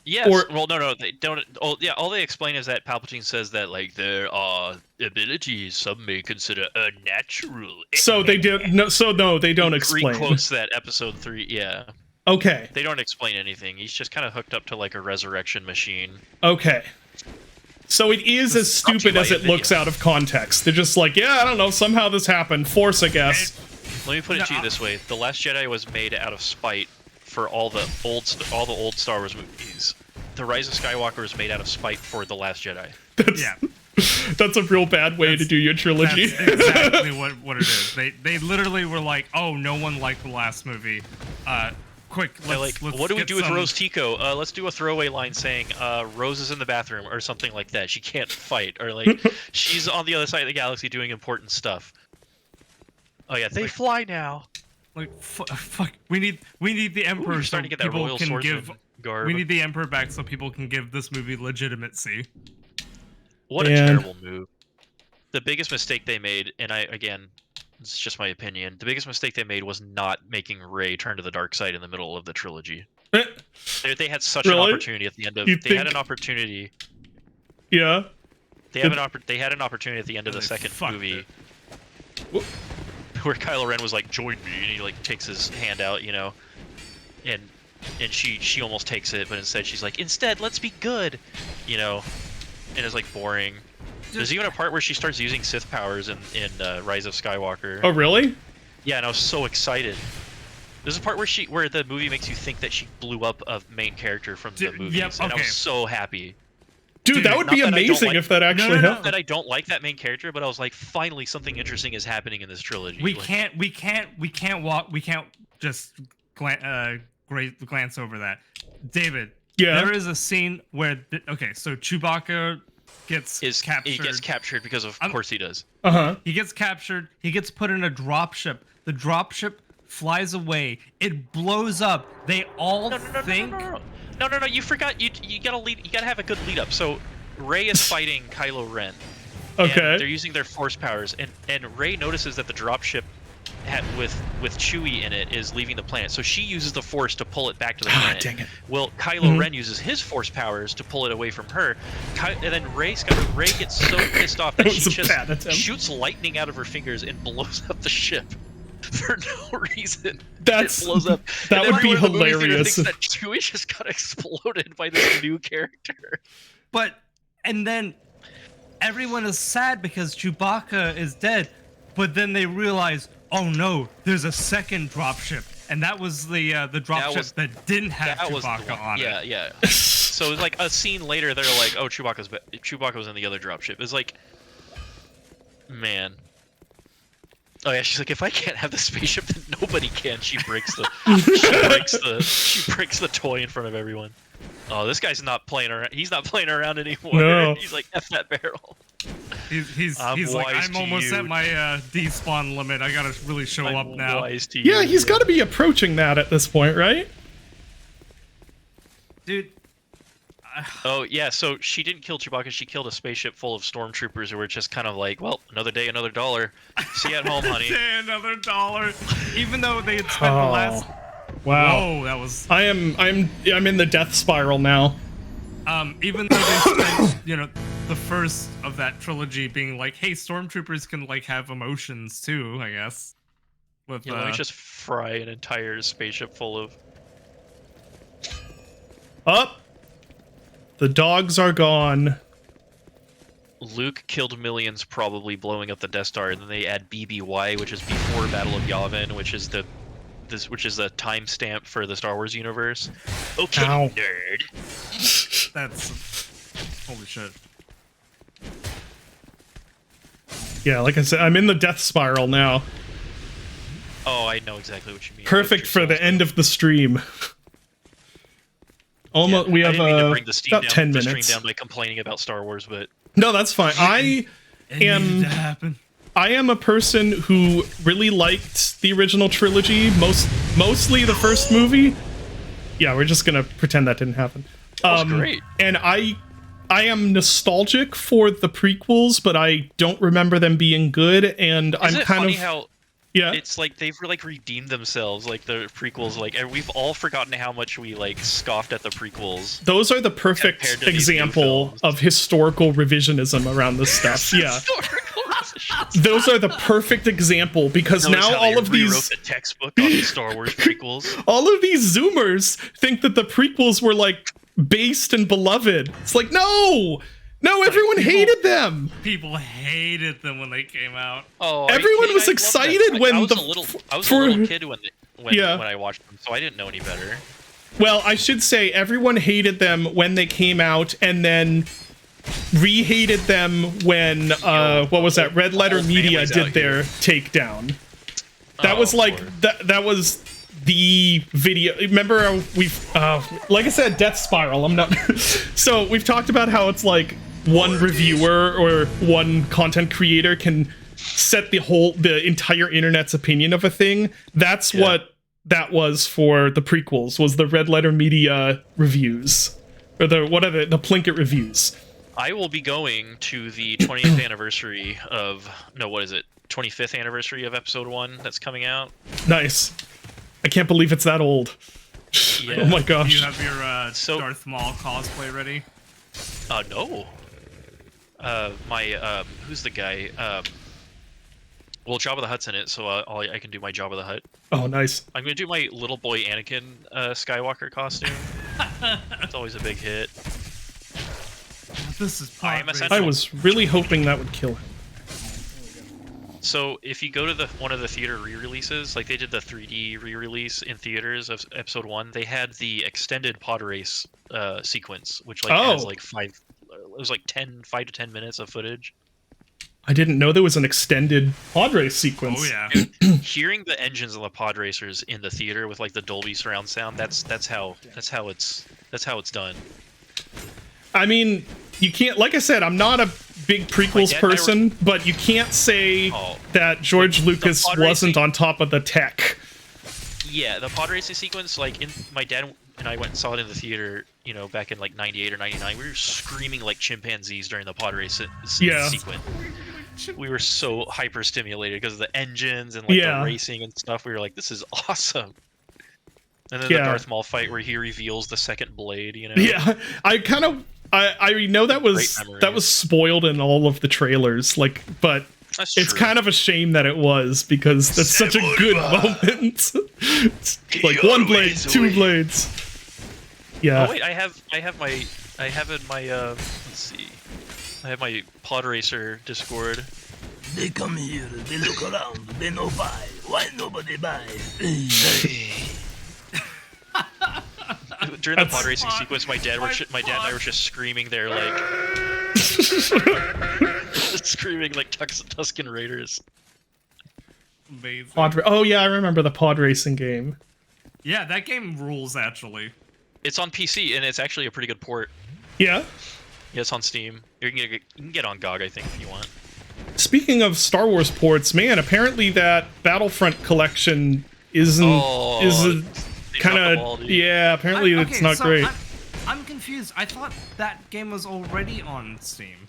Yes. Well, no, they don't. Oh, yeah. All they explain is that Palpatine says that like there are abilities some may consider unnatural. So they did. No. So no, they don't explain. Quotes that Episode 3. Yeah. Okay. They don't explain anything. He's just kind of hooked up to like a resurrection machine. Okay. So it is as stupid as it looks out of context. They're just like, yeah, I don't know, somehow this happened. Force, I guess. Let me put it to you this way: The Last Jedi was made out of spite for all the old Star Wars movies. The Rise of Skywalker was made out of spite for The Last Jedi. That's a real bad way to do your trilogy. That's exactly what it is. They literally were like, oh, no one liked the last movie. Quick, let's what do we do with Rose Tico? Let's do a throwaway line saying Rose is in the bathroom or something like that. She can't fight, or like she's on the other side of the galaxy doing important stuff. Oh yeah, they fly now. Like fuck, we need the Emperor. Starting to get that royal swordsman garb. We need the Emperor back so people can give this movie legitimacy. What a terrible move. The biggest mistake they made, and it's just my opinion. The biggest mistake they made was not making Rey turn to the dark side in the middle of the trilogy. They had such an opportunity at the end of. They had an opportunity. Yeah. They had an opportunity at the end of the second movie. where Kylo Ren was like, "Join me," and he like takes his hand out, you know, and she almost takes it, but instead she's like, "Instead, let's be good," you know, and it's like boring. There's even a part where she starts using Sith powers in Rise of Skywalker. Oh, really? Yeah, and I was so excited. There's a part where the movie makes you think that she blew up a main character from the movies, yep, and I okay. was so happy. Dude, that would be not that I don't amazing like- if that actually no. happened. That I don't like that main character, but I was like, finally something interesting is happening in this trilogy. We Like, can't just glance over that. David, Yeah. there is a scene where so Chewbacca gets captured. He gets captured because of course he does. Uh-huh. He gets captured. He gets put in a dropship. The dropship flies away. It blows up. They all think. No, you forgot. You gotta have a good lead up. So Rey is fighting Kylo Ren. Okay. And they're using their force powers, and Rey notices that the dropship with Chewie in it is leaving the planet. So she uses the force to pull it back to the planet. Dang it. Well, Kylo Ren uses his force powers to pull it away from her. And then Rey gets so pissed off that That she was a just bad attempt. shoots lightning out of her fingers and blows up the ship. For no reason. That's- it blows up. that And would be everyone in the movie theater hilarious. thinks that Chewie just got exploded by this new character. And then everyone is sad because Chewbacca is dead. But then they realize, oh no, there's a second dropship, and that was the dropship that didn't have Chewbacca on it. Yeah. So it's like a scene later, they're like, "Oh, Chewbacca was in the other dropship." It's like, man. Oh yeah, she's like, if I can't have the spaceship, then nobody can. She breaks the she breaks the toy in front of everyone. Oh, this guy's not playing around. He's not playing around anymore. No. He's like, F that barrel. He's like, I'm almost at my despawn limit. I gotta really show up now. Wise to Yeah, you. he's got to be approaching that at this point, right? Dude, Oh yeah, so she didn't kill Chewbacca. She killed a spaceship full of stormtroopers who were just kind of like, well, another day, another dollar. See you at home, honey. Day, another dollar. Even though they had spent the last. Wow. Whoa, that was. I'm in the death spiral now. Even though they spent, the first of that trilogy being like, hey, stormtroopers can like have emotions too, I guess. With Let me just fry an entire spaceship full of. Up. The dogs are gone. Luke killed millions, probably blowing up the Death Star, and then they add BBY, which is before Battle of Yavin, which is the timestamp for the Star Wars universe. Okay, Ow. nerd. That's holy shit. Yeah, like I said, I'm in the death spiral now. Oh, I know exactly what you mean. Perfect for the end of the stream. Almost, we I have didn't mean to bring the steam about down, 10 the minutes. stream down by complaining about Star Wars, but No, that's fine. I It needed to happen. am a person who really liked the original trilogy, mostly the first movie. Yeah, we're just gonna pretend that didn't happen. that was great. And I am nostalgic for the prequels, but I don't remember them being good. And Isn't I'm it kind funny of how yeah. it's like they've like redeemed themselves, like the prequels, like, and we've all forgotten how much we like scoffed at the prequels. Those are the perfect compared to these new example films. of historical revisionism around this stuff. Yeah. Those are the perfect example because Notice now how they all of rewrote these the textbook on the Star Wars prequels. all of these Zoomers think that the prequels were like based and beloved. It's like no, everyone hated them. People hated them when they came out. Oh, Everyone was I love excited that. when I was the- a little for- kid when Yeah. I watched them, so I didn't know any better. Well, I should say everyone hated them when they came out, and then re-hated them when what was that? Red Letter whole Media family's did out their takedown. That was like Lord. that was the video. Remember we've like I said, Death Spiral. I'm not. So we've talked about how it's like one reviewer or one content creator can set the entire internet's opinion of a thing. That's what that was for the prequels. Was the Red Letter Media reviews or the Plinkett reviews? I will be going to the 20th anniversary of 25th anniversary of Episode 1 that's coming out. Nice. I can't believe it's that old. Yeah. Oh my Do gosh. you have your So- Darth Maul cosplay ready? No. Who's the guy? Well, Jabba the Hutt's in it, so I can do my Jabba the Hutt. Oh, nice. I'm gonna do my little boy Anakin Skywalker costume. It's always a big hit. This is I am pod essentially- I was really hoping that would kill him. So if you go to one of the theater re-releases, like they did the 3D re-release in theaters of Episode 1, they had the extended pod race sequence, which like has like 5 to 10 minutes of footage. I didn't know there was an extended pod race sequence. Oh yeah. Hearing the engines of the pod racers in the theater with like the Dolby surround sound, that's how it's done. I mean, you can't. Like I said, I'm not a big prequels person, but you can't say that George Lucas wasn't on top of the tech. Yeah, the pod racing sequence, like my dad and I went and saw it in the theater, you know, back in like '98 or '99. We were screaming like chimpanzees during the pod race sequence. We were so hyper stimulated because of the engines and like the racing and stuff. We were like, this is awesome. And then the Darth Maul fight where he reveals the second blade, you know. Yeah, I know that was spoiled in all of the trailers, like, but it's kind of a shame that it was, because that's such a good moment. Like one blade, two blades. Yeah. Oh wait, I have my pod racer Discord. They come here, they look around, they no buy. Why nobody buy? During the pod racing sequence, my dad and I were just screaming there like, screaming like Tusken Raiders. Amazing. Oh yeah, I remember the pod racing game. Yeah, that game rules actually. It's on PC and it's actually a pretty good port. Yeah. Yeah, it's on Steam. You can get on GOG, I think, if you want. Speaking of Star Wars ports, man, apparently that Battlefront collection is kind of apparently it's not great. I'm confused. I thought that game was already on Steam.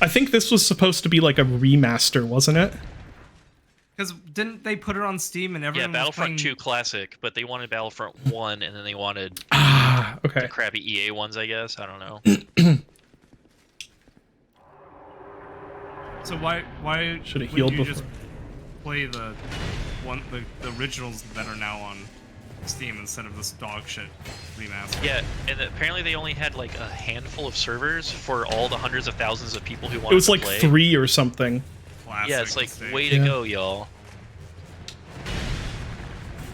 I think this was supposed to be like a remaster, wasn't it? Because didn't they put it on Steam and everyone? Yeah, Battlefront was playing... 2 Classic, but they wanted Battlefront 1, and then they wanted the crappy EA ones, I guess. I don't know. So why should have healed you before. Just play the originals that are now on Steam instead of this dog shit remaster? Yeah, and apparently they only had like a handful of servers for all the hundreds of thousands of people who wanted to play. It was like 3 or something. Classic yeah, it's like mistake. way to go, y'all.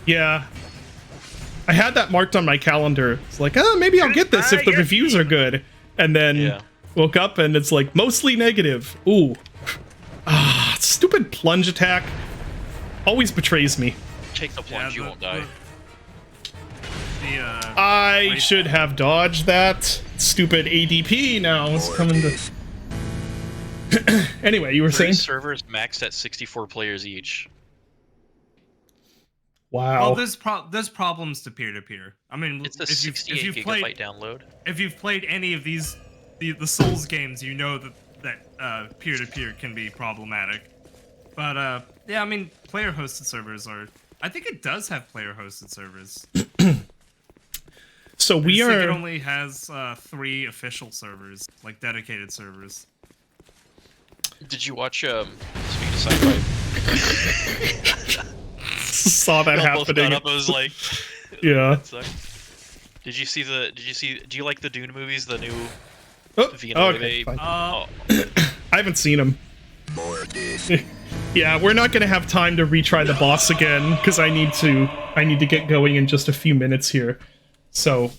Yeah. I had that marked on my calendar. It's like, oh, maybe I'll get this if the reviews are good. And then woke up and it's like mostly negative. Ooh. Stupid plunge attack always betrays me. Take the plunge, you won't die. I should have dodged that. Stupid ADP now is coming to... Anyway, you were saying? Servers maxed at 64 players each. Wow. Well, there's problems to peer-to-peer. I mean, it's a 68 gigabyte download. If you've played any of these, the Souls games, you know that peer-to-peer can be problematic. But yeah, I mean, player-hosted servers are. I think it does have player-hosted servers. So we I are. think it only has 3 official servers, like dedicated servers. Did you watch speaking of sci-fi? Saw that happening. Up, I was like, yeah. Did you see? Do you like the Dune movies? The new okay, I haven't seen them. Yeah, we're not gonna have time to retry the boss again because I need to get going in just a few minutes here. So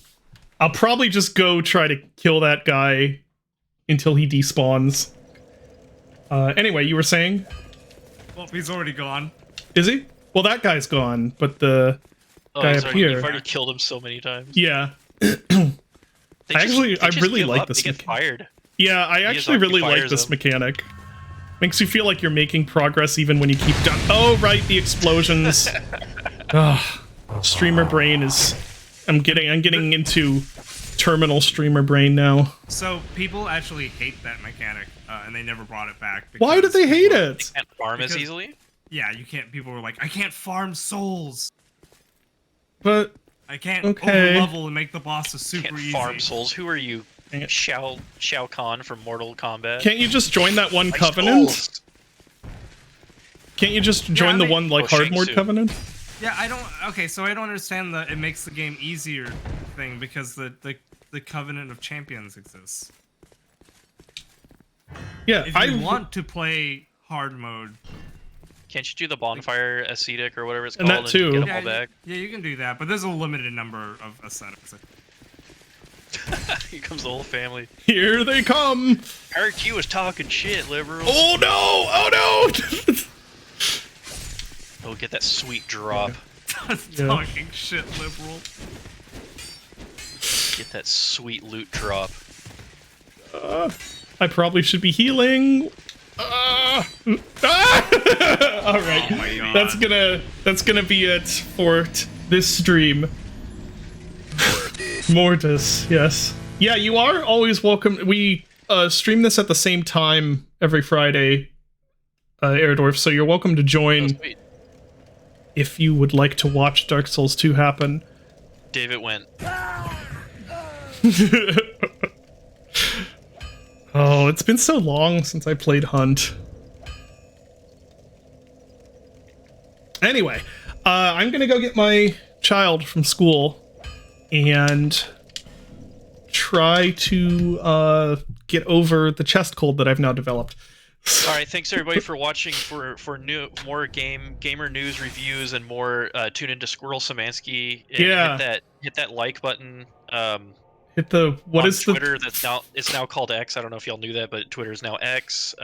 I'll probably just go try to kill that guy until he despawns. Anyway, you were saying? Well, he's already gone. Is he? Well, that guy's gone, but the guy up here. You've already killed him so many times. Yeah. I really like this mechanic. Yeah, I actually really like this mechanic. Makes you feel like you're making progress even when you keep down. Oh, right, the explosions. Streamer brain is. I'm getting into terminal streamer brain now. So people actually hate that mechanic, and they never brought it back. Why do they hate it? You can't farm as easily. Yeah, you can't. People were like, I can't farm souls. But I can't over-level and make the bosses super easy. Farm souls. Who are you? Shao Kahn from Mortal Kombat. Can't you just join that one covenant? Can't you just join the one like hard mode Shang Tsung. covenant? Yeah, I don't. Okay, so I don't understand the it makes the game easier thing because the Covenant of Champions exists. Yeah, If you want to play hard mode, Can't you do the bonfire ascetic or whatever it's And called that too. get them yeah, all back? yeah, you can do that, but there's a limited number of ascetics. Here comes the whole family. Here they come. Heard you was talking shit, liberal. Oh no! Oh no! Oh, get that sweet drop. Yeah. Talking shit, liberal. Get that sweet loot drop. I probably should be healing. All right, Oh my God. that's gonna be it for this stream. Mortis, yes, yeah. You are always welcome. We stream this at the same time every Friday, Airdorf. So you're welcome to Oh, join sweet. if you would like to watch Dark Souls 2 happen. David went. Oh, it's been so long since I played Hunt. Anyway, I'm gonna go get my child from school and try to get over the chest cold that I've now developed. All right, thanks everybody for watching. For more gamer news reviews and more, tune into Squirrel Samansky. And Yeah. hit that like button. Hit the On Twitter. It's now called X. I don't know if y'all knew that, but Twitter is now X.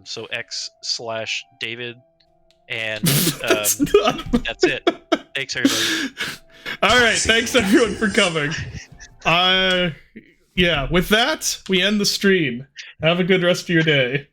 So X/David, and That's not... that's it. Thanks everybody. All right, thanks everyone for coming. Yeah, with that, we end the stream. Have a good rest of your day.